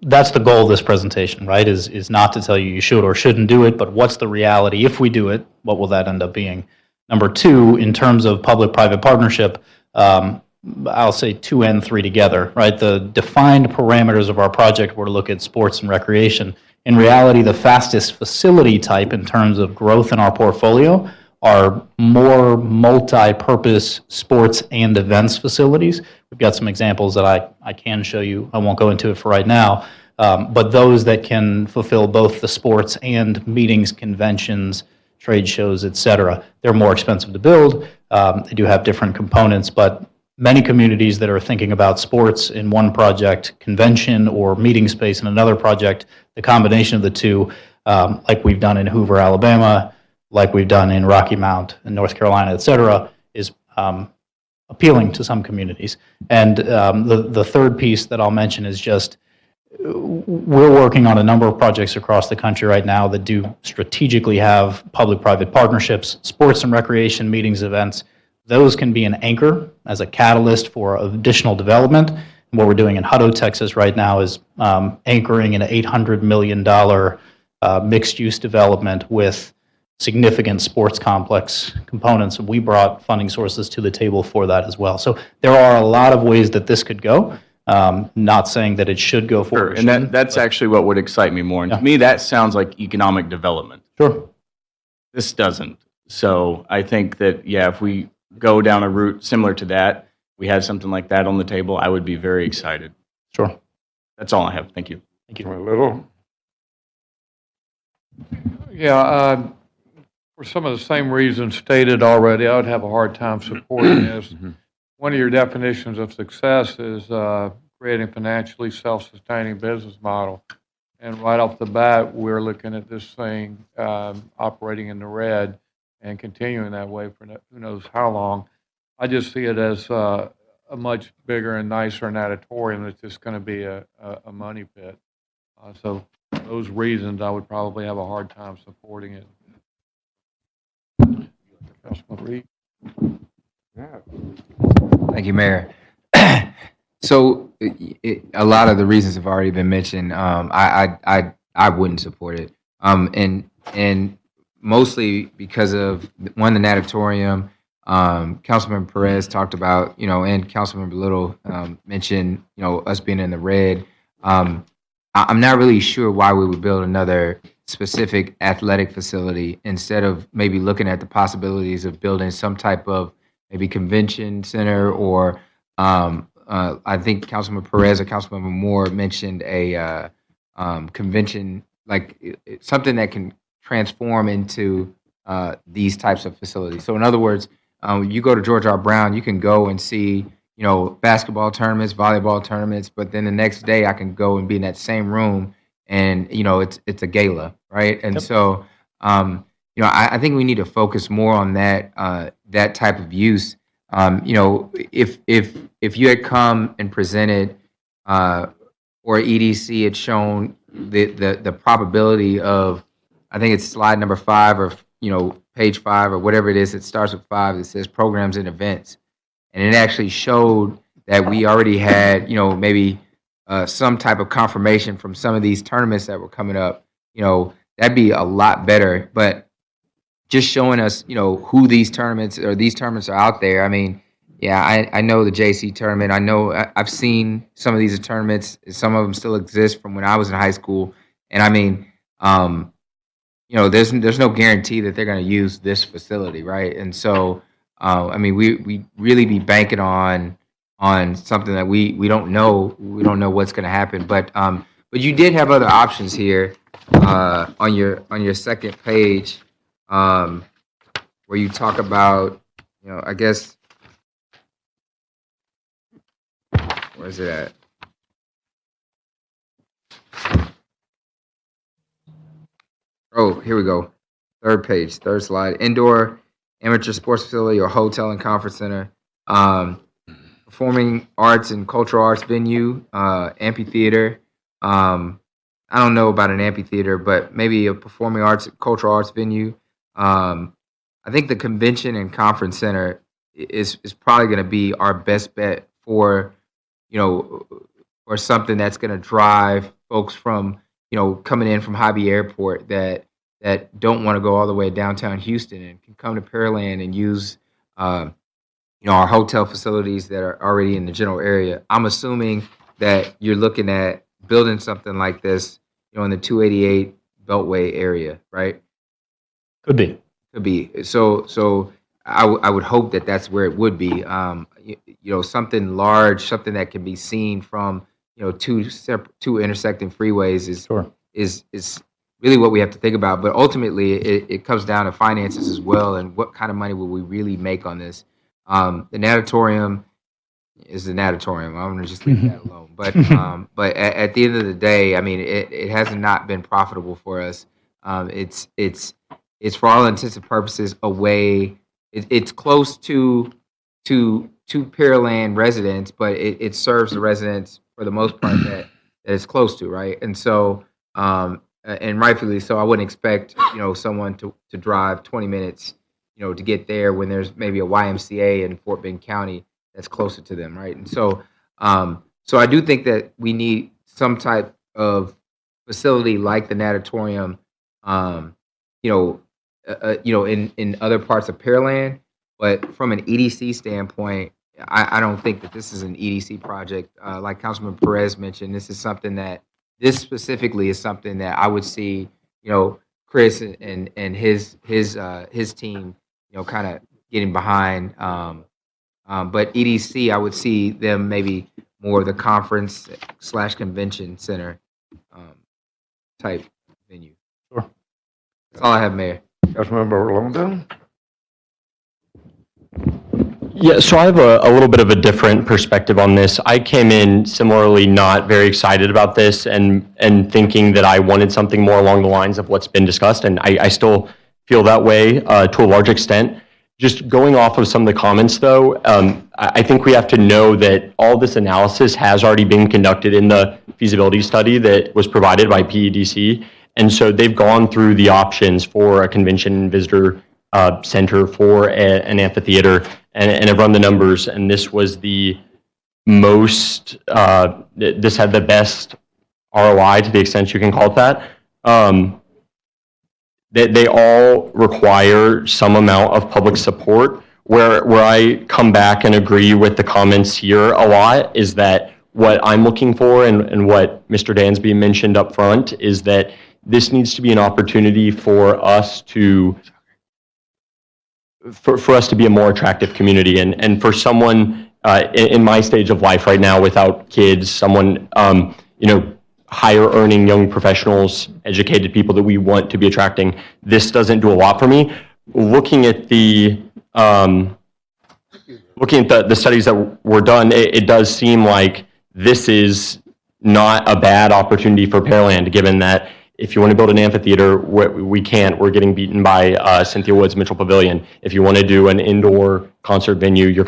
that's the goal of this presentation, right? Is not to tell you you should or shouldn't do it, but what's the reality? If we do it, what will that end up being? Number 2, in terms of public-private partnership, I'll say 2 and 3 together, right? The defined parameters of our project were to look at sports and recreation. In reality, the fastest facility type in terms of growth in our portfolio are more multi-purpose sports and events facilities. We've got some examples that I can show you. I won't go into it for right now, but those that can fulfill both the sports and meetings, conventions, trade shows, et cetera. They're more expensive to build. They do have different components, but many communities that are thinking about sports in one project, convention or meeting space in another project, the combination of the two, like we've done in Hoover, Alabama, like we've done in Rocky Mount in North Carolina, et cetera, is appealing to some communities. And the third piece that I'll mention is just we're working on a number of projects across the country right now that do strategically have public-private partnerships, sports and recreation, meetings, events. Those can be an anchor as a catalyst for additional development. And what we're doing in Hutto, Texas right now is anchoring an $800 million mixed-use development with significant sports complex components. We brought funding sources to the table for that as well. So there are a lot of ways that this could go. Not saying that it should go forward. Sure, and that's actually what would excite me more. And to me, that sounds like economic development. Sure. This doesn't. So I think that, yeah, if we go down a route similar to that, we had something like that on the table, I would be very excited. Sure. That's all I have. Thank you. Thank you. A little. Yeah, for some of the same reasons stated already, I would have a hard time supporting this. One of your definitions of success is creating a financially self-sustaining business model. And right off the bat, we're looking at this thing operating in the red and continuing that way for who knows how long. I just see it as a much bigger and nicer natatorium that's just going to be a money pit. So for those reasons, I would probably have a hard time supporting it. Councilman Reed? Thank you, Mayor. So a lot of the reasons have already been mentioned. I wouldn't support it, and mostly because of one, the natatorium. Councilman Perez talked about, and Councilman Little mentioned, us being in the red. I'm not really sure why we would build another specific athletic facility instead of maybe looking at the possibilities of building some type of maybe convention center, or I think Councilman Perez or Councilman Moore mentioned a convention, like something that can transform into these types of facilities. So in other words, you go to George R. Brown, you can go and see, basketball tournaments, volleyball tournaments, but then the next day I can go and be in that same room and, it's a gala, right? And so, I think we need to focus more on that type of use. If you had come and presented, or EDC had shown the probability of, I think it's slide number 5 or, page 5 or whatever it is, it starts with 5, it says programs and events. And it actually showed that we already had, maybe some type of confirmation from some of these tournaments that were coming up. That'd be a lot better. But just showing us, who these tournaments are out there. I mean, yeah, I know the JC tournament. I know I've seen some of these tournaments. Some of them still exist from when I was in high school. And I mean, there's no guarantee that they're going to use this facility, right? And so, I mean, we really be banking on something that we don't know. We don't know what's going to happen. But you did have other options here on your second page, where you talk about, I guess, where is it at? Oh, here we go. Third page, third slide. Indoor amateur sports facility or hotel and conference center. Performing arts and cultural arts venue, amphitheater. I don't know about an amphitheater, but maybe a performing arts, cultural arts venue. I think the convention and conference center is probably going to be our best bet for, or something that's going to drive folks from, coming in from Hobby Airport that don't want to go all the way to downtown Houston and can come to Pearland and use, our hotel facilities that are already in the general area. I'm assuming that you're looking at building something like this, in the 288 Beltway area, right? Could be. Could be. So I would hope that that's where it would be. Something large, something that can be seen from, two intersecting freeways is really what we have to think about. But ultimately, it comes down to finances as well, and what kind of money will we really make on this. The natatorium is the natatorium. I'm going to just leave that alone. But at the end of the day, I mean, it has not been profitable for us. It's for all intents and purposes a way. It's close to Pearland residents, but it serves the residents for the most part that it's close to, right? And so, and rightfully so, I wouldn't expect someone to drive 20 minutes, to get there when there's maybe a YMCA in Fort Bend County that's closer to them, right? And so, so I do think that we need some type of facility like the natatorium, in other parts of Pearland. But from an EDC standpoint, I don't think that this is an EDC project. Like Councilman Perez mentioned, this specifically is something that I would see, Chris and his team, kind of getting behind. But EDC, I would see them maybe more of the conference/convention center type venue. Sure. That's all I have, Mayor. Councilmember Longdon? Yeah, so I have a little bit of a different perspective on this. I came in similarly not very excited about this and thinking that I wanted something more along the lines of what's been discussed, and I still feel that way to a large extent. Just going off of some of the comments, though, I think we have to know that all this analysis has already been conducted in the feasibility study that was provided by PEDC, and so they've gone through the options for a convention and visitor center, for an amphitheater, and have run the numbers, and this was the most, this had the best ROI to the extent you can call it that. They all require some amount of public support. Where I come back and agree with the comments here a lot is that what I'm looking for and what Mr. Dansby mentioned up front is that this needs to be an opportunity for us to be a more attractive community, and for someone in my stage of life right now without kids, someone higher earning young professionals, educated people that we want to be attracting, this doesn't do a lot for me. Looking at the studies that were done, it does seem like this is not a bad opportunity for Pearland, given that if you want to build an amphitheater, we can't. We're getting beaten by Cynthia Woods Mitchell Pavilion. If you want to do an indoor concert venue, you're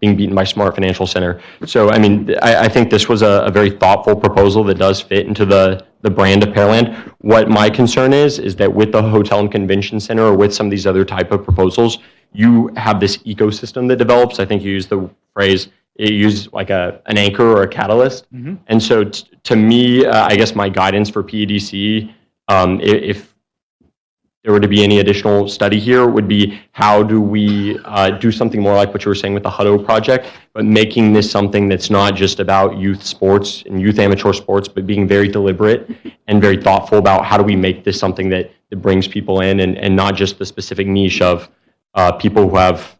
being beaten by Smart Financial Center. So, I mean, I think this was a very thoughtful proposal that does fit into the brand of Pearland. What my concern is that with the hotel and convention center or with some of these other type of proposals, you have this ecosystem that develops. I think you used the phrase, it used like an anchor or a catalyst. Mm-hmm. And so to me, I guess my guidance for PEDC, if there were to be any additional study here, would be how do we do something more like what you were saying with the Hutto project, but making this something that's not just about youth sports and youth amateur sports, but being very deliberate and very thoughtful about how do we make this something that brings people in and not just the specific niche of people who have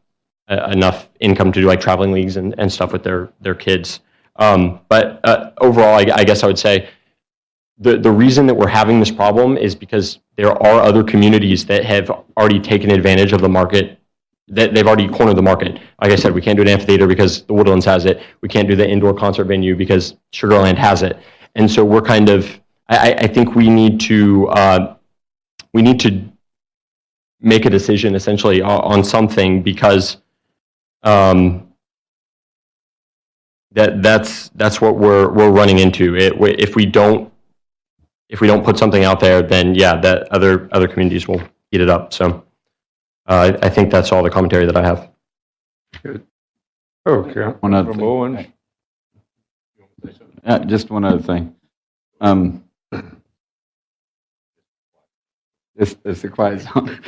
enough income to do like traveling leagues and stuff with their kids. But overall, I guess I would say the reason that we're having this problem is because there are other communities that have already taken advantage of the market, that they've already cornered the market. Like I said, we can't do an amphitheater because the Woodlands has it. We can't do the indoor concert venue because Sugarland has it. And so we're kind of, I think we need to make a decision essentially on something, because that's what we're running into. If we don't put something out there, then yeah, that other communities will eat it up. So I think that's all the commentary that I have. Good. Okay. One other thing. Just one other thing. It's the quiet zone.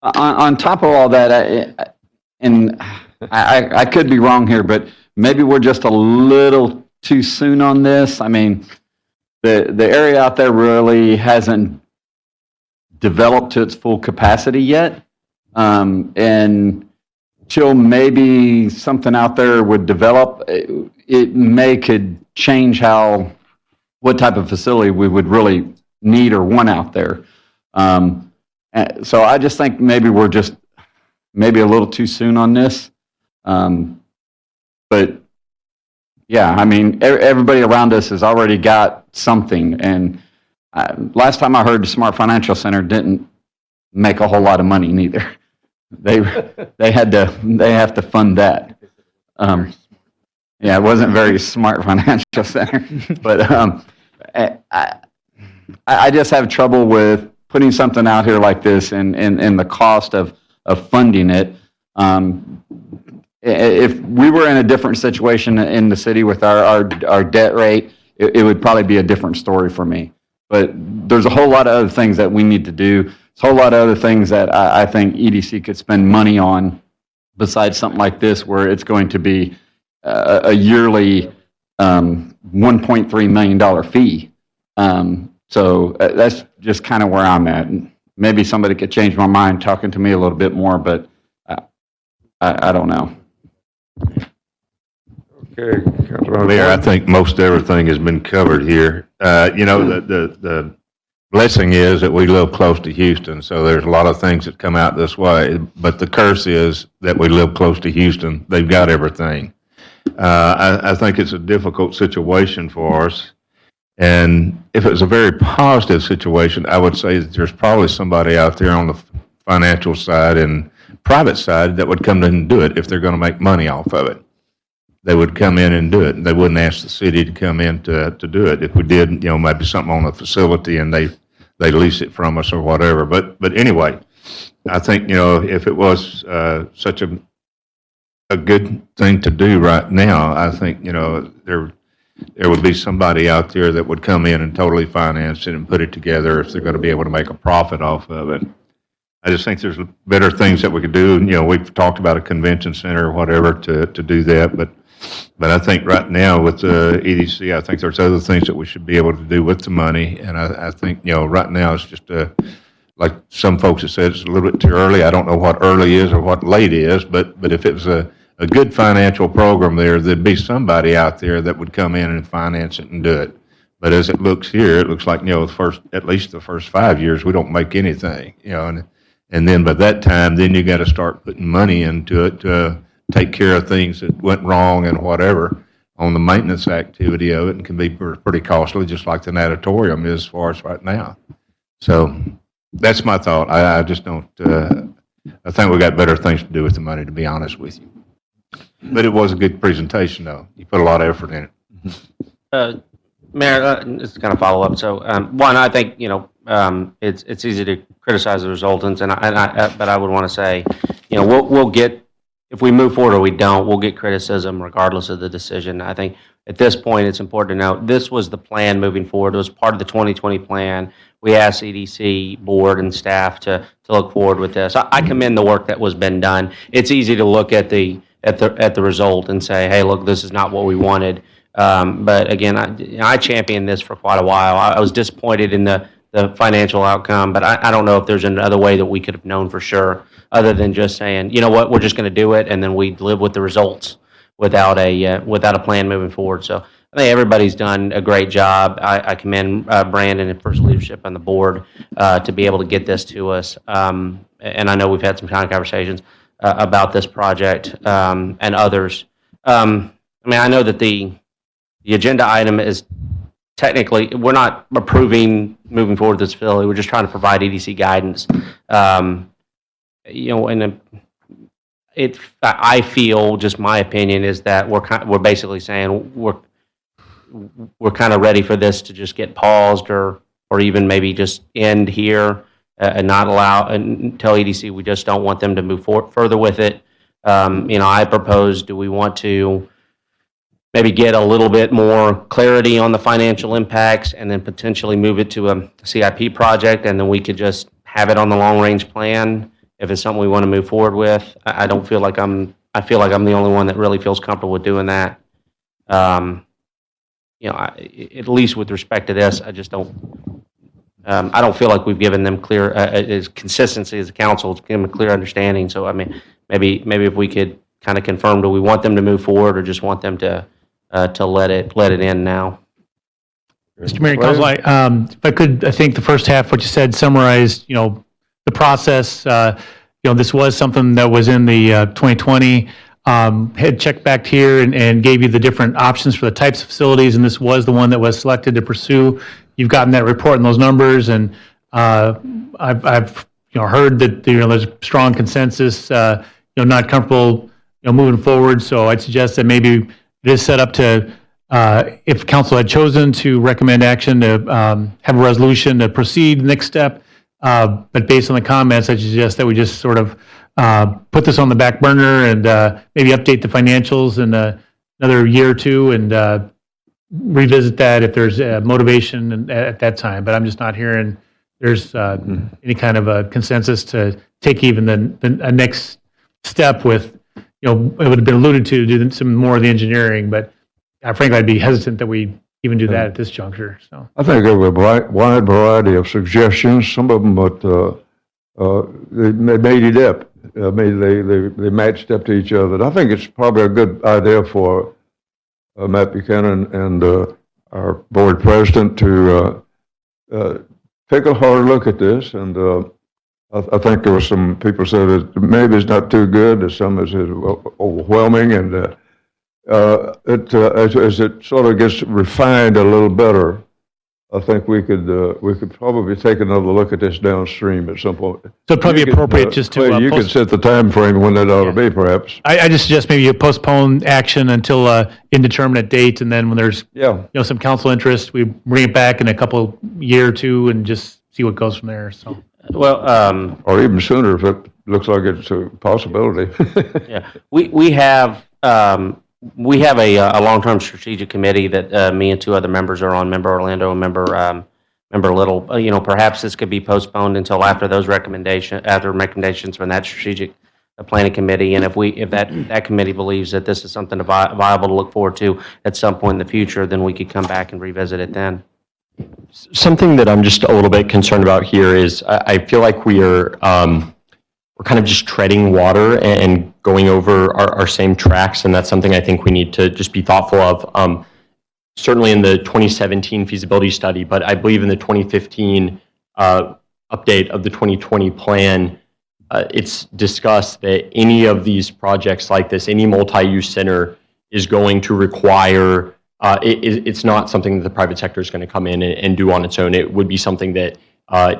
On top of all that, and I could be wrong here, but maybe we're just a little too soon on this. I mean, the area out there really hasn't developed to its full capacity yet. And till maybe something out there would develop, it could change what type of facility we would really need or want out there. So I just think maybe we're just maybe a little too soon on this. But yeah, I mean, everybody around us has already got something. And last time I heard, the Smart Financial Center didn't make a whole lot of money neither. They have to fund that. Yeah, it wasn't very smart Financial Center, but I just have trouble with putting something out here like this and the cost of funding it. If we were in a different situation in the city with our debt rate, it would probably be a different story for me. But there's a whole lot of other things that we need to do. There's a whole lot of other things that I think EDC could spend money on besides something like this, where it's going to be a yearly $1.3 million fee. So that's just kind of where I'm at. And maybe somebody could change my mind talking to me a little bit more, but I don't know. Okay, Councilmember Mayor, I Gordon. think most everything has been covered here. The blessing is that we live close to Houston, so there's a lot of things that come out this way. But the curse is that we live close to Houston. They've got everything. I think it's a difficult situation for us. And if it was a very positive situation, I would say that there's probably somebody out there on the financial side and private side that would come in and do it if they're going to make money off of it. They would come in and do it. They wouldn't ask the city to come in to do it. If we did, maybe something on the facility and they lease it from us or whatever. But anyway, I think, if it was such a good thing to do right now, I think, there would be somebody out there that would come in and totally finance it and put it together if they're going to be able to make a profit off of it. I just think there's better things that we could do. We've talked about a convention center or whatever to do that, but I think right now with the EDC, I think there's other things that we should be able to do with the money, and I think, right now it's just like some folks have said, it's a little bit too early. I don't know what early is or what late is, but if it was a good financial program there'd be somebody out there that would come in and finance it and do it. But as it looks here, it looks like, at least the first 5 years, we don't make anything, and then by that time, then you got to start putting money into it to take care of things that went wrong and whatever on the maintenance activity of it, and can be pretty costly, just like the natatorium is for us right now. So that's my thought. I just don't, I think we got better things to do with the money, to be honest with you. But it was a good presentation, though. You put a lot of effort in it. Mayor, just to kind of follow up. So, one, I think, it's easy to criticize the resultants, but I would want to say, we'll get, if we move forward or we don't, we'll get criticism regardless of the decision. I think at this point, it's important to note, this was the plan moving forward. It was part of the 2020 plan. We asked CDC board and staff to look forward with this. I commend the work that was been done. It's easy to look at the result and say, hey, look, this is not what we wanted. But again, I championed this for quite a while. I was disappointed in the financial outcome, but I don't know if there's another way that we could have known for sure, other than just saying, you know what, we're just going to do it, and then we live with the results without a plan moving forward. So I think everybody's done a great job. I commend Brandon and first leadership on the board to be able to get this to us. And I know we've had some kind of conversations about this project and others. I know that the agenda item is technically, we're not approving moving forward with this facility. We're just trying to provide EDC guidance. I feel, just my opinion, is that we're basically saying we're kind of ready for this to just get paused or even maybe just end here and not allow and tell EDC we just don't want them to move further with it. I propose, do we want to maybe get a little bit more clarity on the financial impacts and then potentially move it to a CIP project, and then we could just have it on the long-range plan if it's something we want to move forward with. I feel like I'm the only one that really feels comfortable with doing that. At least with respect to this, I just don't. I don't feel like we've given them clear consistency as a council to give them a clear understanding. So maybe if we could kind of confirm, do we want them to move forward or just want them to let it in now? Mr. Mayor, Council, if I could, I think the first half, what you said, summarized, the process. This was something that was in the 2020 had checked back here and gave you the different options for the types of facilities, and this was the one that was selected to pursue. You've gotten that report and those numbers, and I've heard that there's a strong consensus. Not comfortable moving forward. So I'd suggest that maybe it is set up to, if council had chosen to recommend action, to have a resolution to proceed next step. But based on the comments, I suggest that we just sort of put this on the back burner and maybe update the financials in another year or two, and revisit that if there's motivation at that time, but I'm just not hearing there's any kind of a consensus to take even a next step with, it would have been alluded to do some more of the engineering, but frankly, I'd be hesitant that we even do that at this juncture, so. I think there were a wide variety of suggestions, some of them, but they made it up. They matched up to each other. And I think it's probably a good idea for Matt Buchanan and our board president to take a hard look at this. And I think there were some people said that maybe it's not too good, that some is overwhelming, and as it sort of gets refined a little better, I think we could probably take another look at this downstream at some point. So it'd probably be appropriate just to. Clay, you could set the time frame when that ought to be, perhaps. I just suggest maybe you postpone action until indeterminate date, and then when there's some council interest, we bring it back in a couple year or two and just see what goes from there. So. Well, or even sooner if it looks like it's a possibility. yeah, we have a long-term strategic committee that me and two other members are on, Member Orlando and Member Little. Perhaps this could be postponed until after those recommendations from that strategic planning committee. And if that committee believes that this is something viable to look forward to at some point in the future, then we could come back and revisit it then. Something that I'm just a little bit concerned about here is I feel like we're kind of just treading water and going over our same tracks, and that's something I think we need to just be thoughtful of. Certainly in the 2017 feasibility study, but I believe in the 2015 update of the 2020 plan, it's discussed that any of these projects like this, any multi-use center, is going to require, it's not something that the private sector is going to come in and do on its own. It would be something that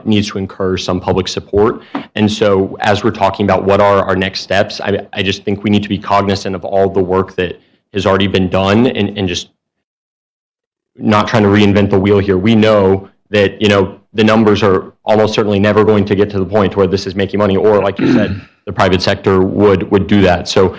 needs to incur some public support. And so as we're talking about what are our next steps, I just think we need to be cognizant of all the work that has already been done and just not trying to reinvent the wheel here. We know that, the numbers are almost certainly never going to get to the point where this is making money, or like you said, the private sector would do that. So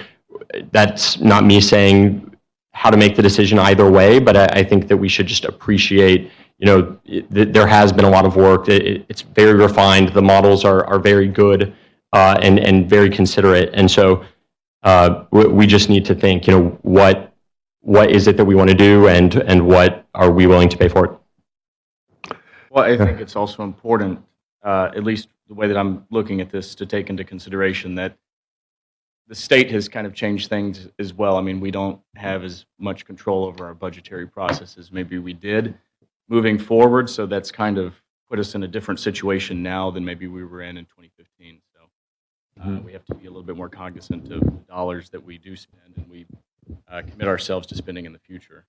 that's not me saying how to make the decision either way, but I think that we should just appreciate there has been a lot of work. It's very refined. The models are very good and very considerate. And so we just need to think, what is it that we want to do, and what are we willing to pay for it? Well, I think it's also important, at least the way that I'm looking at this, to take into consideration that the state has kind of changed things as well. I mean, we don't have as much control over our budgetary process as maybe we did moving forward, so that's kind of put us in a different situation now than maybe we were in 2015. So we have to be a little bit more cognizant of the dollars that we do spend, and we commit ourselves to spending in the future.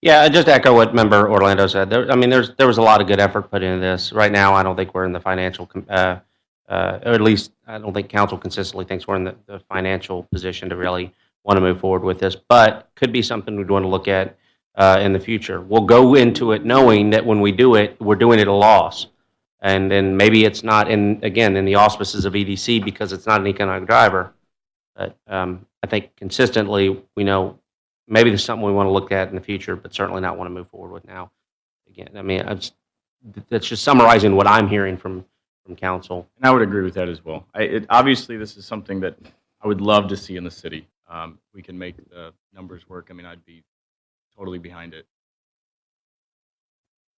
Yeah, I just echo what Member Orlando said. There was a lot of good effort put into this. Right now, I don't think we're in the financial, or at least I don't think council consistently thinks we're in the financial position to really want to move forward with this, but could be something we'd want to look at in the future. We'll go into it knowing that when we do it, we're doing it at a loss. And then maybe it's not in the auspices of EDC because it's not an economic driver. But I think consistently, we know maybe there's something we want to look at in the future, but certainly not want to move forward with now. Again, that's just summarizing what I'm hearing from council. And I would agree with that as well. Obviously, this is something that I would love to see in the city. We can make the numbers work. I'd be totally behind it.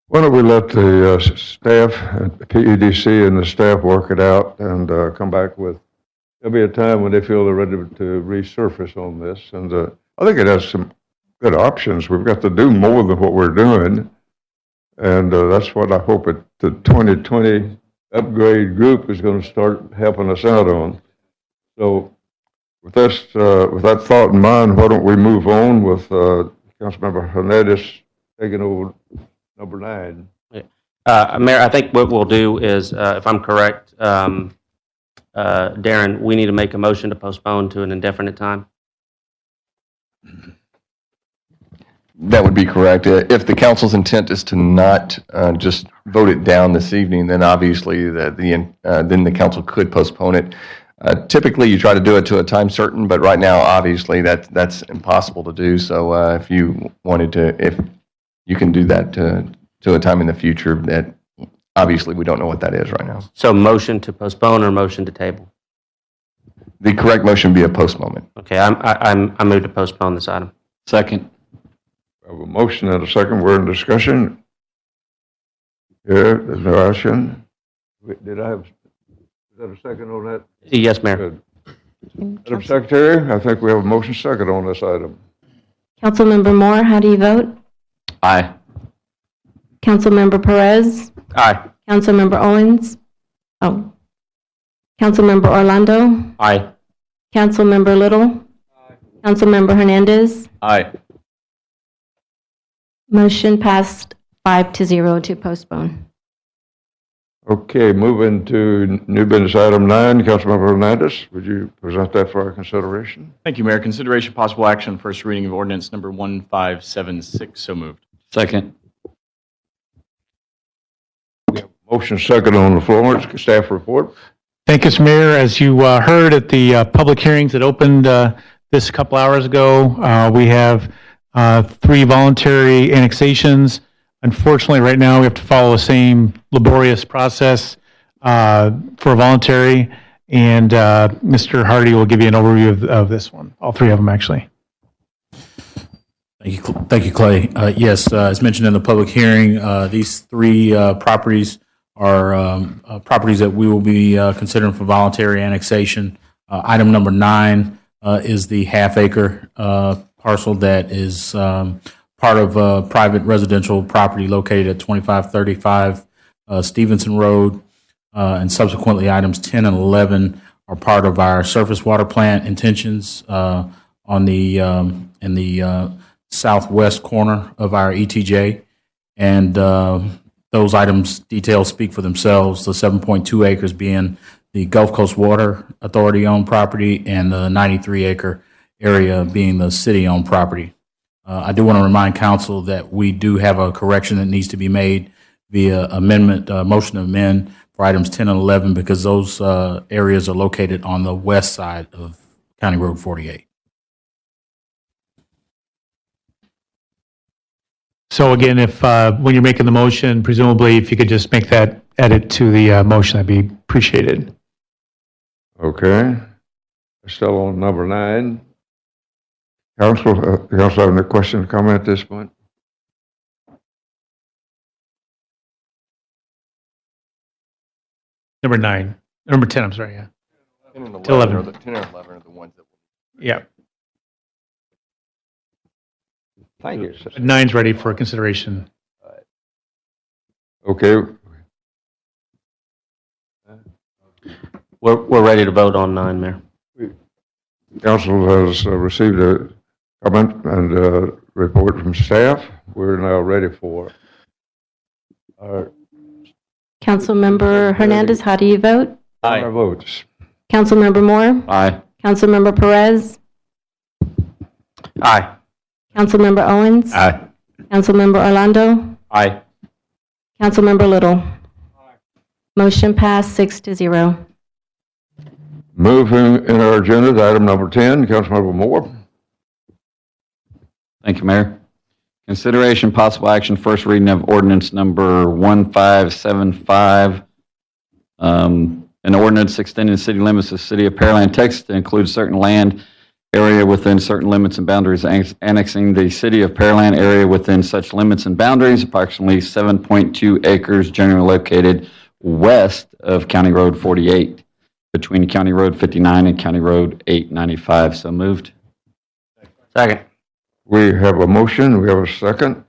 Why don't we let the staff, PEDC and the staff work it out and come back with, there'll be a time when they feel they're ready to resurface on this. And I think it has some good options. We've got to do more than what we're doing. And that's what I hope the 2020 upgrade group is going to start helping us out on. So with that thought in mind, why don't we move on with Councilmember Hernandez taking over number 9. Mayor, I think what we'll do is, if I'm correct, Darren, we need to make a motion to postpone to an indefinite time. That would be correct. If the council's intent is to not just vote it down this evening, then obviously then the council could postpone it. Typically, you try to do it to a time certain, but right now, obviously, that's impossible to do. So if you wanted to, if you can do that to a time in the future, that obviously we don't know what that is right now. So motion to postpone or motion to table? The correct motion would be a postponement. Okay, I move to postpone this item. Second. I have a motion and a second. We're in discussion. Here, there's no action. Did I have, is that a second on that? Yes, Mayor. Good. Madam Secretary, I think we have a motion second on this item. Councilmember Moore, how do you vote? Aye. Councilmember Perez? Aye. Councilmember Owens? Oh. Councilmember Orlando? Aye. Councilmember Little? Councilmember Hernandez? Aye. Motion passed 5-0 to postpone. Okay, moving to new business item 9. Councilmember Hernandez, would you present that for our consideration? Thank you, Mayor. Consideration possible action, first reading of ordinance number 1576. So moved. Second. Motion second on the floor. Staff report. Thank you, Mr. Mayor. As you heard at the public hearings that opened this a couple hours ago, we have 3 voluntary annexations. Unfortunately, right now, we have to follow the same laborious process for voluntary, and Mr. Hardy will give you an overview of this one, all 3 of them, actually. Thank you, Clay. Yes, as mentioned in the public hearing, these 3 properties are properties that we will be considering for voluntary annexation. Item number 9 is the half-acre parcel that is part of a private residential property located at 2535 Stevenson Road. And subsequently, items 10 and 11 are part of our surface water plant intentions on the in the southwest corner of our ETJ. And those items details speak for themselves, the 7.2 acres being the Gulf Coast Water Authority owned property and the 93 acre area being the city owned property. I do want to remind council that we do have a correction that needs to be made via amendment, motion to amend for items 10 and 11 because those areas are located on the west side of County Road 48. So again, if when you're making the motion, presumably if you could just make that edit to the motion, that'd be appreciated. Okay. Still on number 9. Council have any question or comment at this point? Number 9. Number 10, I'm sorry, yeah. 10 and 11 11 10 and 11 are the ones that Yeah. Thank you. 9's ready for consideration. Okay. We're ready to vote on 9, Mayor. Council has received a comment and a report from staff. We're now ready for our Councilmember Hernandez, how do you vote? our votes. Councilmember Moore? Aye. Councilmember Perez? Aye. Councilmember Owens? Aye. Councilmember Orlando? Aye. Councilmember Little? Motion passed 6-0. Moving in our agenda to item number 10, Councilmember Moore. Thank you, Mayor. Consideration possible action, first reading of ordinance number 1575. An ordinance extending the city limits of the city of Pearland, Texas to include certain land area within certain limits and boundaries, annexing the city of Pearland area within such limits and boundaries, approximately 7.2 acres generally located west of County Road 48, between County Road 59 and County Road 895. So moved. Second. We have a motion. We have a second.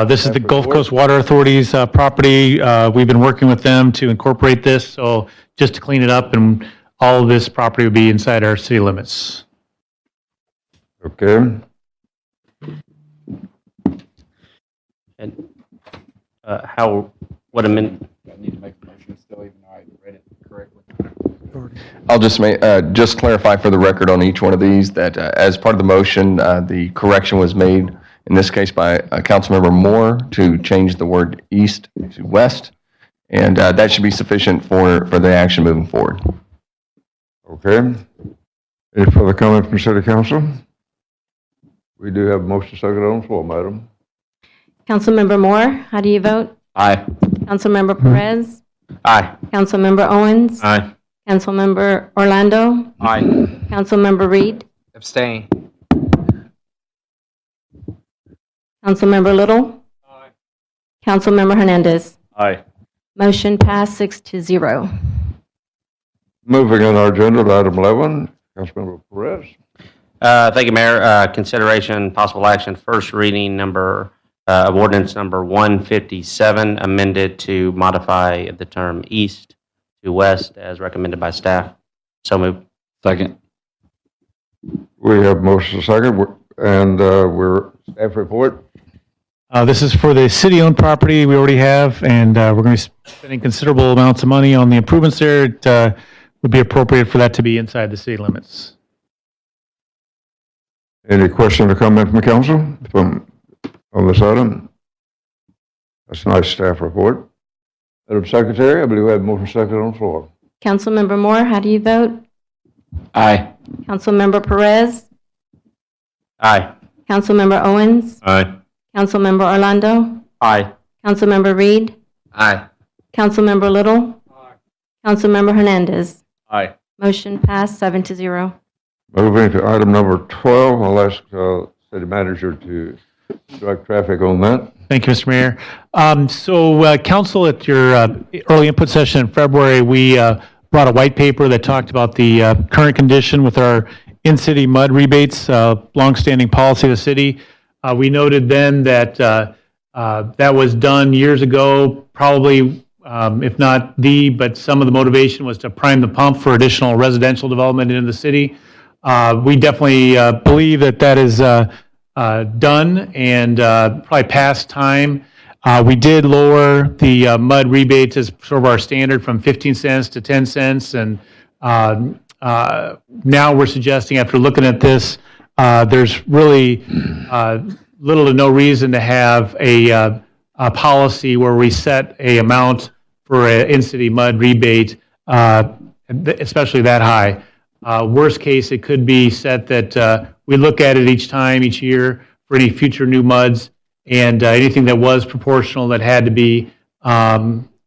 This is the Gulf Coast Water Authority's property. We've been working with them to incorporate this, so just to clean it up, and all of this property would be inside our city limits. Okay. And what amendment? I need to make the motion still, even though I read it correctly. I'll just just clarify for the record on each one of these that as part of the motion, the correction was made, in this case by Councilmember Moore, to change the word east to west, and that should be sufficient for the action moving forward. Okay. Any further comment from City Council? We do have a motion second on the floor, Madam. Councilmember Moore, how do you vote? Aye. Councilmember Perez? Aye. Councilmember Owens? Aye. Councilmember Orlando? Aye. Councilmember Reed? Abstain. Councilmember Little? Councilmember Hernandez? Aye. Motion passed 6-0. Moving on our agenda to item 11, Councilmember Perez. Thank you, Mayor. Consideration, possible action, first reading of ordinance number 157, amended to modify the term east to west as recommended by staff. So moved. Second. We have motion second, and we're staff report. This is for the city-owned property we already have, and we're going to be spending considerable amounts of money on the improvements there. It would be appropriate for that to be inside the city limits. Any question or comment from the council on this item? That's a nice staff report. Madam Secretary, I believe we have motion second on the floor. Councilmember Moore, how do you vote? Aye. Councilmember Perez? Aye. Councilmember Owens? Aye. Councilmember Orlando? Aye. Councilmember Reed? Aye. Councilmember Little? Councilmember Hernandez? Aye. Motion passed 7-0. Moving to item number 12, I'll ask City Manager to direct traffic on that. Thank you, Mr. Mayor. Council, at your early input session in February, we brought a white paper that talked about the current condition with our in-city mud rebates, longstanding policy of the city. We noted then that that was done years ago, probably, if not but some of the motivation was to prime the pump for additional residential development in the city. We definitely believe that that is done and probably past time. We did lower the mud rebates as sort of our standard from 15 cents to 10 cents. And now we're suggesting, after looking at this, there's really little to no reason to have a policy where we set a amount for an in-city mud rebate, especially that high. Worst case, it could be set that we look at it each year for any future new muds, and anything that was proportional that had to be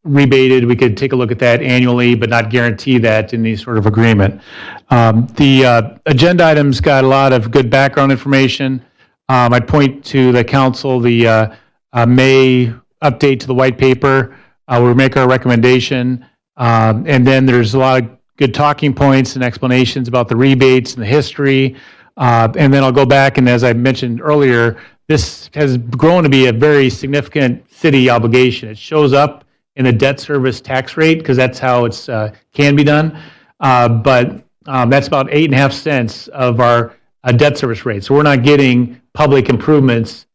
rebated, we could take a look at that annually, but not guarantee that in any sort of agreement. The agenda items got a lot of good background information. I'd point to the council, the May update to the white paper. We'll make our recommendation, and then there's a lot of good talking points and explanations about the rebates and the history. And then I'll go back, and as I mentioned earlier, this has grown to be a very significant city obligation. It shows up in the debt service tax rate because that's how it's can be done. But that's about 8.5 cents of our debt service rate. So we're not getting public improvements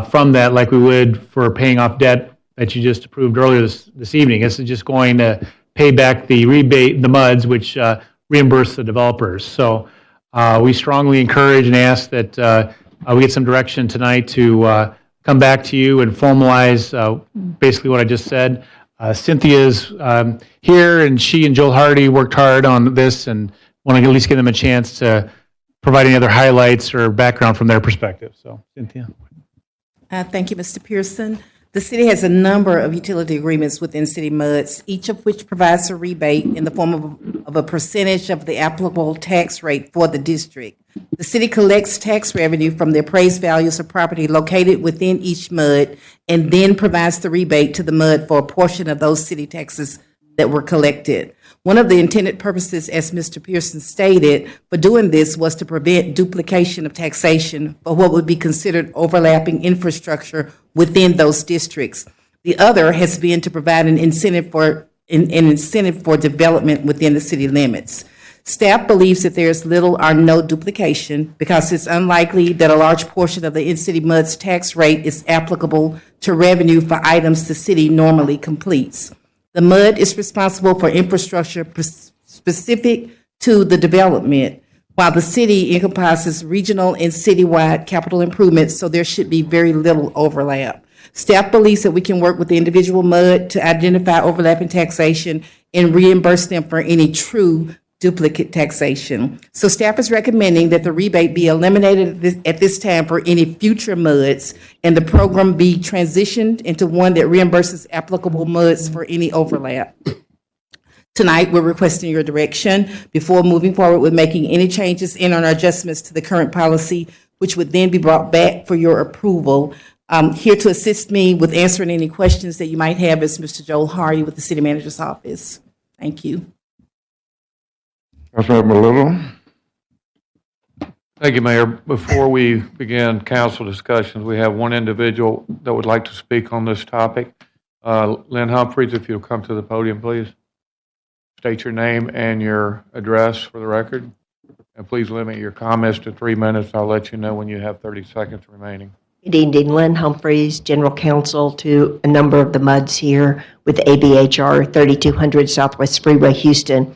from that like we would for paying off debt that you just approved earlier this evening. This is just going to pay back the rebate, the MUDs, which reimburse the developers. So we strongly encourage and ask that we get some direction tonight to come back to you and formalize basically what I just said. Cynthia's here, and she and Joel Hardy worked hard on this, and want to at least give them a chance to provide any other highlights or background from their perspective. So, Cynthia. Thank you, Mr. Pearson. The city has a number of utility agreements within city MUDs, each of which provides a rebate in the form of a percentage of the applicable tax rate for the district. The city collects tax revenue from the appraised values of property located within each MUD and then provides the rebate to the MUD for a portion of those city taxes that were collected. One of the intended purposes, as Mr. Pearson stated, for doing this was to prevent duplication of taxation for what would be considered overlapping infrastructure within those districts. The other has been to provide an incentive for development within the city limits. Staff believes that there is little or no duplication because it's unlikely that a large portion of the in-city MUD's tax rate is applicable to revenue for items the city normally completes. The MUD is responsible for infrastructure specific to the development, while the city encompasses regional and citywide capital improvements, so there should be very little overlap. Staff believes that we can work with the individual MUD to identify overlapping taxation and reimburse them for any true duplicate taxation. So staff is recommending that the rebate be eliminated at this time for any future MUDs, and the program be transitioned into one that reimburses applicable MUDs for any overlap. Tonight, we're requesting your direction before moving forward with making any changes in or adjustments to the current policy, which would then be brought back for your approval. Here to assist me with answering any questions that you might have is Mr. Joel Hardy with the City Manager's Office. Thank you. Councilmember Little. Thank you, Mayor. Before we begin council discussions, we have one individual that would like to speak on this topic. Lynn Humphreys, if you'll come to the podium, please. State your name and your address for the record. And please limit your comments to 3 minutes. I'll let you know when you have 30 seconds remaining. Good evening, Lynn Humphreys, General Counsel to a number of the MUDs here with ABHR 3200 Southwest Freeway, Houston.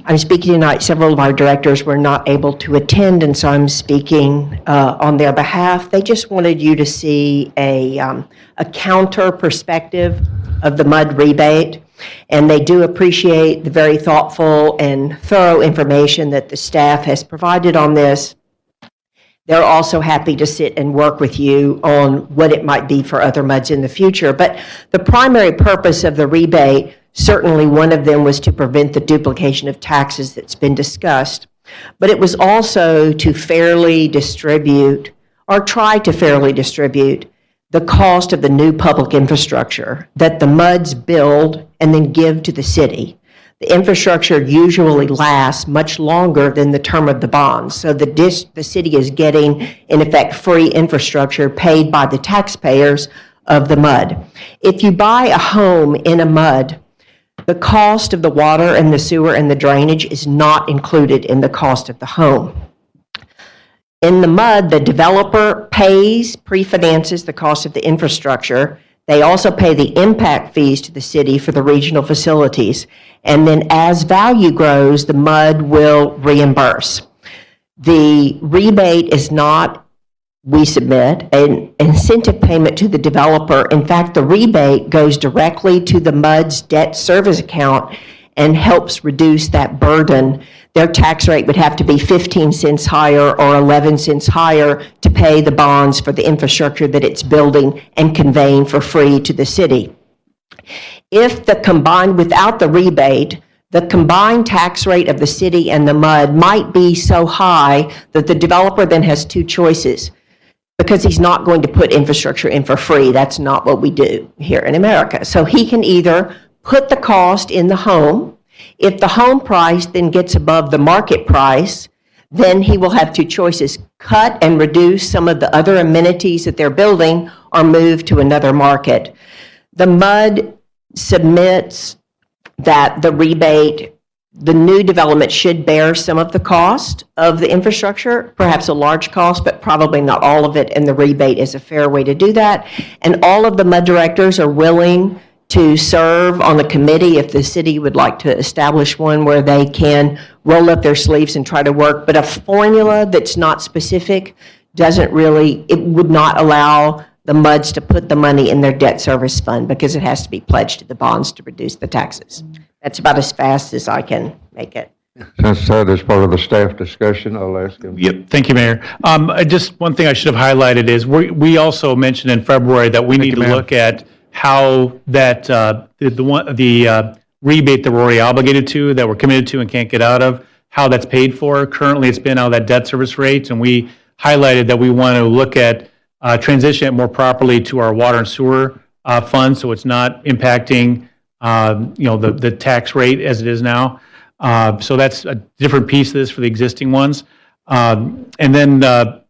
I'm speaking tonight. Several of our directors were not able to attend, and so I'm speaking on their behalf. They just wanted you to see a counter perspective of the MUD rebate, and they do appreciate the very thoughtful and thorough information that the staff has provided on this. They're also happy to sit and work with you on what it might be for other MUDs in the future. But the primary purpose of the rebate, certainly one of them was to prevent the duplication of taxes that's been discussed. But it was also to fairly distribute, or try to fairly distribute, the cost of the new public infrastructure that the MUDs build and then give to the city. The infrastructure usually lasts much longer than the term of the bonds. So the city is getting, in effect, free infrastructure paid by the taxpayers of the MUD. If you buy a home in a MUD, the cost of the water and the sewer and the drainage is not included in the cost of the home. In the MUD, the developer pre-finances the cost of the infrastructure. They also pay the impact fees to the city for the regional facilities. And then as value grows, the MUD will reimburse. The rebate is not, we submit, an incentive payment to the developer. In fact, the rebate goes directly to the MUD's debt service account and helps reduce that burden. Their tax rate would have to be 15 cents higher or 11 cents higher to pay the bonds for the infrastructure that it's building and conveying for free to the city. If the combined, without the rebate, the combined tax rate of the city and the MUD might be so high that the developer then has two choices, because he's not going to put infrastructure in for free. That's not what we do here in America. So he can either put the cost in the home. If the home price then gets above the market price, then he will have two choices: cut and reduce some of the other amenities that they're building, or move to another market. The MUD submits that the rebate, the new development should bear some of the cost of the infrastructure, perhaps a large cost, but probably not all of it, and the rebate is a fair way to do that. And all of the MUD directors are willing to serve on the committee if the city would like to establish one where they can roll up their sleeves and try to work. But a formula that's not specific doesn't really, it would not allow the MUDs to put the money in their debt service fund, because it has to be pledged to the bonds to reduce the taxes. That's about as fast as I can make it. Since that is part of the staff discussion, I'll ask him. Yep. Thank you, Mayor. Just one thing I should have highlighted is we also mentioned in February that we need to look at how that the rebate that we're already obligated to, that we're committed to and can't get out of, how that's paid for. Currently, it's been out of that debt service rate, and we highlighted that we want to look at transition it more properly to our water and sewer fund, so it's not impacting the tax rate as it is now. So that's a different piece of this for the existing ones. And then I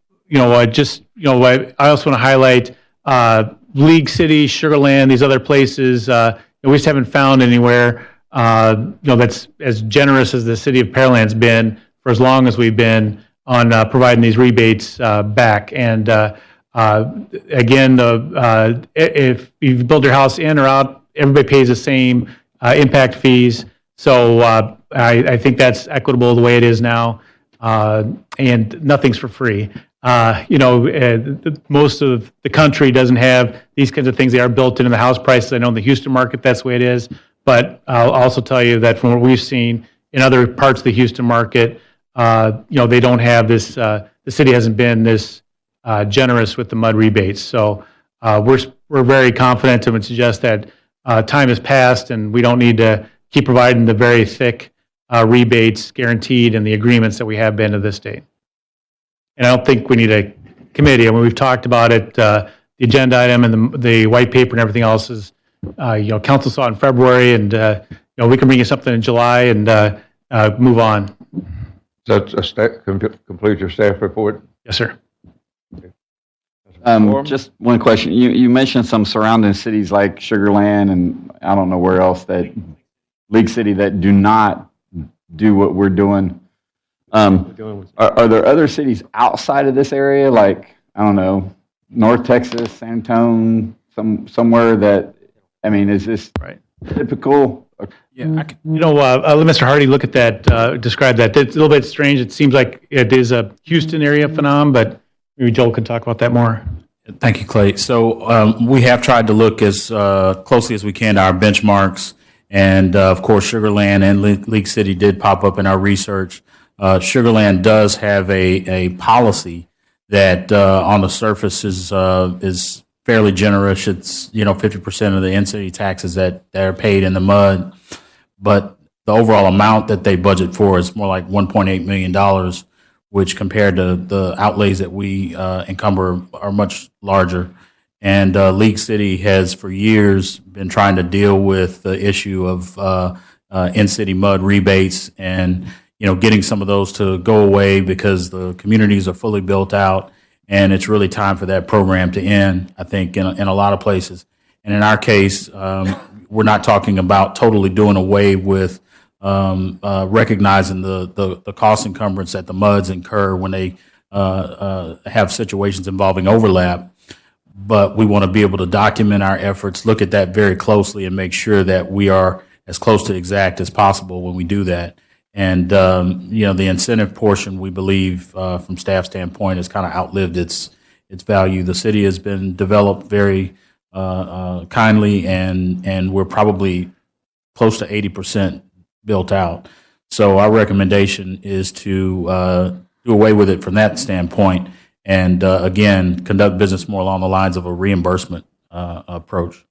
also want to highlight League City, Sugar Land, these other places. We just haven't found anywhere that's as generous as the city of Pearland's been for as long as we've been on providing these rebates back. And again, if you build your house in or out, everybody pays the same impact fees. So I think that's equitable the way it is now, and nothing's for free. Most of the country doesn't have these kinds of things. They are built into the house prices. I know in the Houston market that's the way it is. But I'll also tell you that from what we've seen, in other parts of the Houston market, they don't have this, the city hasn't been this generous with the mud rebates. So we're very confident and would suggest that time has passed and we don't need to keep providing the very thick rebates guaranteed in the agreements that we have been to this date. And I don't think we need a committee. I mean, we've talked about it, the agenda item and the white paper and everything else is, council saw in February and, we can bring you something in July and move on. That's complete your staff report? Yes, sir. Just one question. You mentioned some surrounding cities like Sugar Land and I don't know where else, that League City, that do not do what we're doing. Are there other cities outside of this area, like, I don't know, North Texas, San Antonio, somewhere that, I mean, is this typical? Yeah, let Mr. Hardy look at that, describe that. It's a little bit strange. It seems like it is a Houston area phenomenon, but maybe Joel can talk about that more. Thank you, Clay. So we have tried to look as closely as we can to our benchmarks. And of course, Sugar Land and League City did pop up in our research. Sugar Land does have a policy that on the surface is fairly generous. It's 50% of the in-city taxes that are paid in the mud, but the overall amount that they budget for is more like $1.8 million, which compared to the outlays that we encumber are much larger. And League City has for years been trying to deal with the issue of in-city mud rebates and getting some of those to go away because the communities are fully built out. And it's really time for that program to end, I think, in a lot of places. And in our case, we're not talking about totally doing away with recognizing the cost encumbrance that the MUDs incur when they have situations involving overlap. But we want to be able to document our efforts, look at that very closely, and make sure that we are as close to exact as possible when we do that. And, the incentive portion, we believe, from staff standpoint, has kind of outlived its value. The city has been developed very kindly, and we're probably close to 80% built out. So our recommendation is to do away with it from that standpoint and, again, conduct business more along the lines of a reimbursement approach.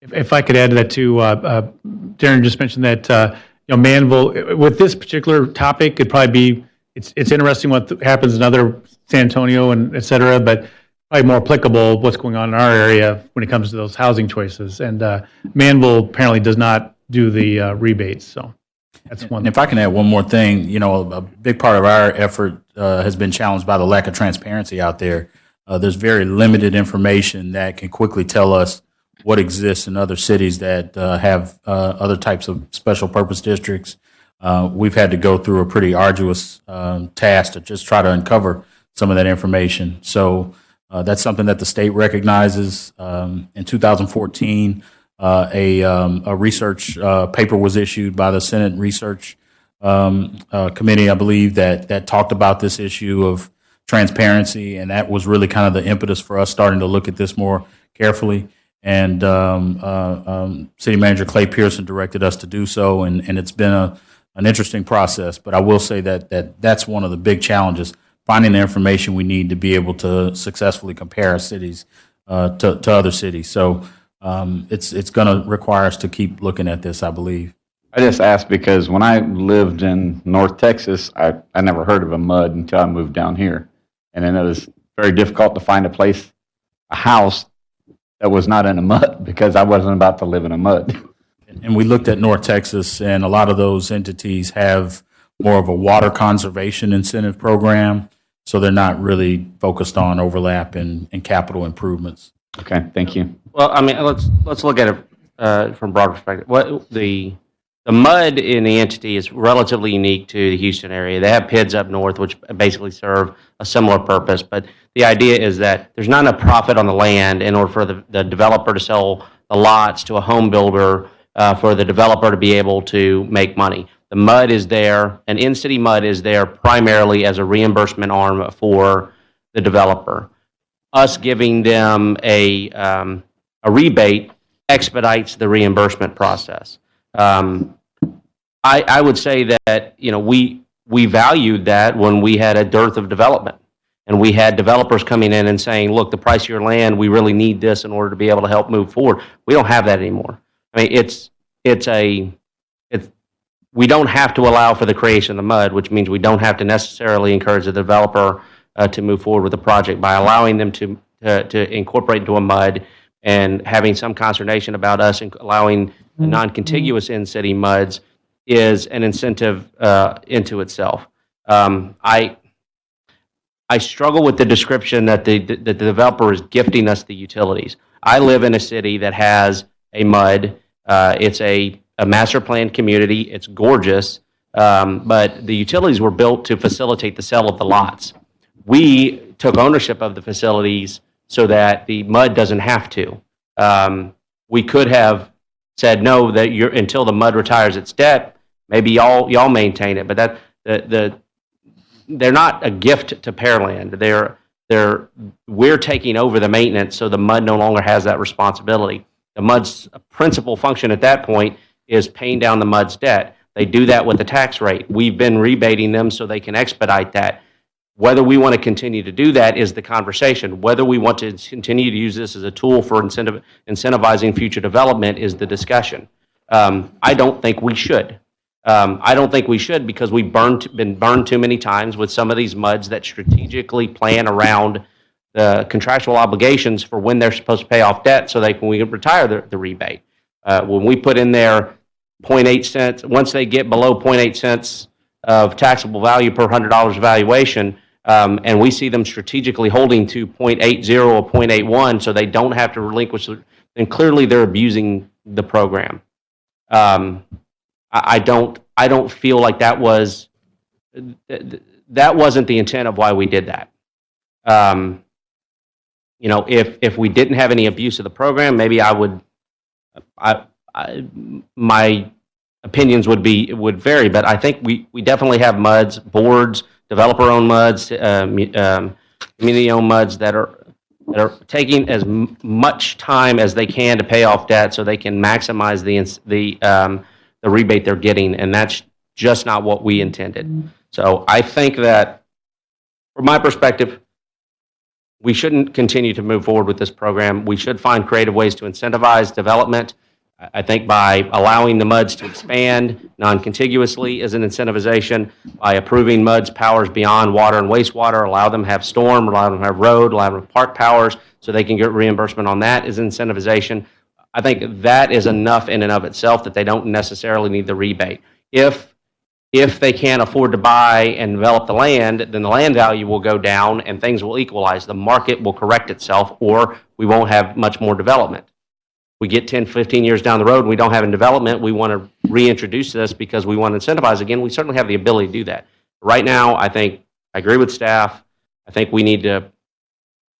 If I could add to that too, Darren just mentioned that Manville, with this particular topic, it'd probably be, it's interesting what happens in other San Antonio and et cetera, but probably more applicable what's going on in our area when it comes to those housing choices. And Manville apparently does not do the rebates, so that's one. And if I can add one more thing, a big part of our effort has been challenged by the lack of transparency out there. There's very limited information that can quickly tell us what exists in other cities that have other types of special purpose districts. We've had to go through a pretty arduous task to just try to uncover some of that information. So that's something that the state recognizes. In 2014, a research paper was issued by the Senate Research Committee, I believe, that talked about this issue of transparency, and that was really kind of the impetus for us starting to look at this more carefully. And City Manager Clay Pearson directed us to do so, and it's been an interesting process. But I will say that's one of the big challenges, finding the information we need to be able to successfully compare our cities to other cities. So it's going to require us to keep looking at this, I believe. I just asked because when I lived in North Texas, I never heard of a MUD until I moved down here. And then it was very difficult to find a house that was not in a MUD because I wasn't about to live in a MUD. And we looked at North Texas, and a lot of those entities have more of a water conservation incentive program, so they're not really focused on overlap and capital improvements. Okay, thank you. Well, I mean, let's look at it from a broader perspective. What the MUD in the entity is relatively unique to the Houston area. They have PIDs up north, which basically serve a similar purpose. But the idea is that there's not enough profit on the land in order for the developer to sell the lots to a home builder for the developer to be able to make money. The MUD is there, an in-city MUD is there primarily as a reimbursement arm for the developer. Us giving them a rebate expedites the reimbursement process. I would say that, we valued that when we had a dearth of development. And we had developers coming in and saying, look, the price of your land, we really need this in order to be able to help move forward. We don't have that anymore. I mean, we don't have to allow for the creation of the MUD, which means we don't have to necessarily encourage the developer to move forward with the project by allowing them to incorporate into a MUD and having some consternation about us and allowing non-contiguous in-city MUDs is an incentive into itself. I struggle with the description that the developer is gifting us the utilities. I live in a city that has a MUD. It's a master planned community. It's gorgeous, but the utilities were built to facilitate the sale of the lots. We took ownership of the facilities so that the MUD doesn't have to. We could have said no, that until the MUD retires its debt, maybe y'all maintain it, but they're not a gift to Pearland. We're taking over the maintenance, so the MUD no longer has that responsibility. The MUD's principal function at that point is paying down the MUD's debt. They do that with the tax rate. We've been rebating them so they can expedite that. Whether we want to continue to do that is the conversation. Whether we want to continue to use this as a tool for incentivizing future development is the discussion. I don't think we should. I don't think we should because we've been burned too many times with some of these MUDs that strategically plan around the contractual obligations for when they're supposed to pay off debt so we can retire the rebate. When we put in there 0.8 cents, once they get below 0.8 cents of taxable value per $100 valuation, and we see them strategically holding to 0.80 or 0.81 so they don't have to relinquish, then clearly they're abusing the program. I don't feel like that wasn't the intent of why we did that. If we didn't have any abuse of the program, maybe my opinions would vary, but I think we definitely have MUDs, boards, developer-owned MUDs, community-owned MUDs that are taking as much time as they can to pay off debt so they can maximize the rebate they're getting, and that's just not what we intended. So I think that, from my perspective, we shouldn't continue to move forward with this program. We should find creative ways to incentivize development. I think by allowing the MUDs to expand non-contiguously is an incentivization. By approving MUDs powers beyond water and wastewater, allow them to have storm, allow them to have road, allow them to have park powers so they can get reimbursement on that is incentivization. I think that is enough in and of itself that they don't necessarily need the rebate. If they can't afford to buy and develop the land, then the land value will go down and things will equalize. The market will correct itself, or we won't have much more development. We get 10, 15 years down the road and we don't have any development, we want to reintroduce this because we want to incentivize again. We certainly have the ability to do that. Right now, I agree with staff. I think we need to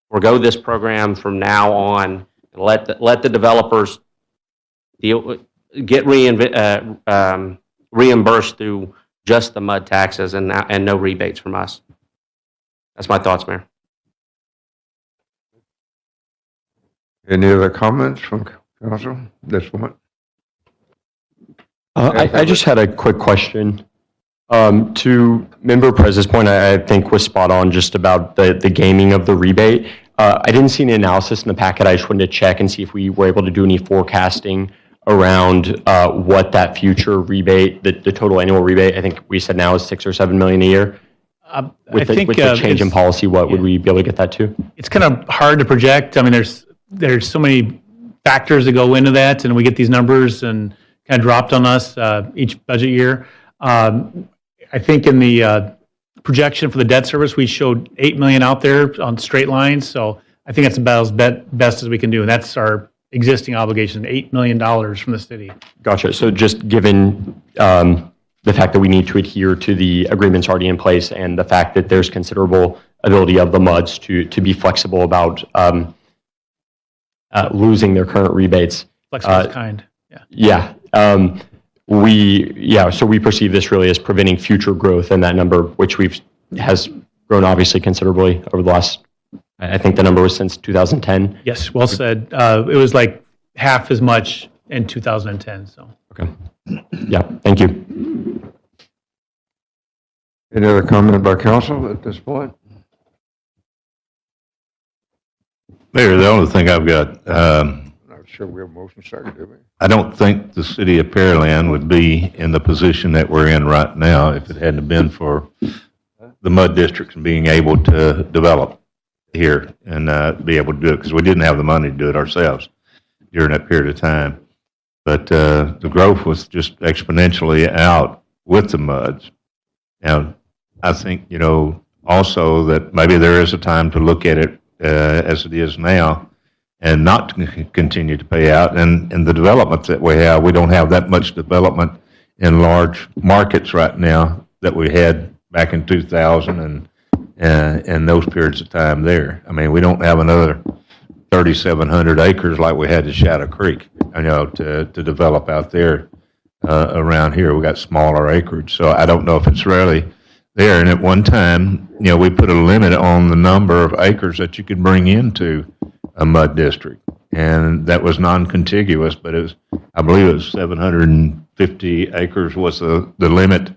forego this program from now on and let the developers get reimbursed through just the MUD taxes and no rebates from us. That's my thoughts, Mayor. Any other comments from council? This one. I just had a quick question. To Member Perez's point, I think was spot on just about the gaming of the rebate. I didn't see any analysis in the packet. I just wanted to check and see if we were able to do any forecasting around what that future rebate, the total annual rebate, I think we said now is $6 or $7 million a year. With the change in policy, what would we be able to get that to? It's kind of hard to project. I mean, there's so many factors that go into that, and we get these numbers and kind of dropped on us each budget year. I think in the projection for the debt service, we showed $8 million out there on straight lines. So I think that's about as best as we can do. And that's our existing obligation, $8 million from the city. Gotcha. So just given the fact that we need to adhere to the agreements already in place and the fact that there's considerable ability of the MUDs to be flexible about losing their current rebates. Flexible is kind. Yeah. So we perceive this really as preventing future growth in that number, which has grown obviously considerably over the last, I think the number was since 2010. Yes, well said. It was like half as much in 2010. So. Okay. Yeah, thank you. Any other comment by council at this point? Mayor, the only thing I've got, Not sure we have a motion second, do we? I don't think the city of Pearland would be in the position that we're in right now if it hadn't been for the mud districts and being able to develop here and be able to do it, because we didn't have the money to do it ourselves during that period of time. But the growth was just exponentially out with the muds. Now, I think, also that maybe there is a time to look at it as it is now and not to continue to pay out. And the development that we have, we don't have that much development in large markets right now that we had back in 2000 and those periods of time there. I mean, we don't have another 3,700 acres like we had in Shadow Creek, to develop out there around here. We got smaller acreage, so I don't know if it's really there. And at one time, we put a limit on the number of acres that you could bring into a mud district, and that was non-contiguous, but it was, I believe it was 750 acres was the limit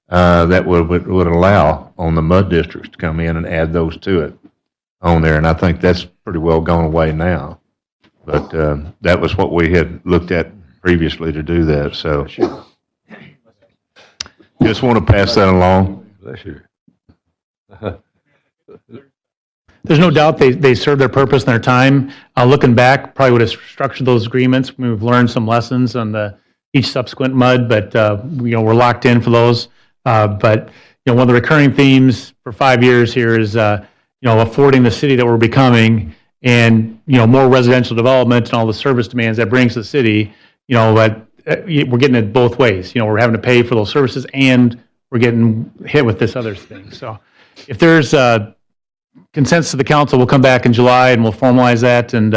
that would allow on the mud districts to come in and add those to it on there. And I think that's pretty well gone away now. But that was what we had looked at previously to do that. So just want to pass that along. Bless you. There's no doubt they served their purpose and their time. Looking back, probably would have structured those agreements. We've learned some lessons on each subsequent mud, but we're locked in for those. But one of the recurring themes for 5 years here is affording the city that we're becoming, and more residential development and all the service demands that brings to the city. But we're getting it both ways. We're having to pay for those services, and we're getting hit with this other thing. So if there's consensus of the council, we'll come back in July and we'll formalize that and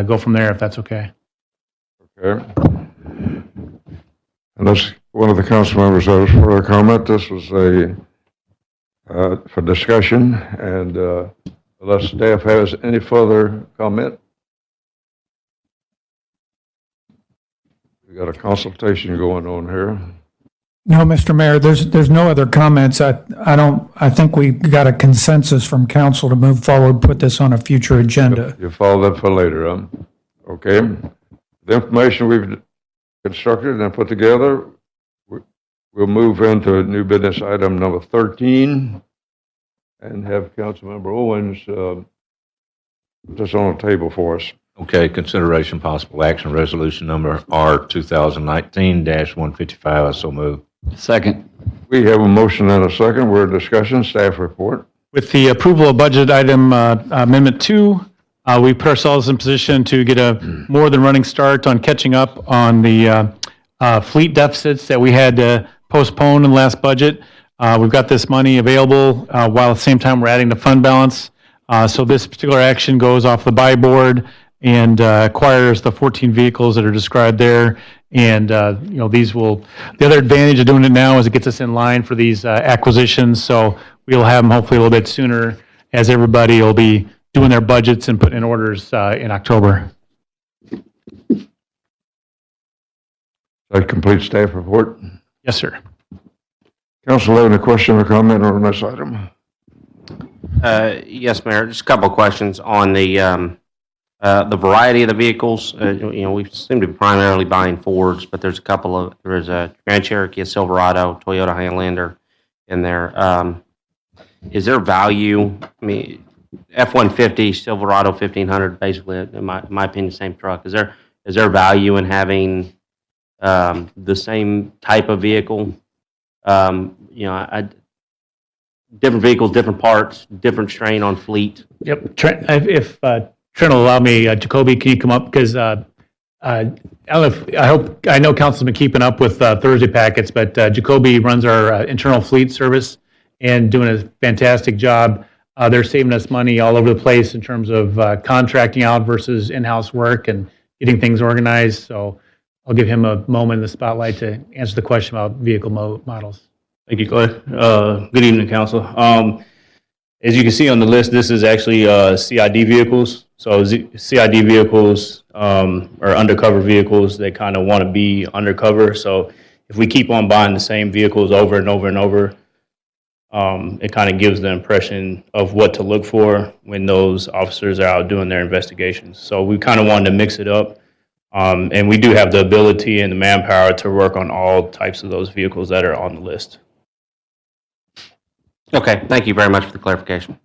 go from there, if that's okay. Okay. Unless one of the council members has further comment, this was for discussion, and unless staff has any further comment. We got a consultation going on here. No, Mr. Mayor, there's no other comments. I think we got a consensus from council to move forward, put this on a future agenda. You follow that for later, okay? The information we've constructed and put together, we'll move into new business item number 13 and have Councilmember Owens put this on the table for us. Okay, consideration possible action resolution number R 2019-155. I so move. Second. We have a motion and a second. We're in discussion. Staff report. With the approval of budget item Amendment 2, we put ourselves in position to get a more than running start on catching up on the fleet deficits that we had to postpone in the last budget. We've got this money available while at the same time we're adding the fund balance. So this particular action goes off the buy board and acquires the 14 vehicles that are described there. And, these will, the other advantage of doing it now is it gets us in line for these acquisitions. So we'll have them hopefully a little bit sooner, as everybody will be doing their budgets and putting in orders in October. That completes staff report. Yes, sir. Council, have any question or comment on this item? Yes, Mayor, just a couple of questions on the variety of the vehicles. We seem to be primarily buying Fords, but there's a Grand Cherokee, a Silverado, Toyota Highlander in there. Is there value? I mean, F-150, Silverado 1500, basically, in my opinion, same truck. Is there value in having the same type of vehicle? Different vehicles, different parts, different strain on fleet. Yep. If Trent will allow me, Jacoby, can you come up? Because I know council's been keeping up with Thursday packets, but Jacoby runs our internal fleet service and doing a fantastic job. They're saving us money all over the place in terms of contracting out versus in-house work and getting things organized. So I'll give him a moment in the spotlight to answer the question about vehicle models. Thank you, Clay. Good evening, Council. As you can see on the list, this is actually CID vehicles. So CID vehicles are undercover vehicles that kind of want to be undercover. So if we keep on buying the same vehicles over and over and over, it kind of gives the impression of what to look for when those officers are out doing their investigations. So we kind of wanted to mix it up. And we do have the ability and the manpower to work on all types of those vehicles that are on the list. Okay, thank you very much for the clarification.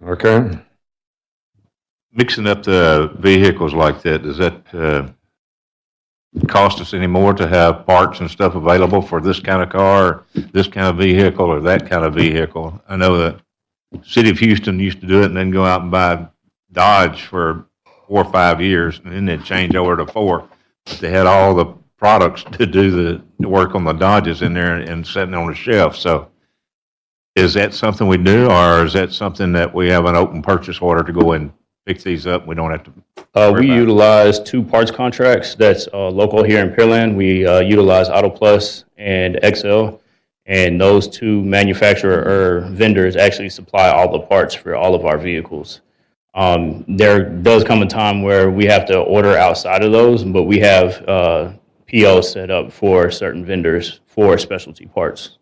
Okay. Mixing up the vehicles like that, does that cost us any more to have parts and stuff available for this kind of car, this kind of vehicle, or that kind of vehicle? I know that City of Houston used to do it and then go out and buy Dodge for 4 or 5 years, and then they'd change over to Ford. But they had all the products to do the work on the Dodges in there and sitting on the shelf. So is that something we do, or is that something that we have an open purchase order to go and fix these up? We don't have to. We utilize 2 parts contracts that's local here in Pearland. We utilize Auto Plus and XL, and those 2 manufacturer or vendors actually supply all the parts for all of our vehicles. There does come a time where we have to order outside of those, but we have PO set up for certain vendors for specialty parts.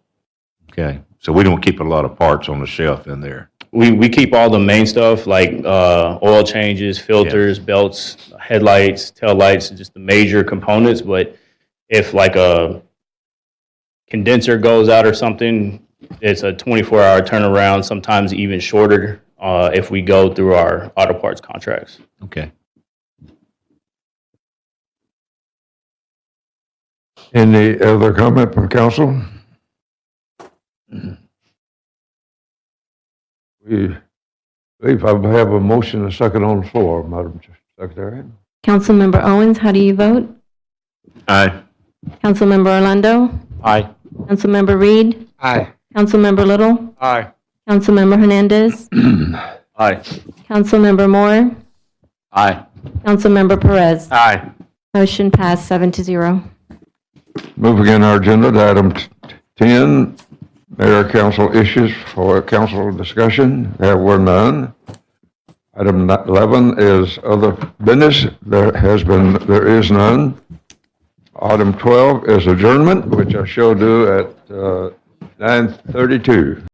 Okay, so we don't keep a lot of parts on the shelf in there. We keep all the main stuff like oil changes, filters, belts, headlights, tail lights, just the major components. But if like a condenser goes out or something, it's a 24-hour turnaround, sometimes even shorter if we go through our auto parts contracts. Okay. Any other comment from council? We believe I have a motion and a second on the floor, Madam Secretary. Councilmember Owens, how do you vote? Aye. Councilmember Orlando? Aye. Councilmember Reed? Aye. Councilmember Little? Aye. Councilmember Hernandez? Aye. Councilmember Moore? Aye. Councilmember Perez? Aye. Motion passed 7-0. Moving in our agenda to item 10, Mayor Council issues for council discussion. There were none. Item 11 is other business. There is none. Item 12 is adjournment, which I shall do at 9:32.